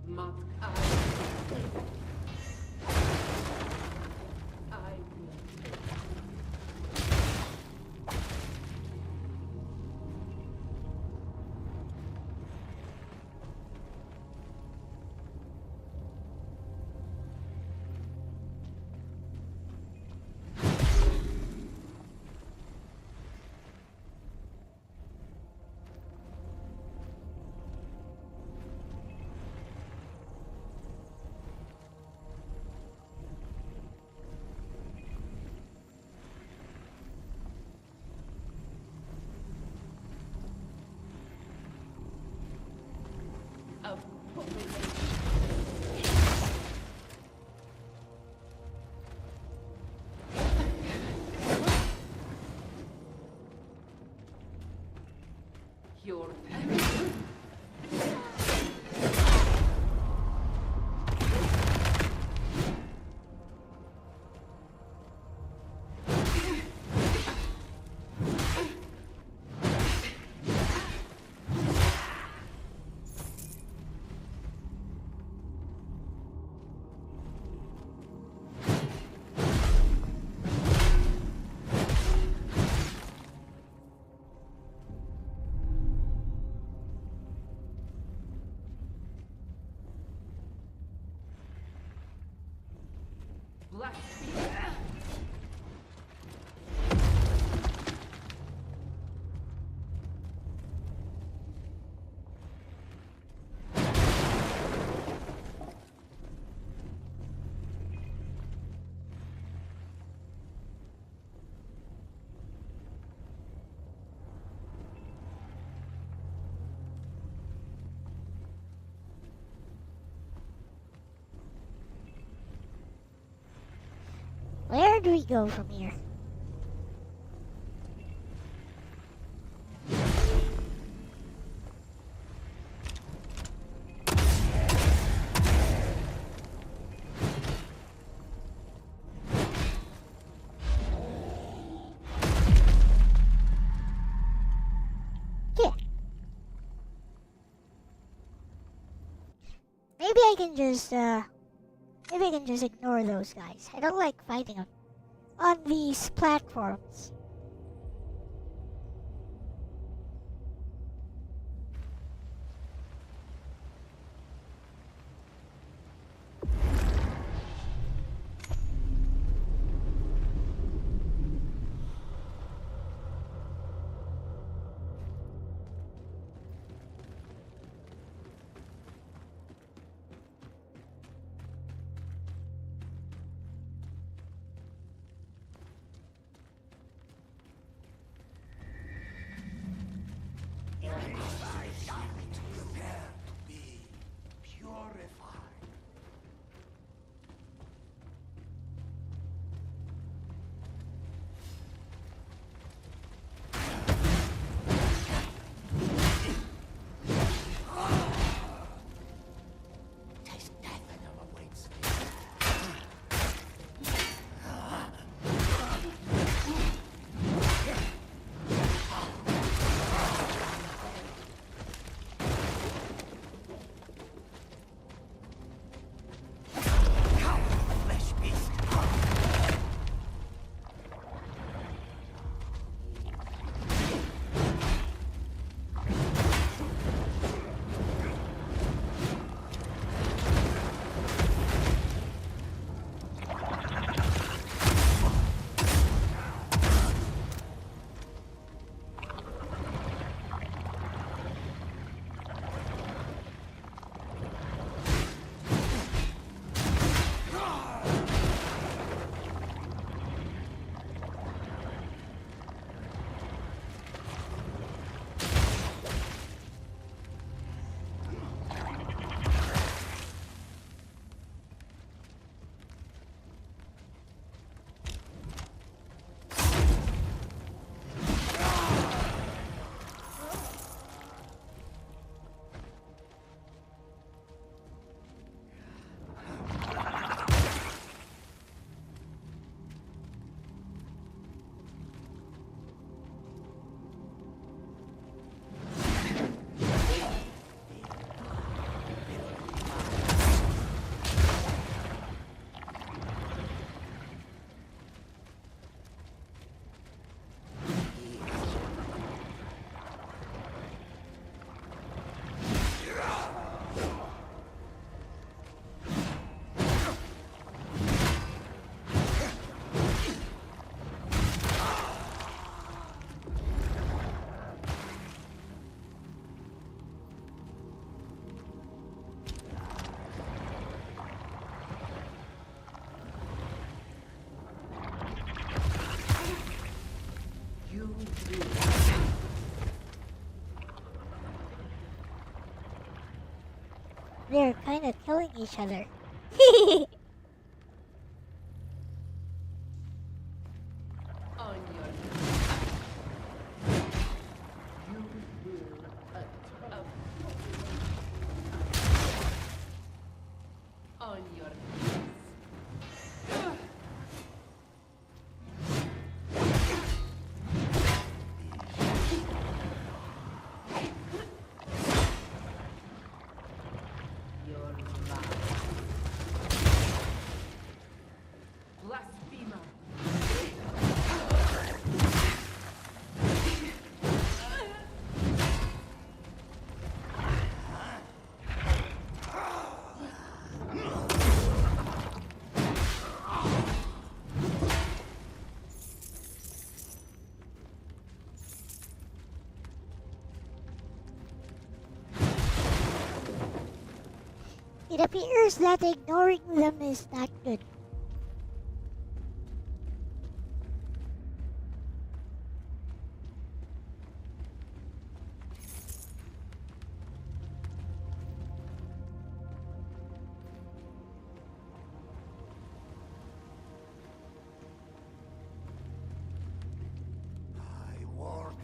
Mat I will. Your black spear. Where do we go from here? Yeah. Maybe I can just ignore those guys. I don't like fighting them on these platforms. they're kind of killing each other. On your you will hunt on your your life. Blasphemer. It appears that ignoring them is not good. I won't.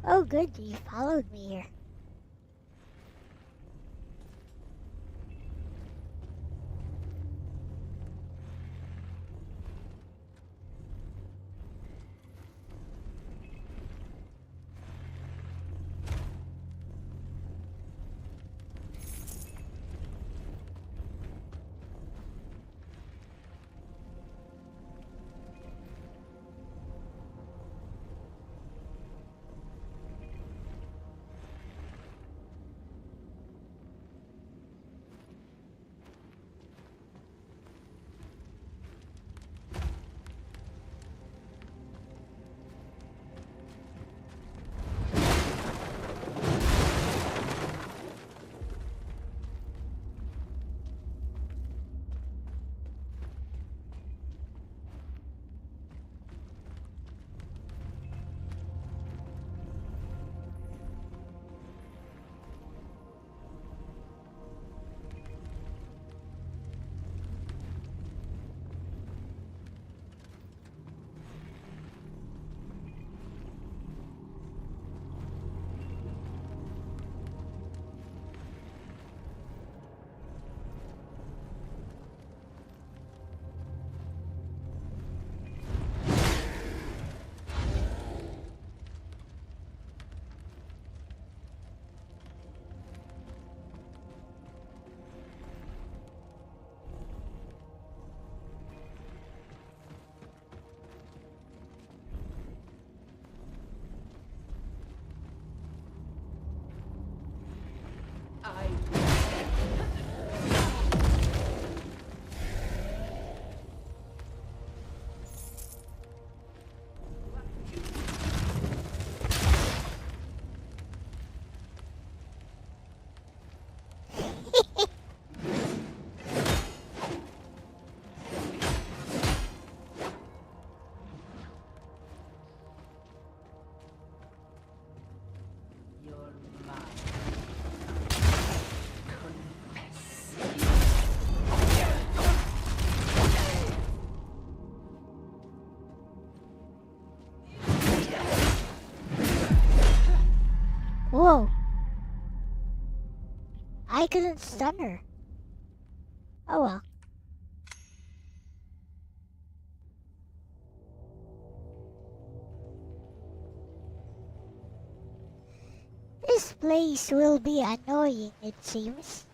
Oh good, you followed me here. Whoa. I couldn't stun her. Oh well. This place will be annoying, it seems.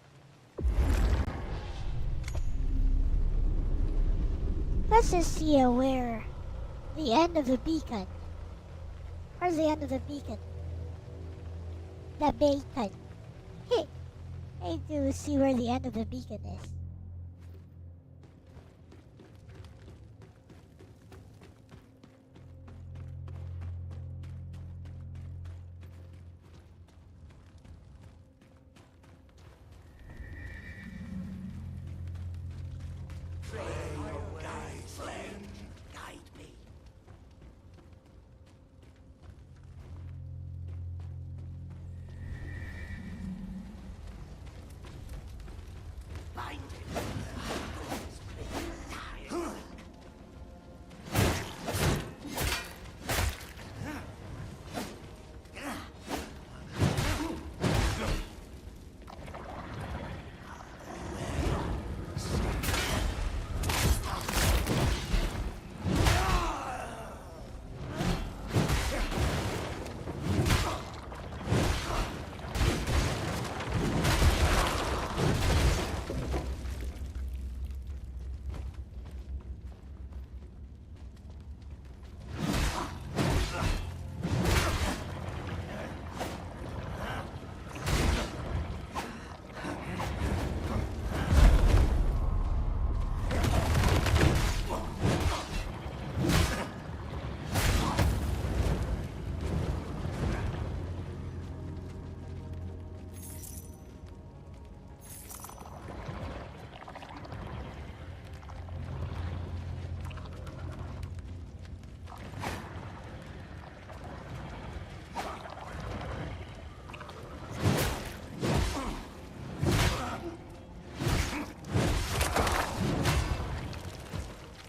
Let's just see where the end of the beacon. Where's the end of the beacon? The bacon. Hey, I need to see where the end of the beacon is. Guide me. Bind him.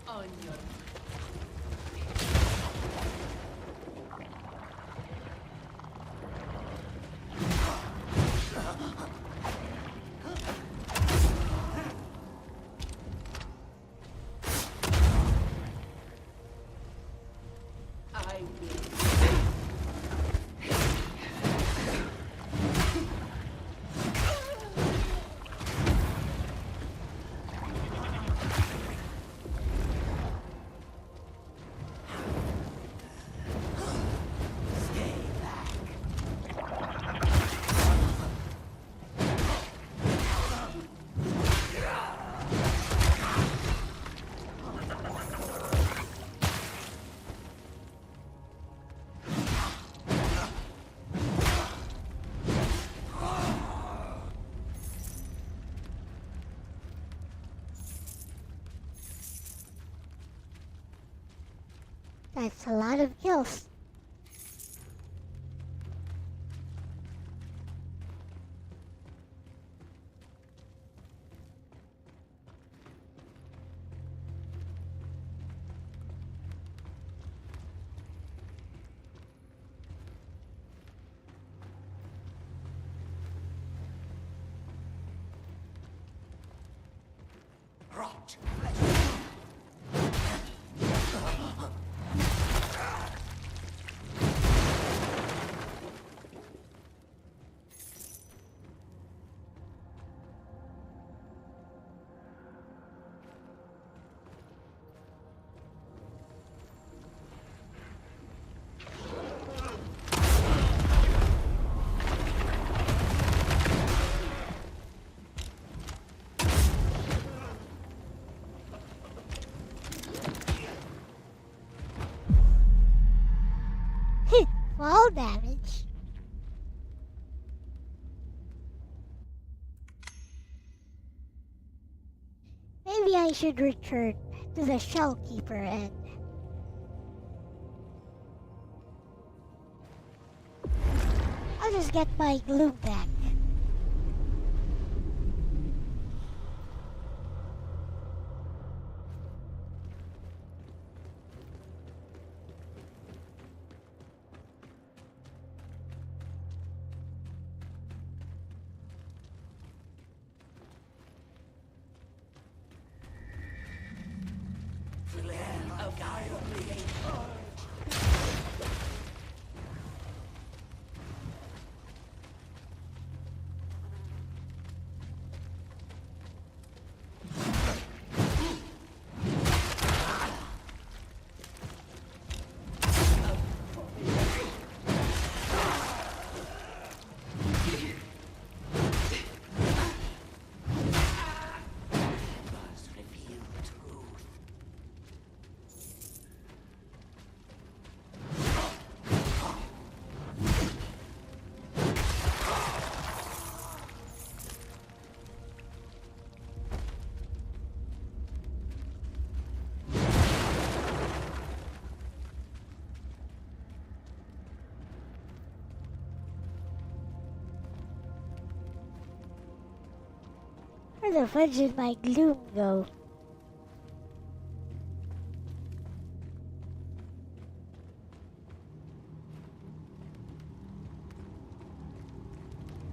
On your I will. That's a lot of kills. Rot. Fall damage. Maybe I should return to the Shellkeeper and I'll just get my gloom back. Where the fudge did my gloom go?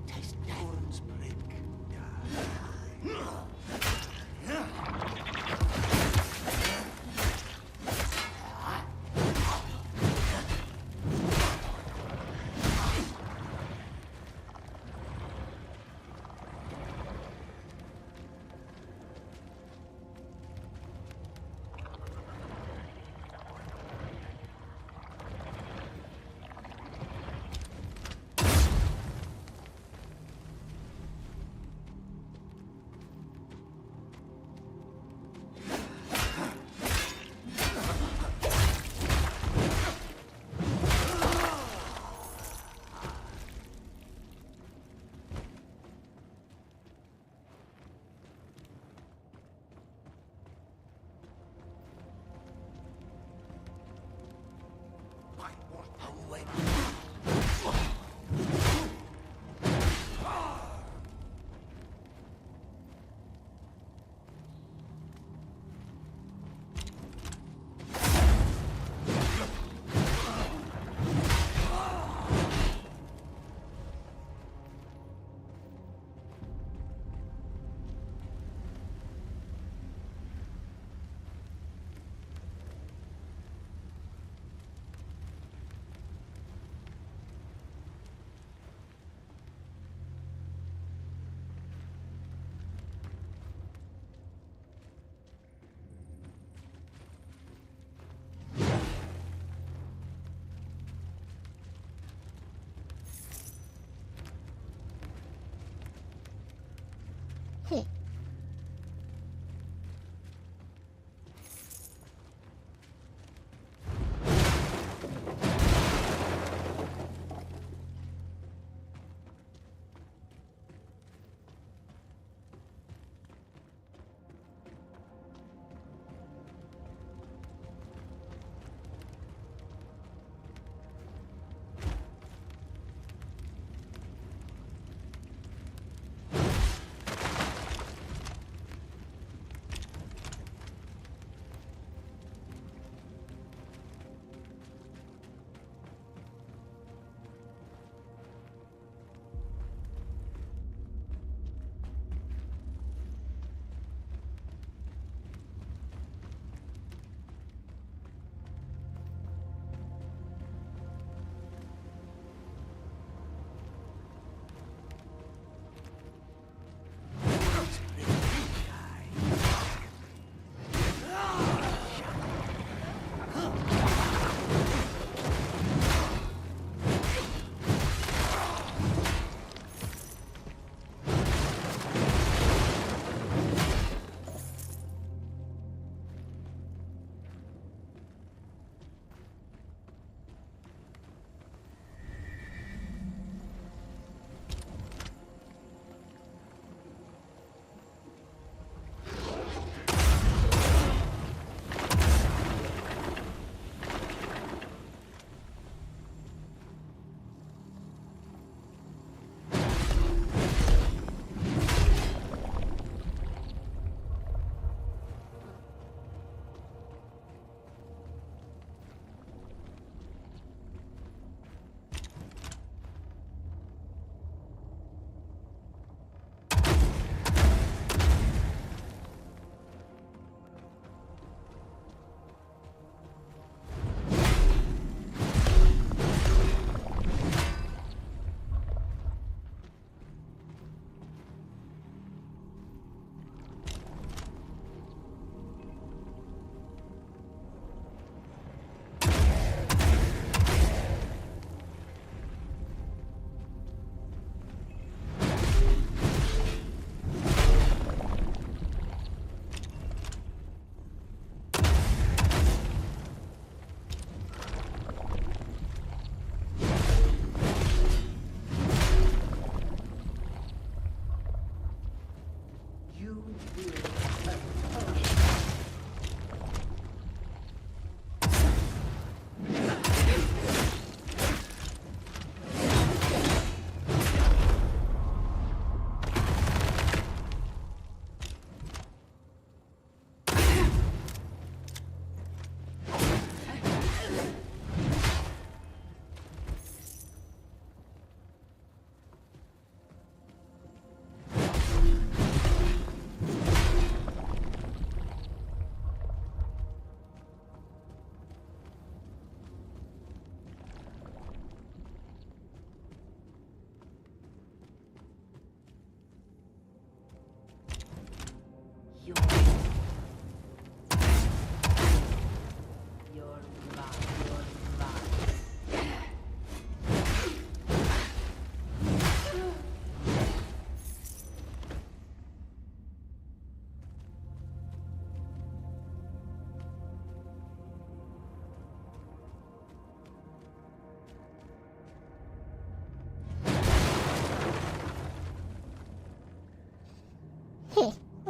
Taste Gowron's prick.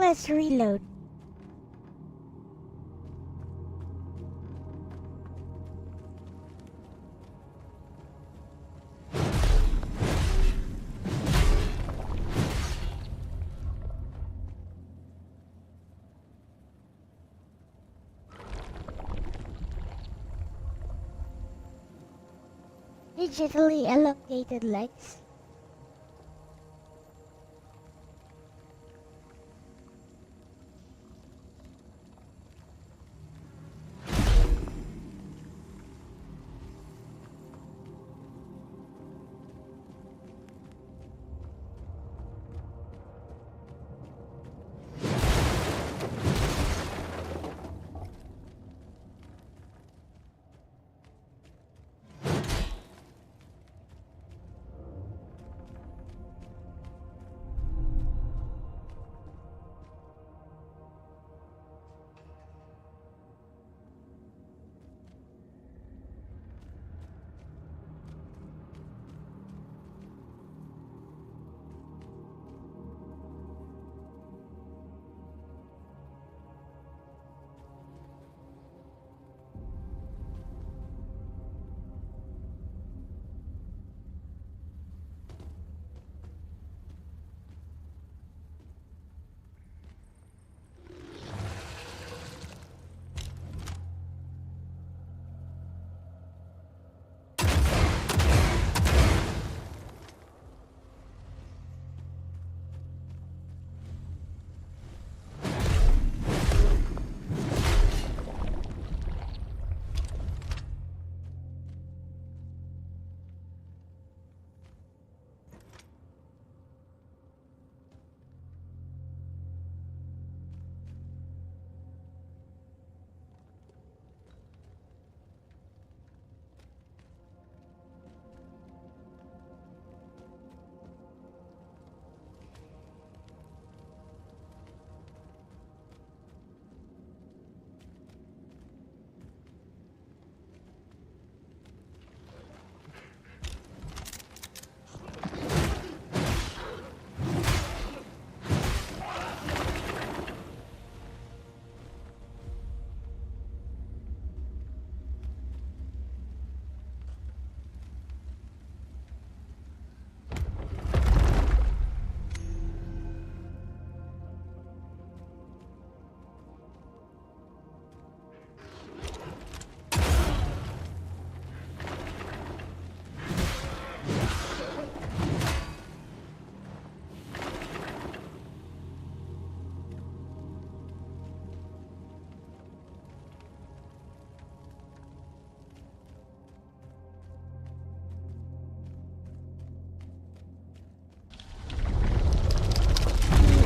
Let's reload. Digitally elongated legs.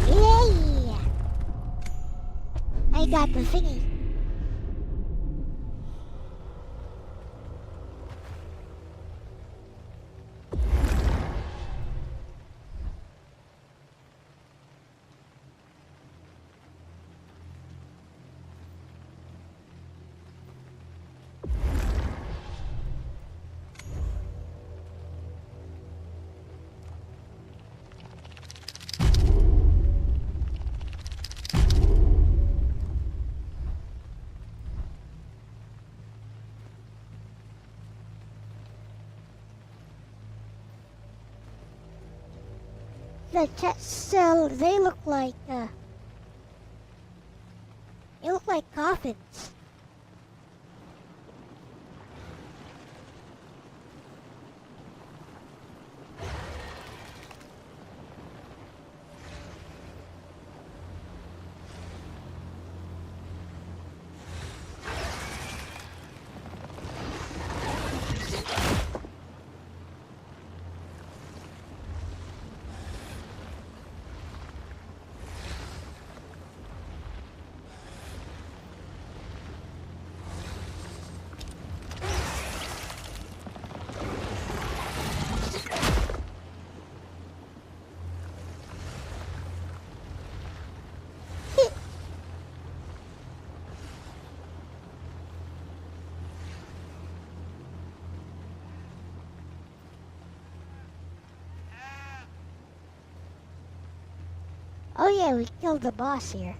Yay! I got the thingy. The chest cell, they look like coffins. Oh yeah, we killed the boss here.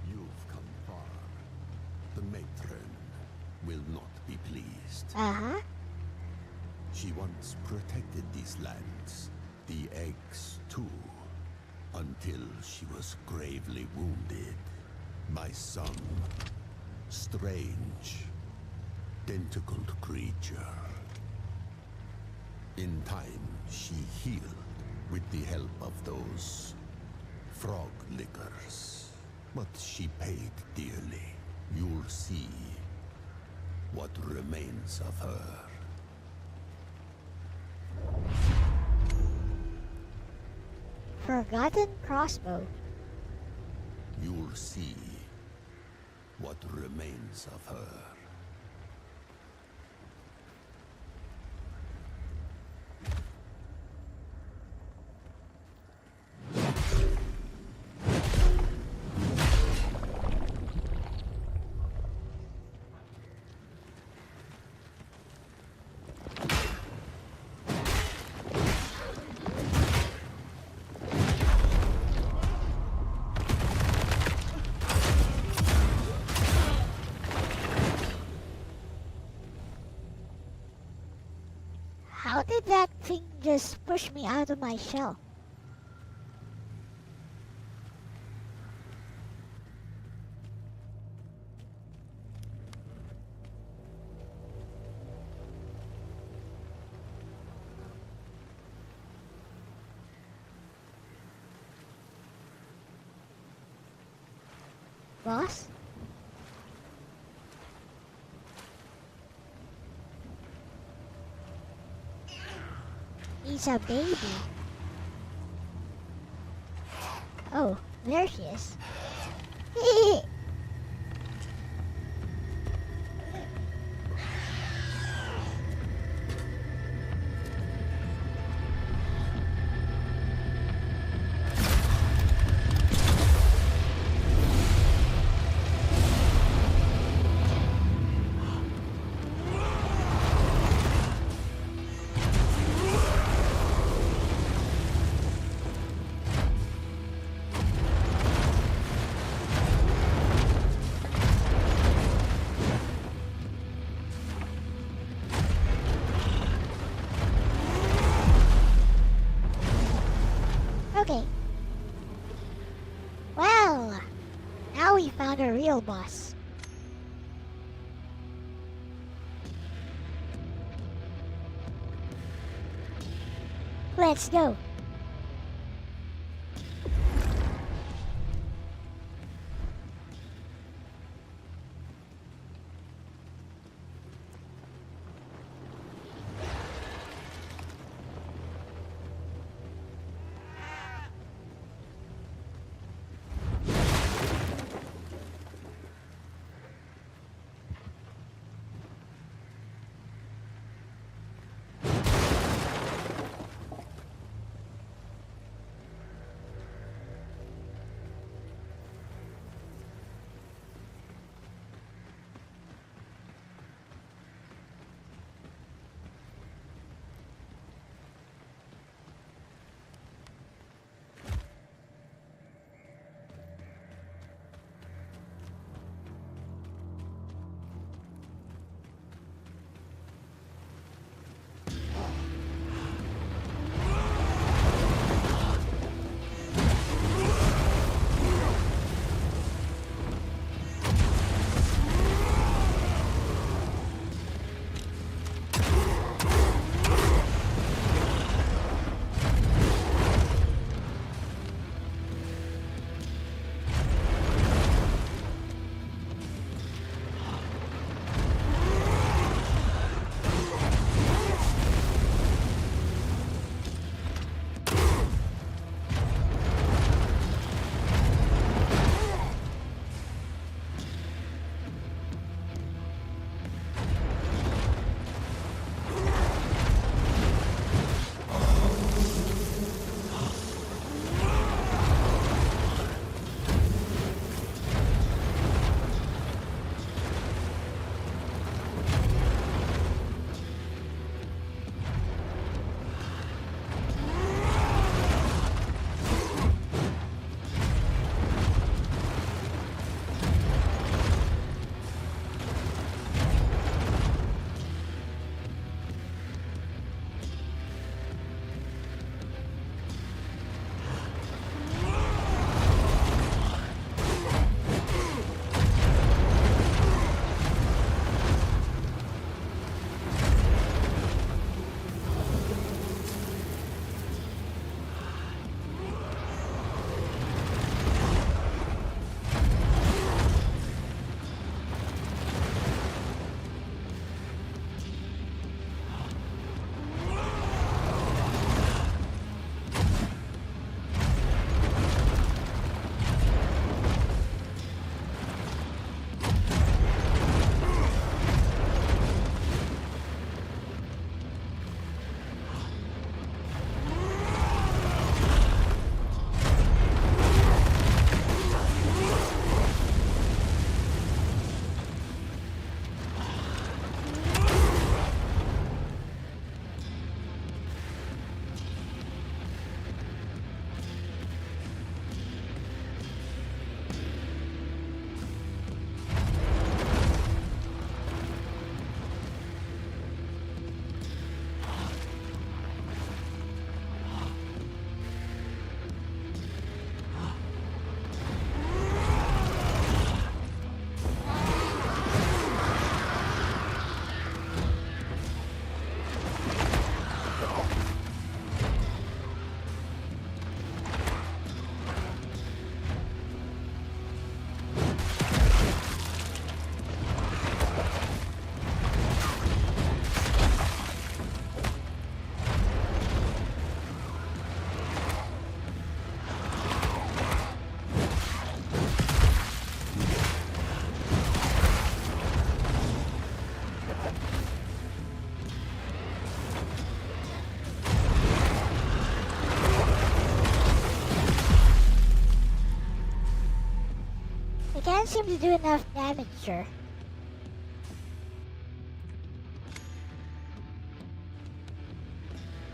You've come far. The matron will not be pleased. Uh-huh. She once protected these lands, the eggs too, until she was gravely wounded by some strange, tentacled creature. In time, she healed with the help of those frog lickers. But she paid dearly. You'll see what remains of her. Forgotten crossbow. You'll see what remains of her. How did that thing just push me out of my shell? Boss? He's a baby. Oh, there he is. Okay. Well, now we found a real boss. let's go. Can't seem to do enough damage, sir.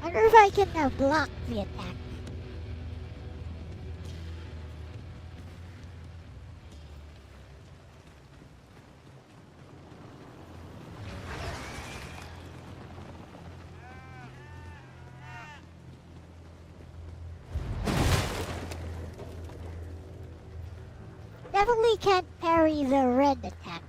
I wonder if I can block the attack. Definitely can't parry the red attack.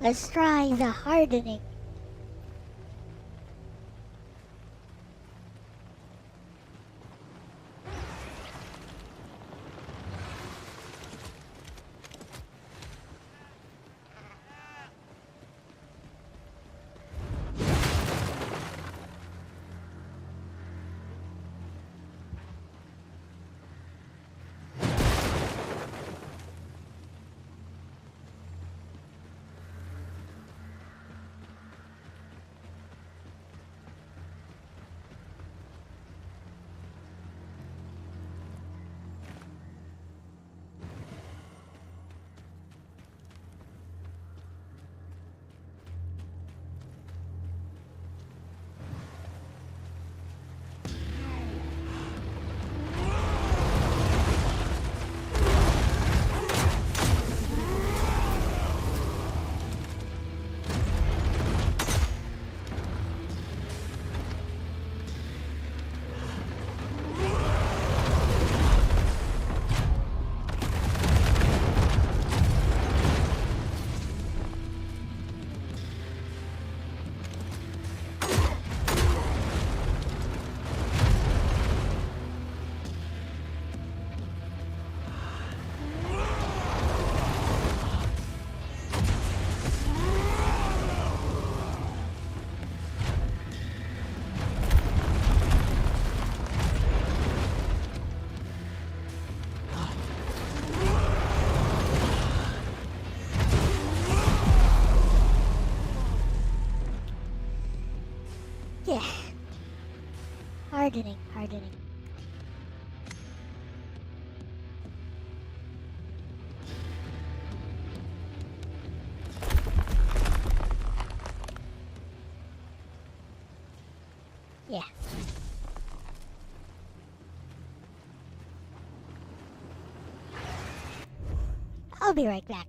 Let's try the hardening. Yeah. Hardening. Yeah. I'll be right back.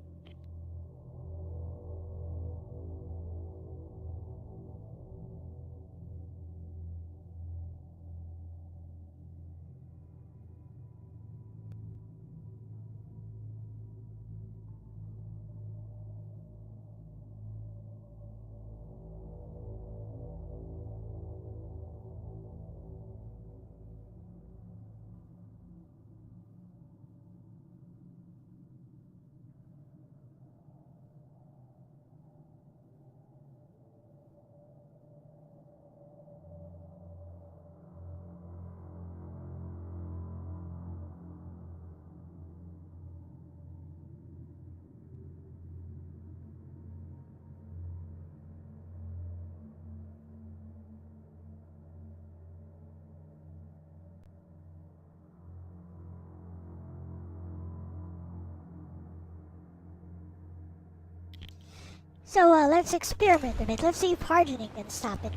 So let's experiment a bit. Let's see if hardening can stop it.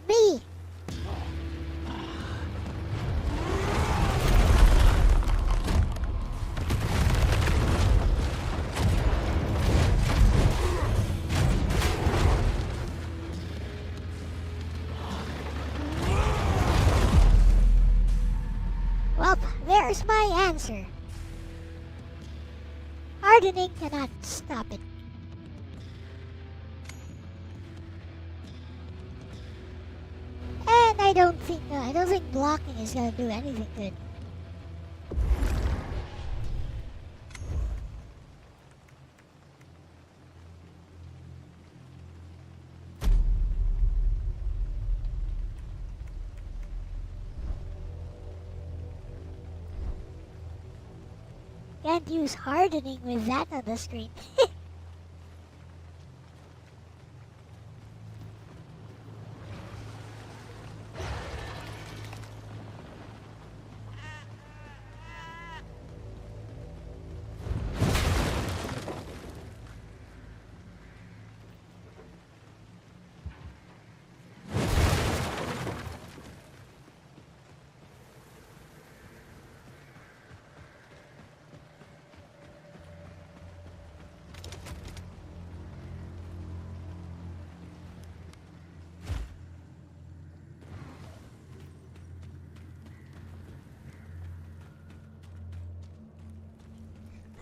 Me! Well, there's my answer. Hardening cannot stop it. And I don't think blocking is gonna do anything good. Can't use hardening with that on the screen.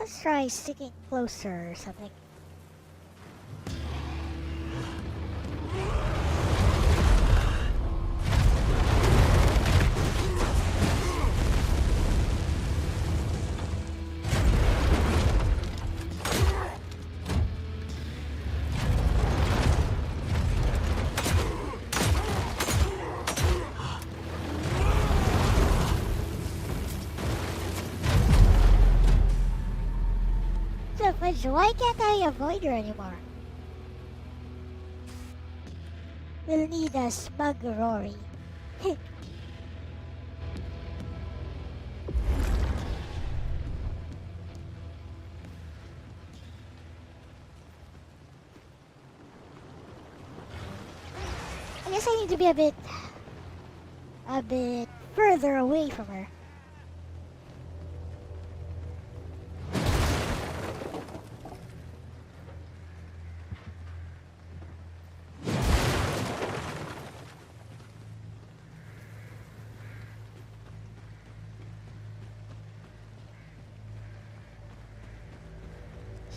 Let's try sticking closer or something. Why can't I avoid her anymore? We'll need a smug Rory. I guess I need to be a bit further away from her.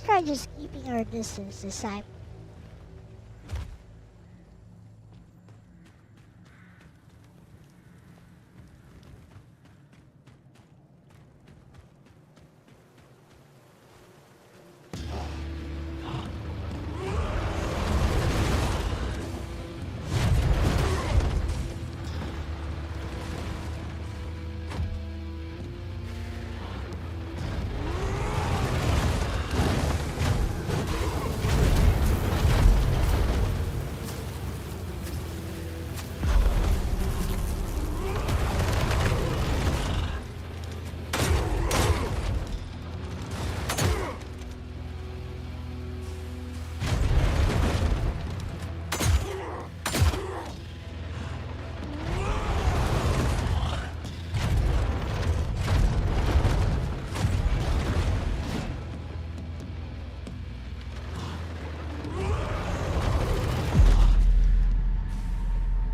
Try just keeping our distance this time.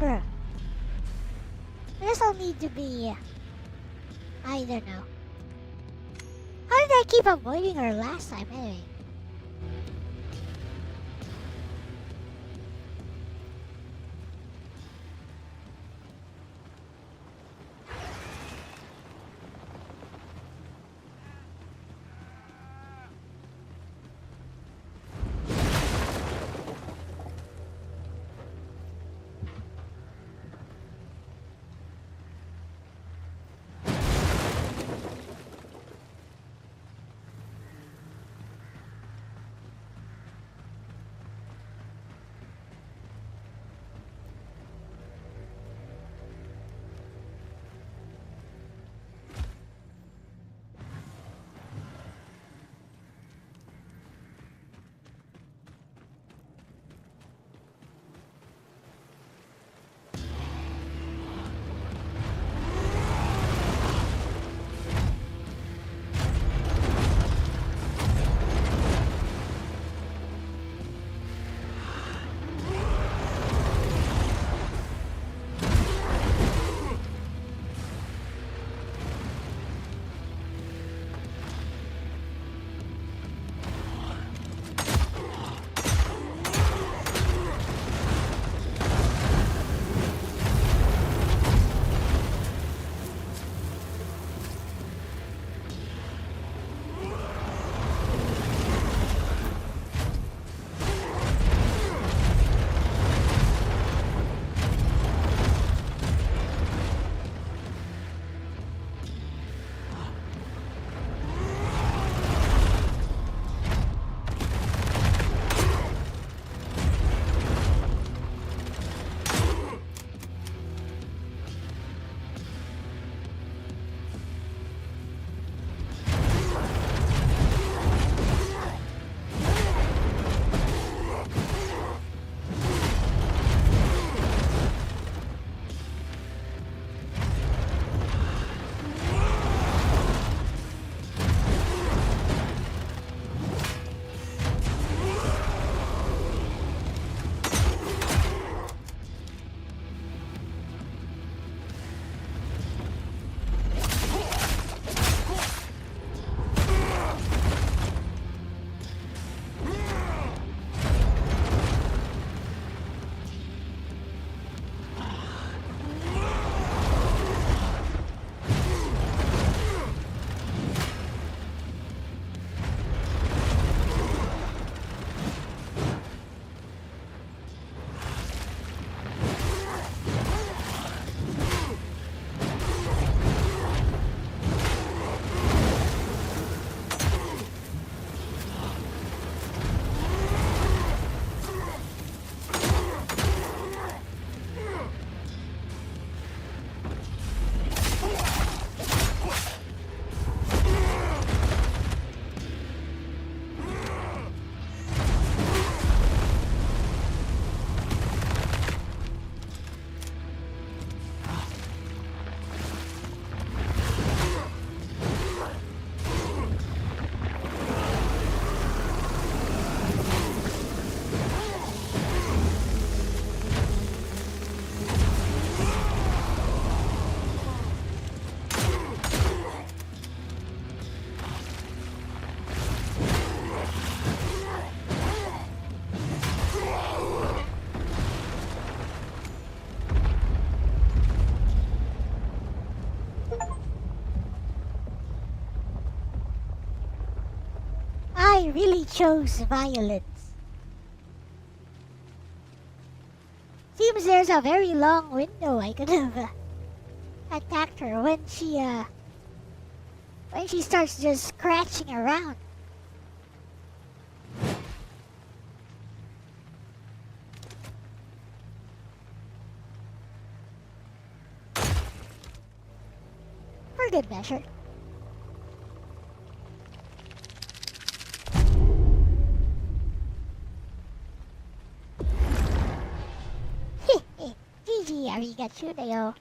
Bruh. I guess I'll need to be... I don't know. How did I keep avoiding her last time anyway? She really chose violence. Seems there's a very long window I could have attacked her when she starts just scratching around. For good measure. GG, arigato yo.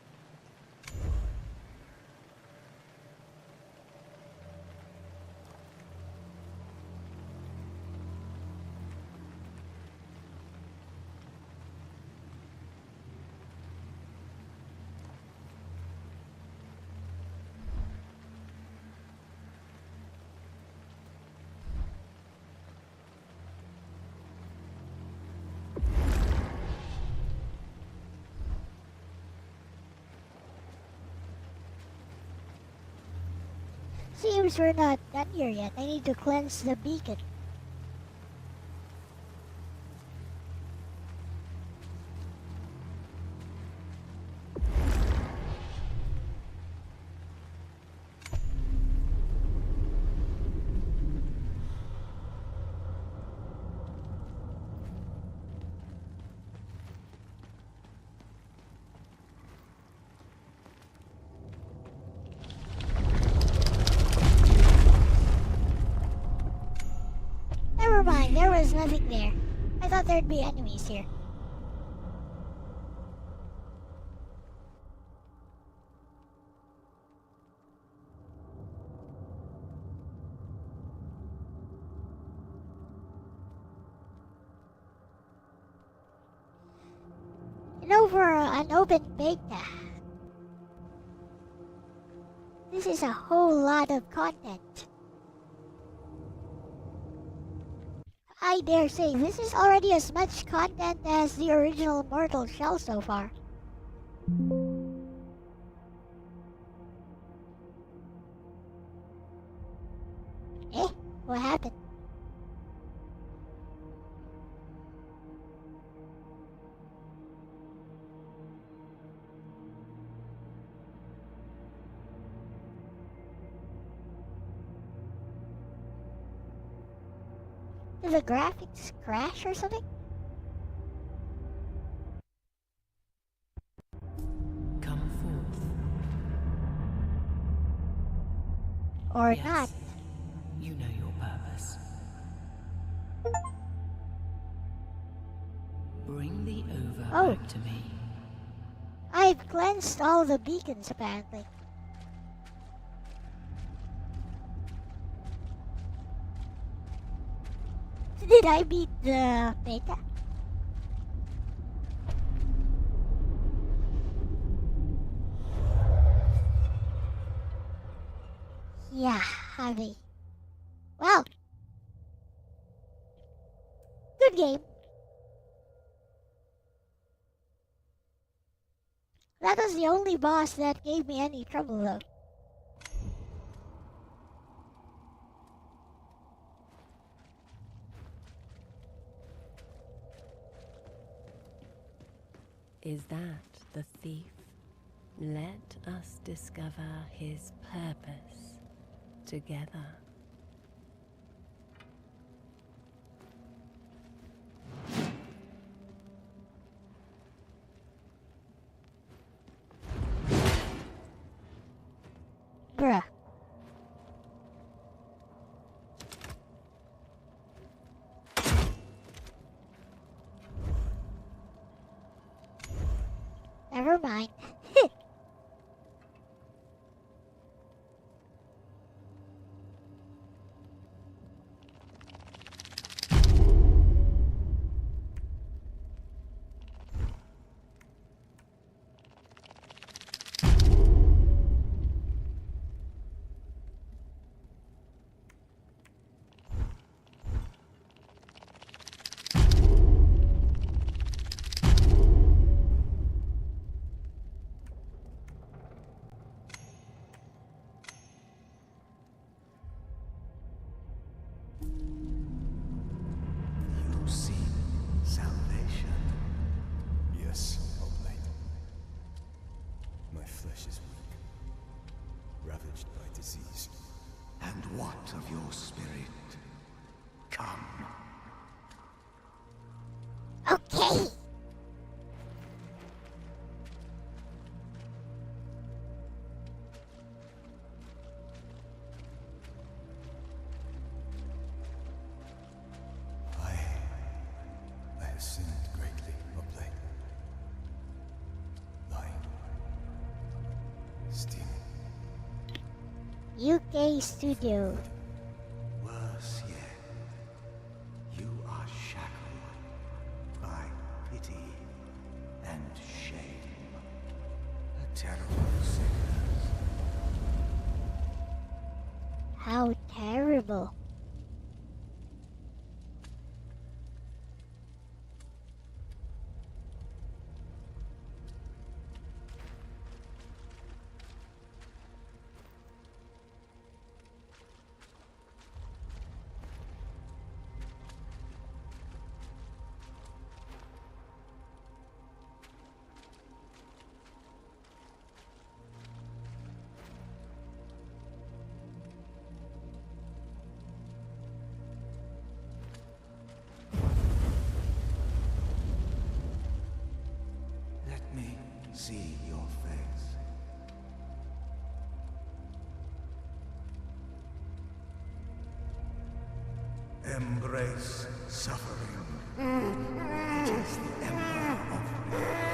Seems we're not done here yet. I need to cleanse the beacon. Never mind, there was nothing there. I thought there'd be enemies here. And over an open beta. This is a whole lot of content. I dare say this is already as much content as the original Mortal Shell so far. Eh? What happened? Did the graphics crash or something? Come forth. Or Yes. not? You know your purpose. Bring the over Oh. back to me. I've cleansed all the beacons apparently. Did I beat the beta? Yeah, Harvey. Well, good game. That was the only boss that gave me any trouble though. Is that the thief? Let us discover his purpose together. Bruh. Never mind. Okay. I have sinned greatly of late. Lying. Stealing. UK Studio. Worse yet, you are shackled by pity and shame. A terrible sickness. How terrible. Let me see your face. Embrace suffering. It is the ember of rebirth.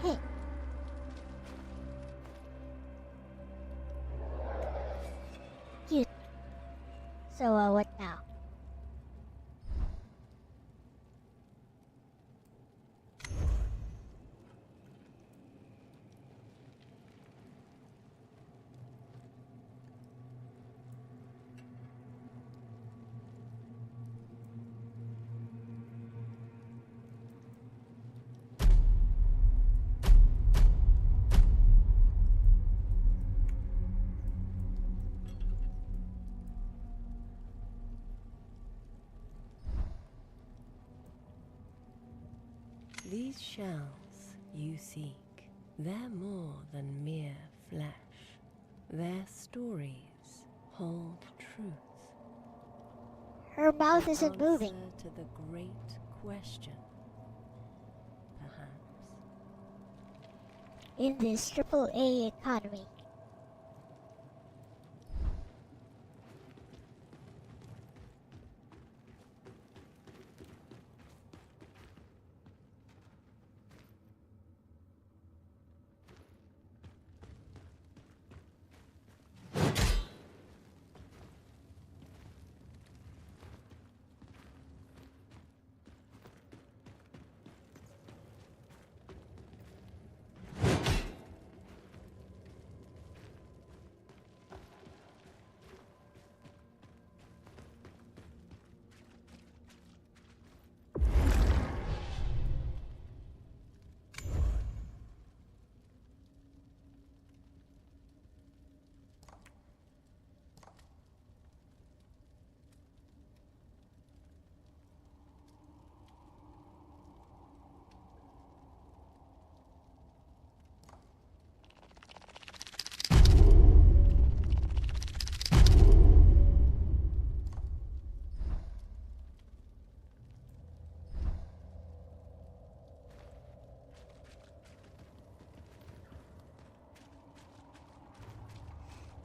Hey. Cute. So, what now? These shells you seek, they're more than mere flesh. Their stories hold truth. Her mouth An isn't moving. answer to the great question, perhaps. In this AAA economy.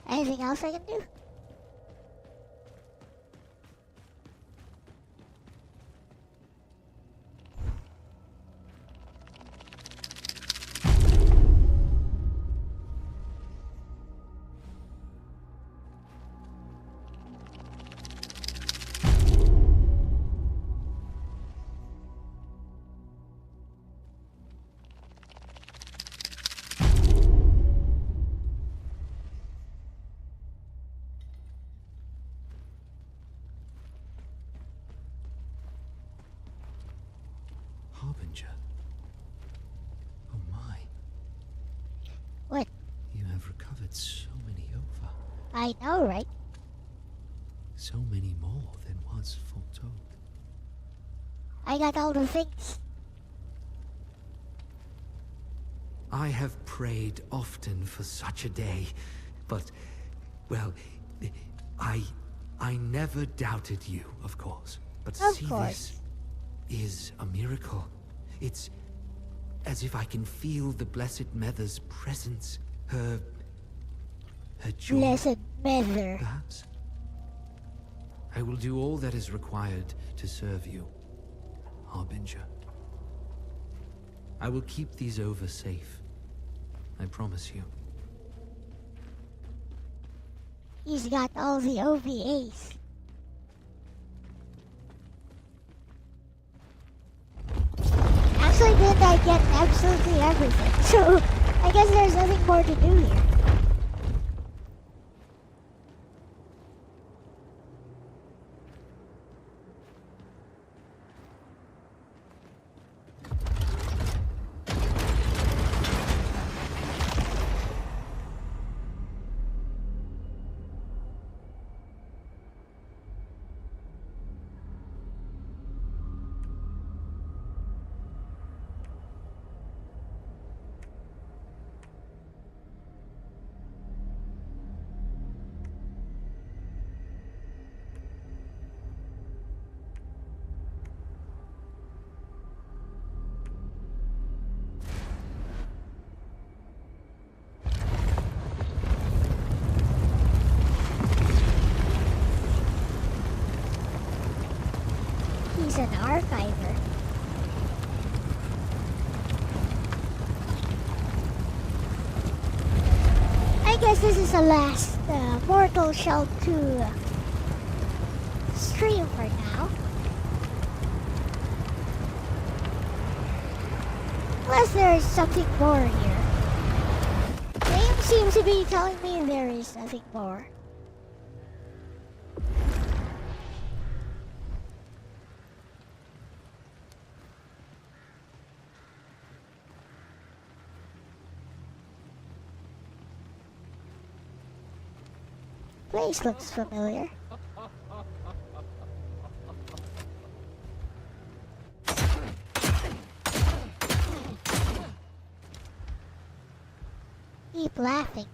Anything else I can do? Harbinger. Oh my. What? You have recovered so many Ova. I know, right? So many more than was foretold. I got all the things. I have prayed often for such a day, but, well, I never doubted you, of course. But Of see, course. this is a miracle. It's as if I can feel the Blessed Mother's presence. Her joy, Blessed Mother. perhaps? I will do all that is required to serve you, Harbinger. I will keep these over safe. I promise you. He's got all the OVAs. Actually, did I get absolutely everything? So, I guess there's nothing more to do here. He's an archiver. I guess this is the last Mortal Shell 2 stream for now. Unless there is something more here. Game seems to be telling me there is nothing more. Place looks familiar. Keep laughing.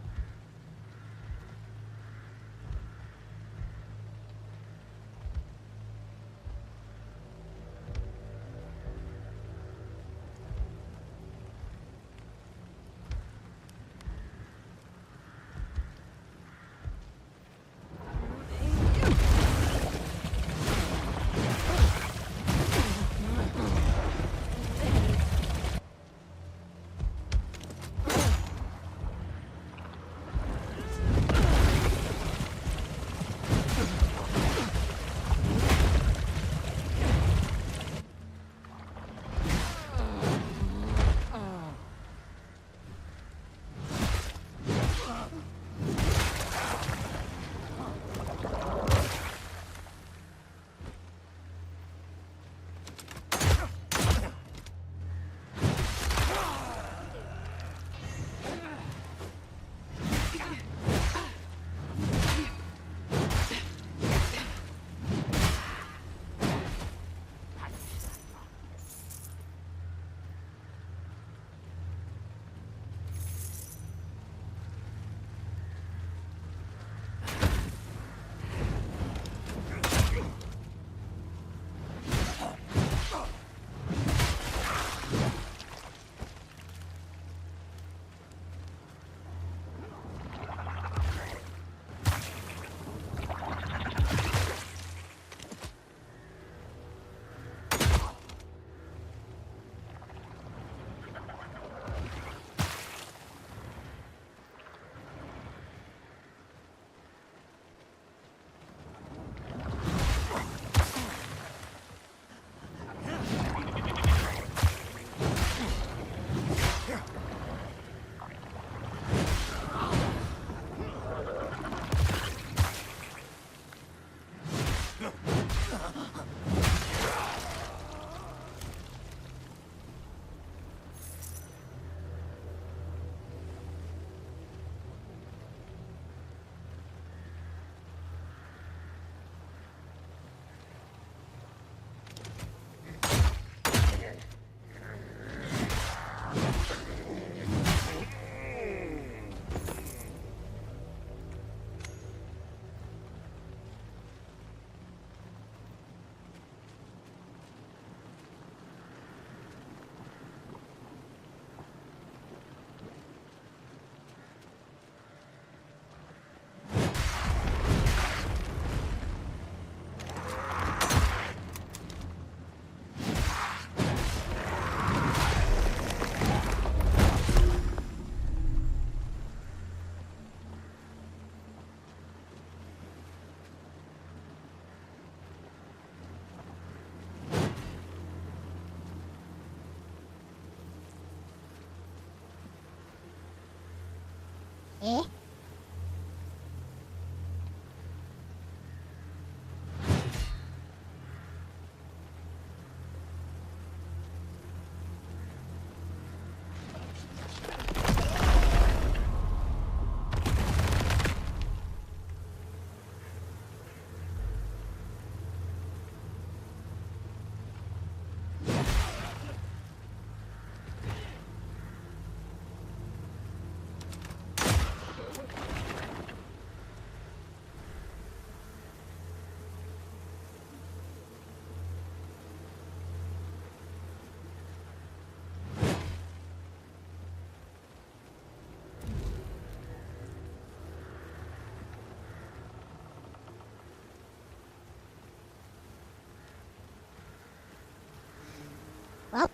Well,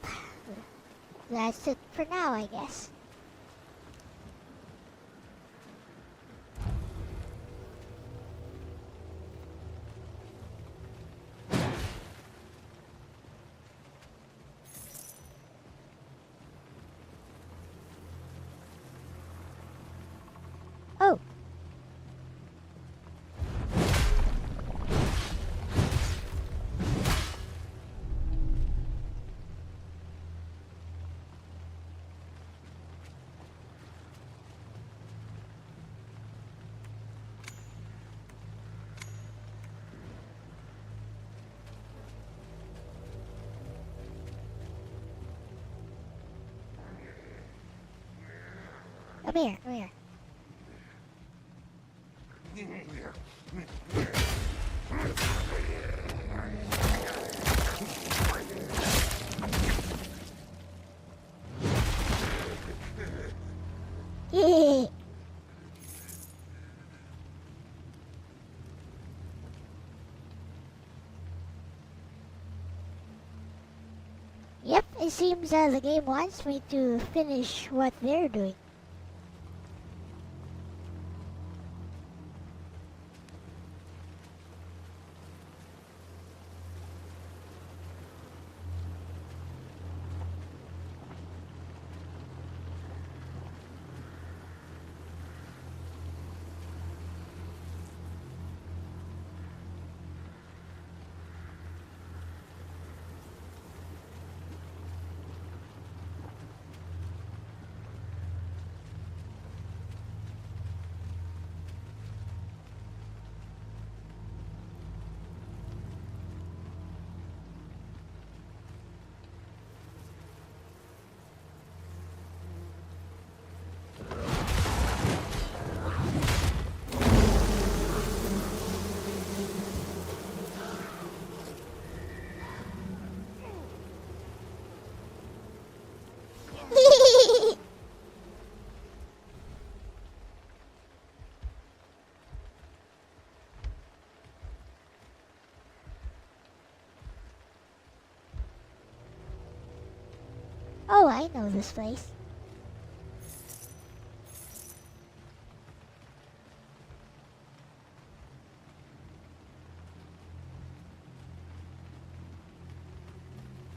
that's it for now, I guess. Oh. Come here, come here. Yep, it seems the game wants me to finish what they're doing. Oh, I know this place.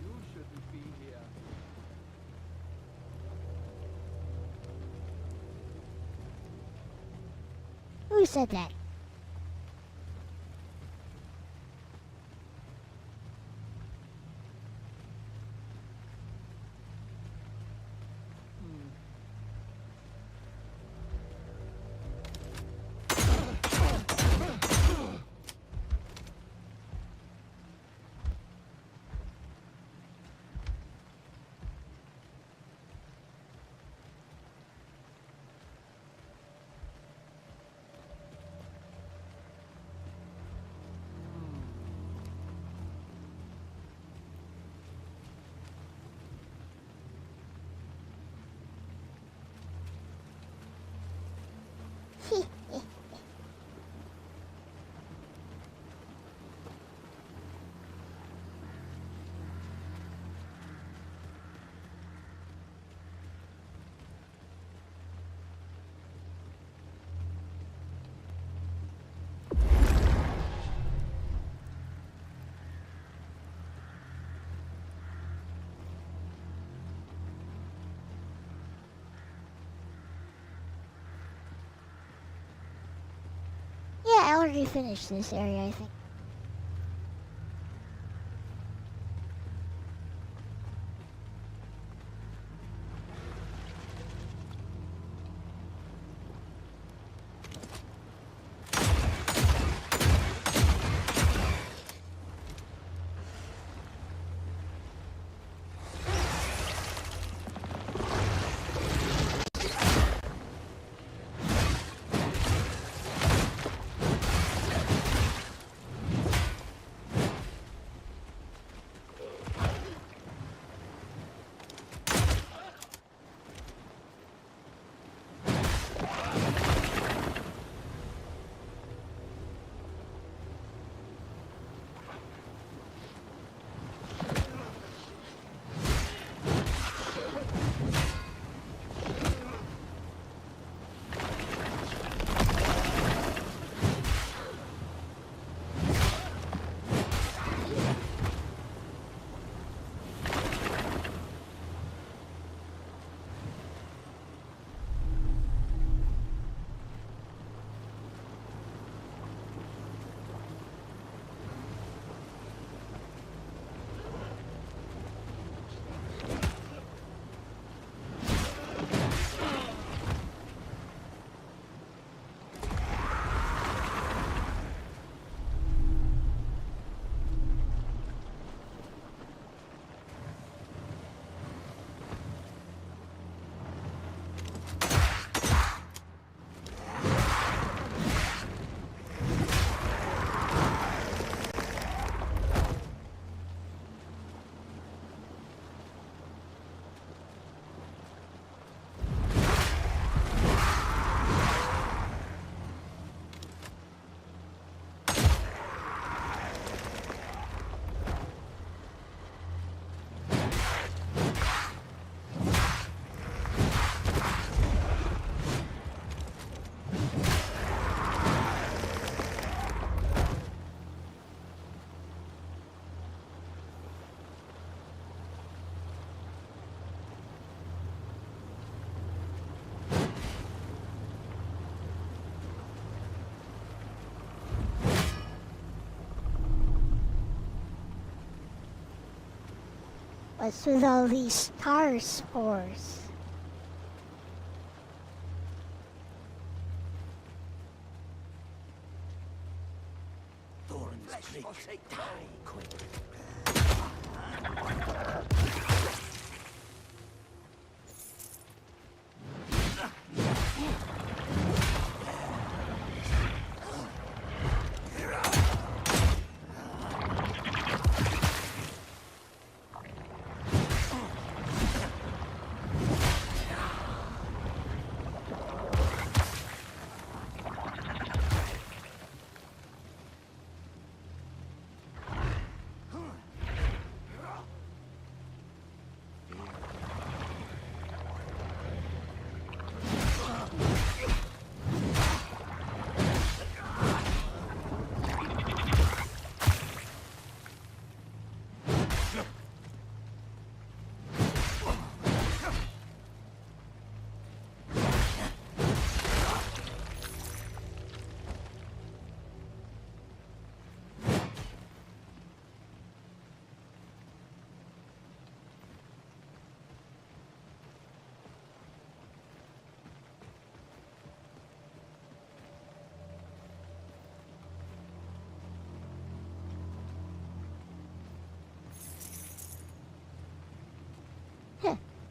You shouldn't be here. Who said that? Yeah, I already finished this area, I think. What's with all these star spores?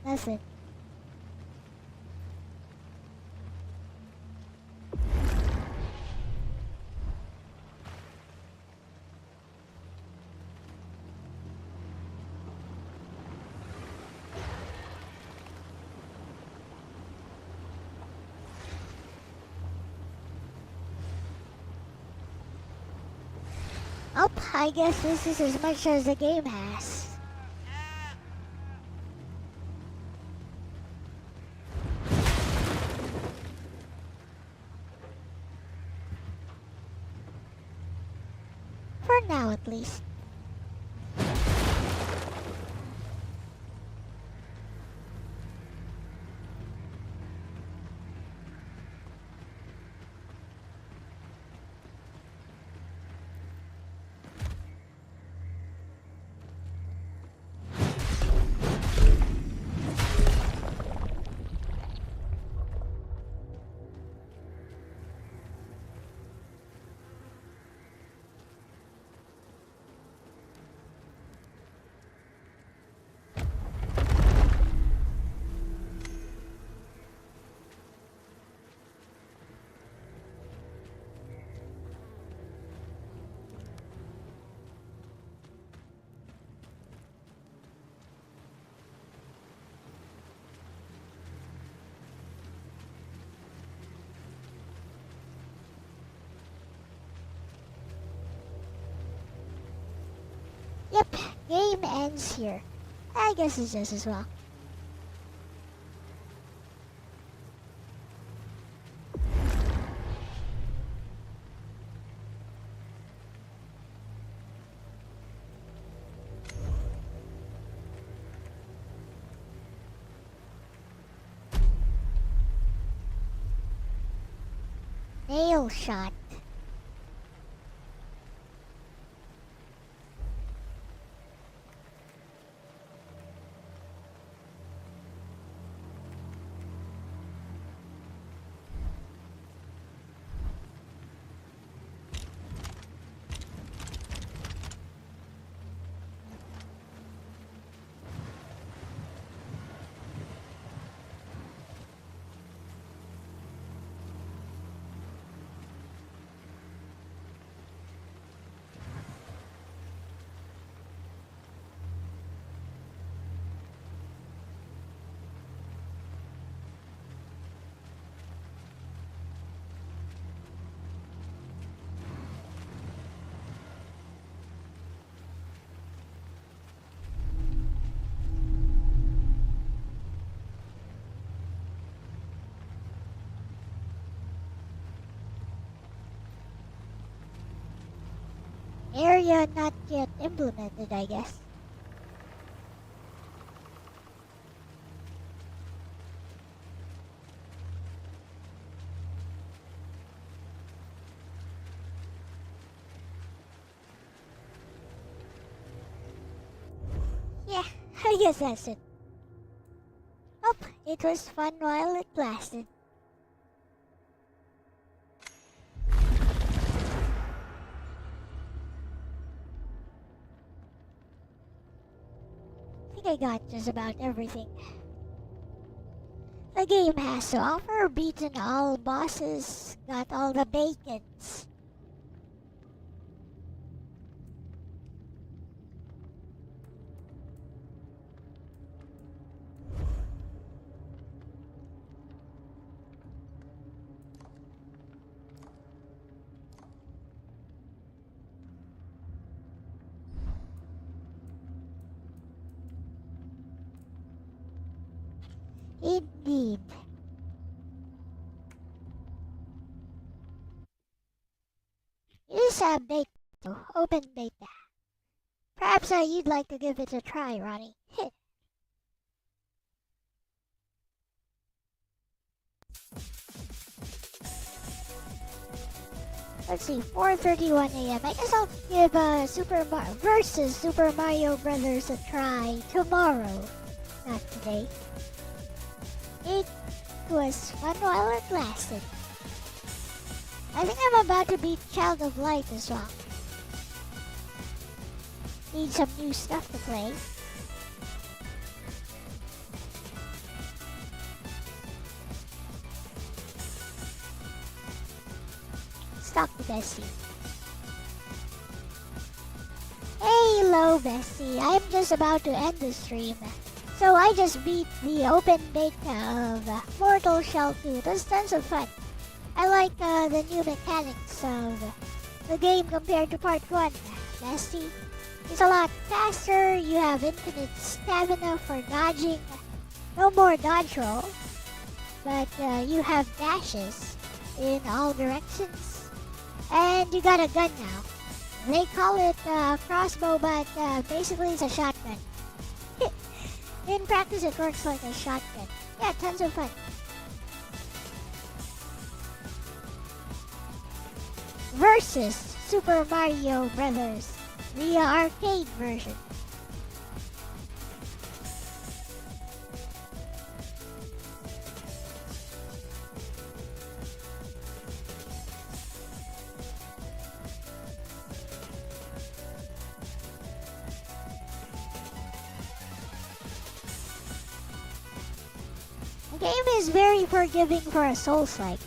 That's it. Oh, I guess this is as much as the game has. For now, at least. Yep, game ends here. I guess it's just as well. Nail shot. Area not yet implemented, I guess. Yeah, I guess that's it. Oh, it was fun while it lasted. I think I got just about everything the game has to offer. Beaten all bosses, got all the bacons. Indeed. It is a beta, open beta. Perhaps you'd like to give it a try, Ronnie. Let's see, 4:31 a.m. I guess I'll give Super Mario Brothers a try tomorrow, not today. It was fun while it lasted. I think I'm about to beat Child of Light as well. Need some new stuff to play. Stop the Bessie. Hello, Bessie. I'm just about to end the stream. So I just beat the open beta of Mortal Shell 2. It was tons of fun. I like the new mechanics of the game compared to part 1. Bessie, it's a lot faster. You have infinite stamina for dodging. No more dodge roll, but you have dashes in all directions. And you got a gun now. They call it crossbow, but basically it's a shotgun. In practice, it works like a shotgun. Yeah, tons of fun. Versus Super Mario Brothers, the arcade version. The game is very forgiving for a Souls-like.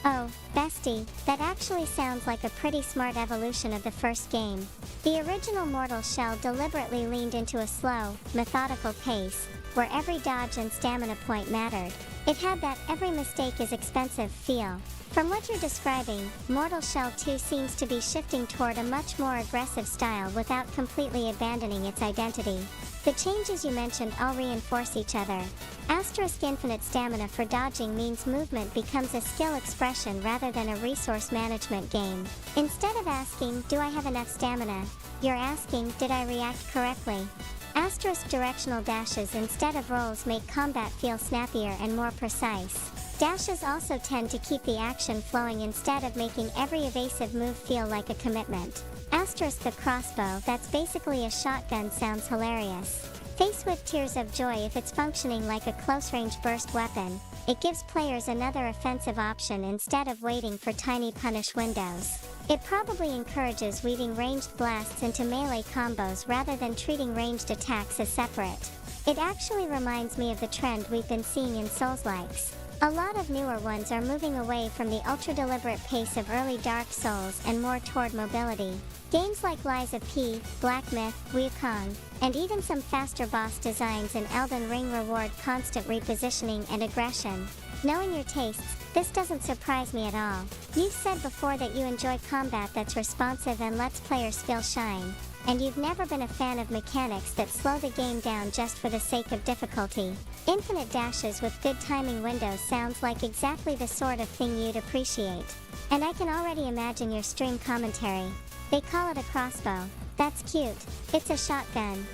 Oh, bestie, that actually sounds like a pretty smart evolution of the first game. The original Mortal Shell deliberately leaned into a slow, methodical pace, where every dodge and stamina point mattered. It had that every mistake is expensive feel. From what you're describing, Mortal Shell 2 seems to be shifting toward a much more aggressive style without completely abandoning its identity. The changes you mentioned all reinforce each other. Asterisk infinite stamina for dodging means movement becomes a skill expression rather than a resource management game. Instead of asking, do I have enough stamina? You're asking, did I react correctly? Asterisk directional dashes instead of rolls make combat feel snappier and more precise. Dashes also tend to keep the action flowing instead of making every evasive move feel like a commitment. Asterisk the crossbow, that's basically a shotgun, sounds hilarious. Faced with tears of joy if it's functioning like a close-range burst weapon, it gives players another offensive option instead of waiting for tiny punish windows. It probably encourages weaving ranged blasts into melee combos rather than treating ranged attacks as separate. It actually reminds me of the trend we've been seeing in Souls-likes. A lot of newer ones are moving away from the ultra-deliberate pace of early Dark Souls and more toward mobility. Games like Lies of P, Black Myth, Wukong, and even some faster boss designs in Elden Ring reward constant repositioning and aggression. Knowing your tastes, this doesn't surprise me at all. You've said before that you enjoy combat that's responsive and lets players feel shine, and you've never been a fan of mechanics that slow the game down just for the sake of difficulty. Infinite dashes with good timing windows sounds like exactly the sort of thing you'd appreciate. And I can already imagine your stream commentary. They call it a crossbow. That's cute. It's a shotgun.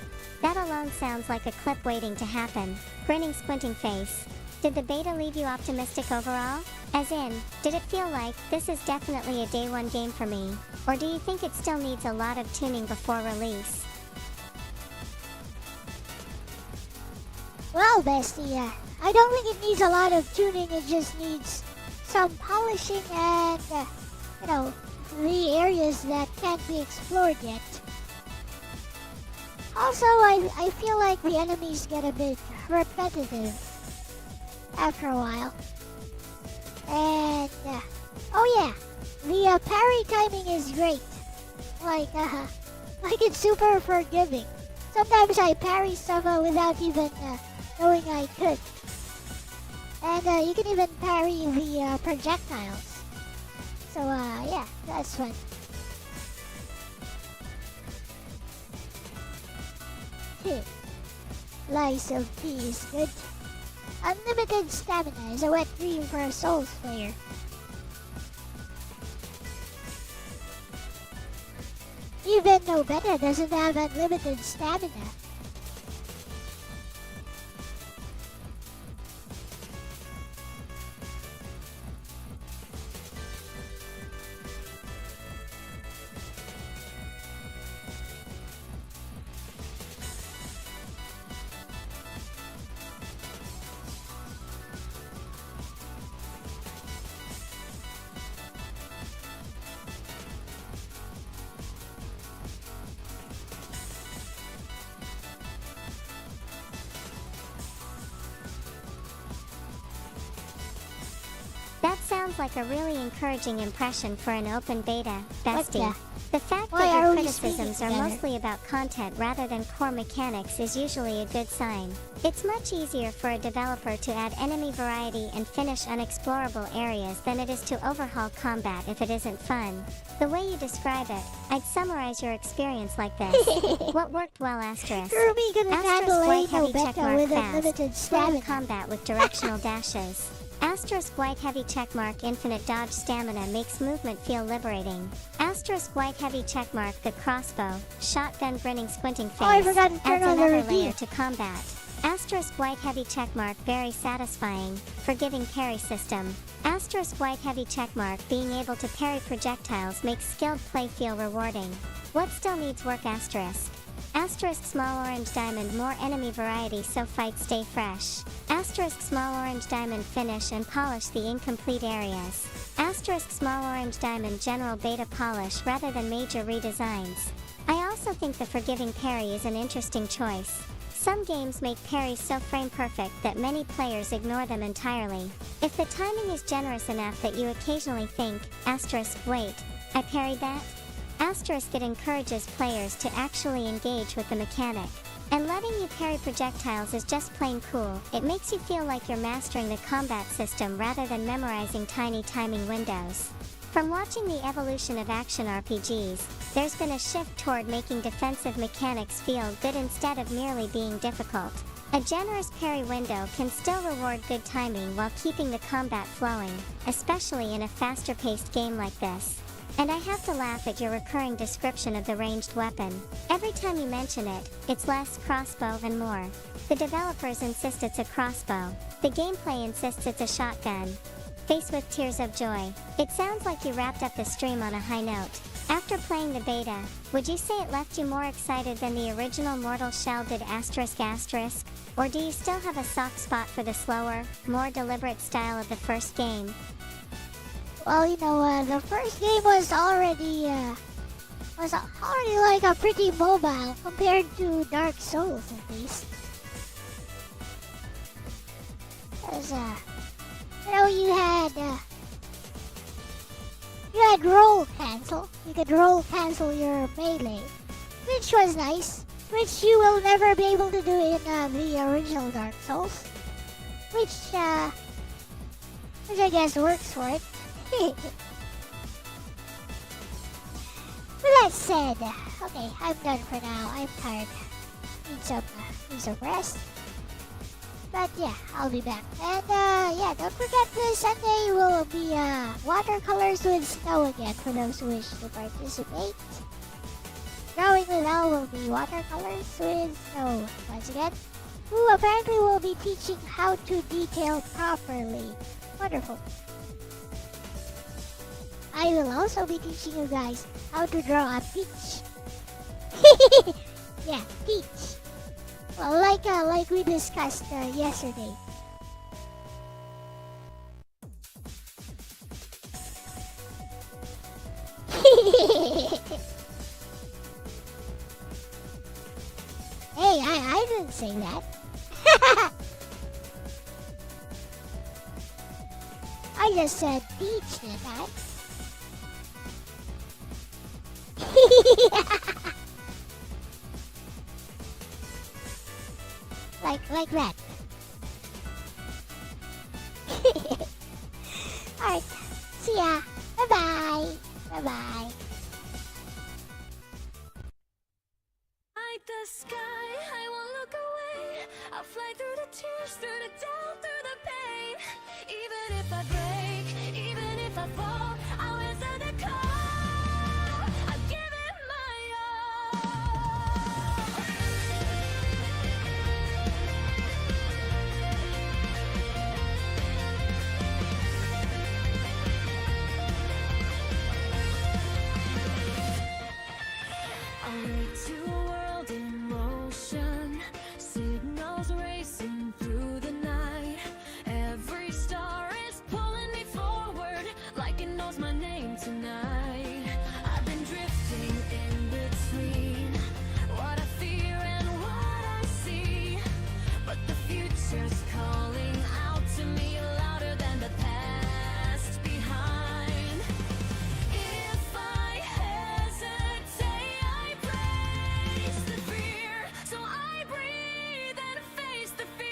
That alone sounds like a clip waiting to happen. Grinning, squinting face. Did the beta leave you optimistic overall? As in, did it feel like, this is definitely a day one game for me? Or do you think it still needs a lot of tuning before release? Well, bestie, I don't think it needs a lot of tuning, it just needs some polishing and, the areas that can't be explored yet. Also, I feel like the enemies get a bit repetitive after a while. And, oh yeah, the parry timing is great. Like it's super forgiving. Sometimes I parry stuff without even knowing I could. And you can even parry the projectiles. So, yeah, that's fun. Lies of P is good. Unlimited stamina is a wet dream for a Souls player. Even though Beta doesn't have unlimited stamina. That sounds like a really encouraging impression for an open beta, bestie. The fact Why that are your we criticisms speaking are together? mostly about content rather than core mechanics is usually a good sign. It's much easier for a developer to add enemy variety and finish unexplorable areas than it is to overhaul combat if it isn't fun. The way you describe it, I'd summarize your experience like this. What worked well, asterisk. Kirby can handle White no heavy Beta checkmark with fast. unlimited Slow stamina. combat with directional dashes. Asterisk white heavy checkmark infinite dodge stamina makes movement feel liberating. Asterisk white heavy checkmark the crossbow, shotgun grinning squinting face, Oh, I forgot to turn adds on the another review. layer to combat. Asterisk white heavy checkmark very satisfying, forgiving parry system. Asterisk white heavy checkmark being able to parry projectiles makes skilled play feel rewarding. What still needs work asterisk? Asterisk small orange diamond more enemy variety so fights stay fresh. Asterisk small orange diamond finish and polish the incomplete areas. Asterisk small orange diamond general beta polish rather than major redesigns. I also think the forgiving parry is an interesting choice. Some games make parries so frame perfect that many players ignore them entirely. If the timing is generous enough that you occasionally think, asterisk wait, I parried that? Asterisk it encourages players to actually engage with the mechanic. And letting you parry projectiles is just plain cool. It makes you feel like you're mastering the combat system rather than memorizing tiny timing windows. From watching the evolution of action RPGs, there's been a shift toward making defensive mechanics feel good instead of merely being difficult. A generous parry window can still reward good timing while keeping the combat flowing, especially in a faster-paced game like this. And I have to laugh at your recurring description of the ranged weapon. Every time you mention it, it's less crossbow and more. The developers insist it's a crossbow. The gameplay insists it's a shotgun. Face with tears of joy. It sounds like you wrapped up the stream on a high note. After playing the beta, would you say it left you more excited than the original Mortal Shell did asterisk asterisk? Or do you still have a soft spot for the slower, more deliberate style of the first game? Well, the first game was already like a pretty mobile compared to Dark Souls at least. Cause, you had roll cancel. You could roll cancel your melee, which was nice. Which you will never be able to do in the original Dark Souls. Which I guess works for it. With that said, okay, I'm done for now. I'm tired. Need some rest. But yeah, I'll be back. And yeah, don't forget this Sunday will be watercolors with snow again for those who wish to participate. Drawing with Elle will be watercolors with snow once again, who apparently will be teaching how to detail properly. Wonderful. I will also be teaching you guys how to draw a peach. Yeah, peach. Well, like we discussed yesterday. Hey, I didn't say that. I just said peach, didn't I? like that. Alright, see ya. Bye-bye. Bye-bye. Like the sky, I won't look away. I'll fly through the tears, through the doubt, through the pain. Even if I break, even if I fall, I'll answer the call. I'll give it my all. I'll wake to a world in motion, signals racing through the night. Every star is pulling me forward, like it knows my name tonight. I've been drifting in between what I fear and what I see, but the future's calling out to me louder than the past behind. If I hesitate, I brace the fear, so I breathe and face the fear.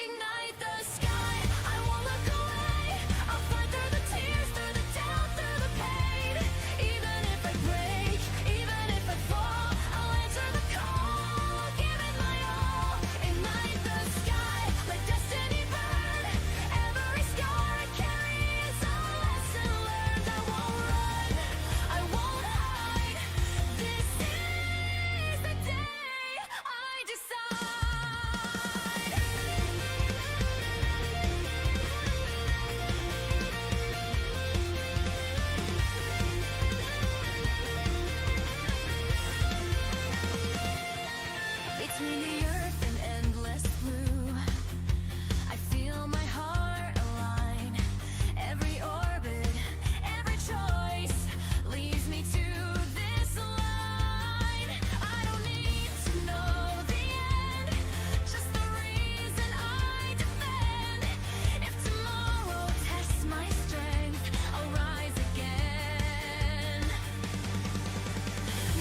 Ignite the sky, I won't look away. I'll fly through the tears, through the doubt, through the pain. Even if I break, even if I fall, I'll answer the call. I'll give it my all. Ignite the sky, let destiny burn. Every scar I carry is a lesson learned. I won't run, I won't hide. This is the day I decide. Between the earth and endless blue, I feel my heart align. Every orbit, every choice leads me to this line. I don't need to know the end, just the reason I defend. If tomorrow tests my strength, I'll rise again.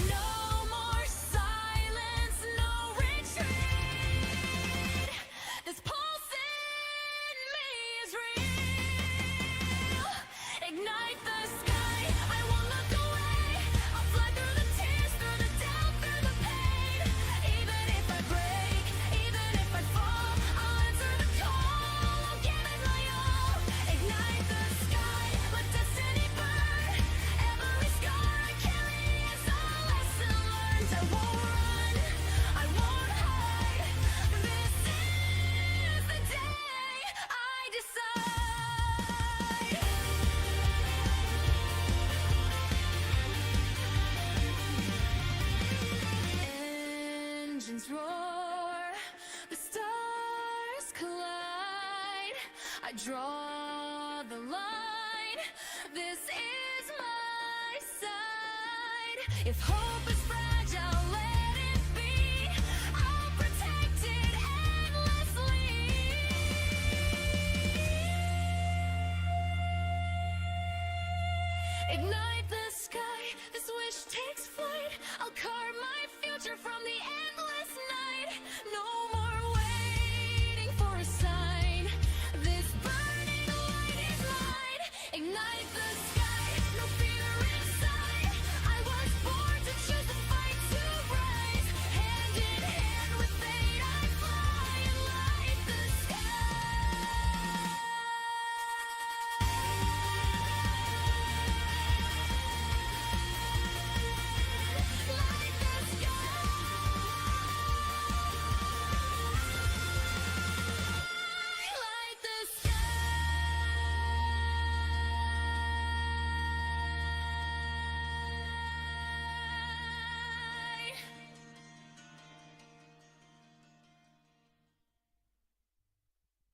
No more silence, no retreat. This pulse in me is real. Ignite the sky, I won't look away. I'll fly through the tears, through the doubt, through the pain. Even if I break, even if I fall, I'll answer the call. I'll give it my all. Ignite the sky, let destiny burn. Every scar I carry is a lesson learned. I won't run, I won't hide. This is the day I decide. Engines roar, the stars collide. I draw the line. This is my side. If hope is fragile, let it be. I'll protect it endlessly. Ignite the sky, this wish takes flight. I'll carve my future from the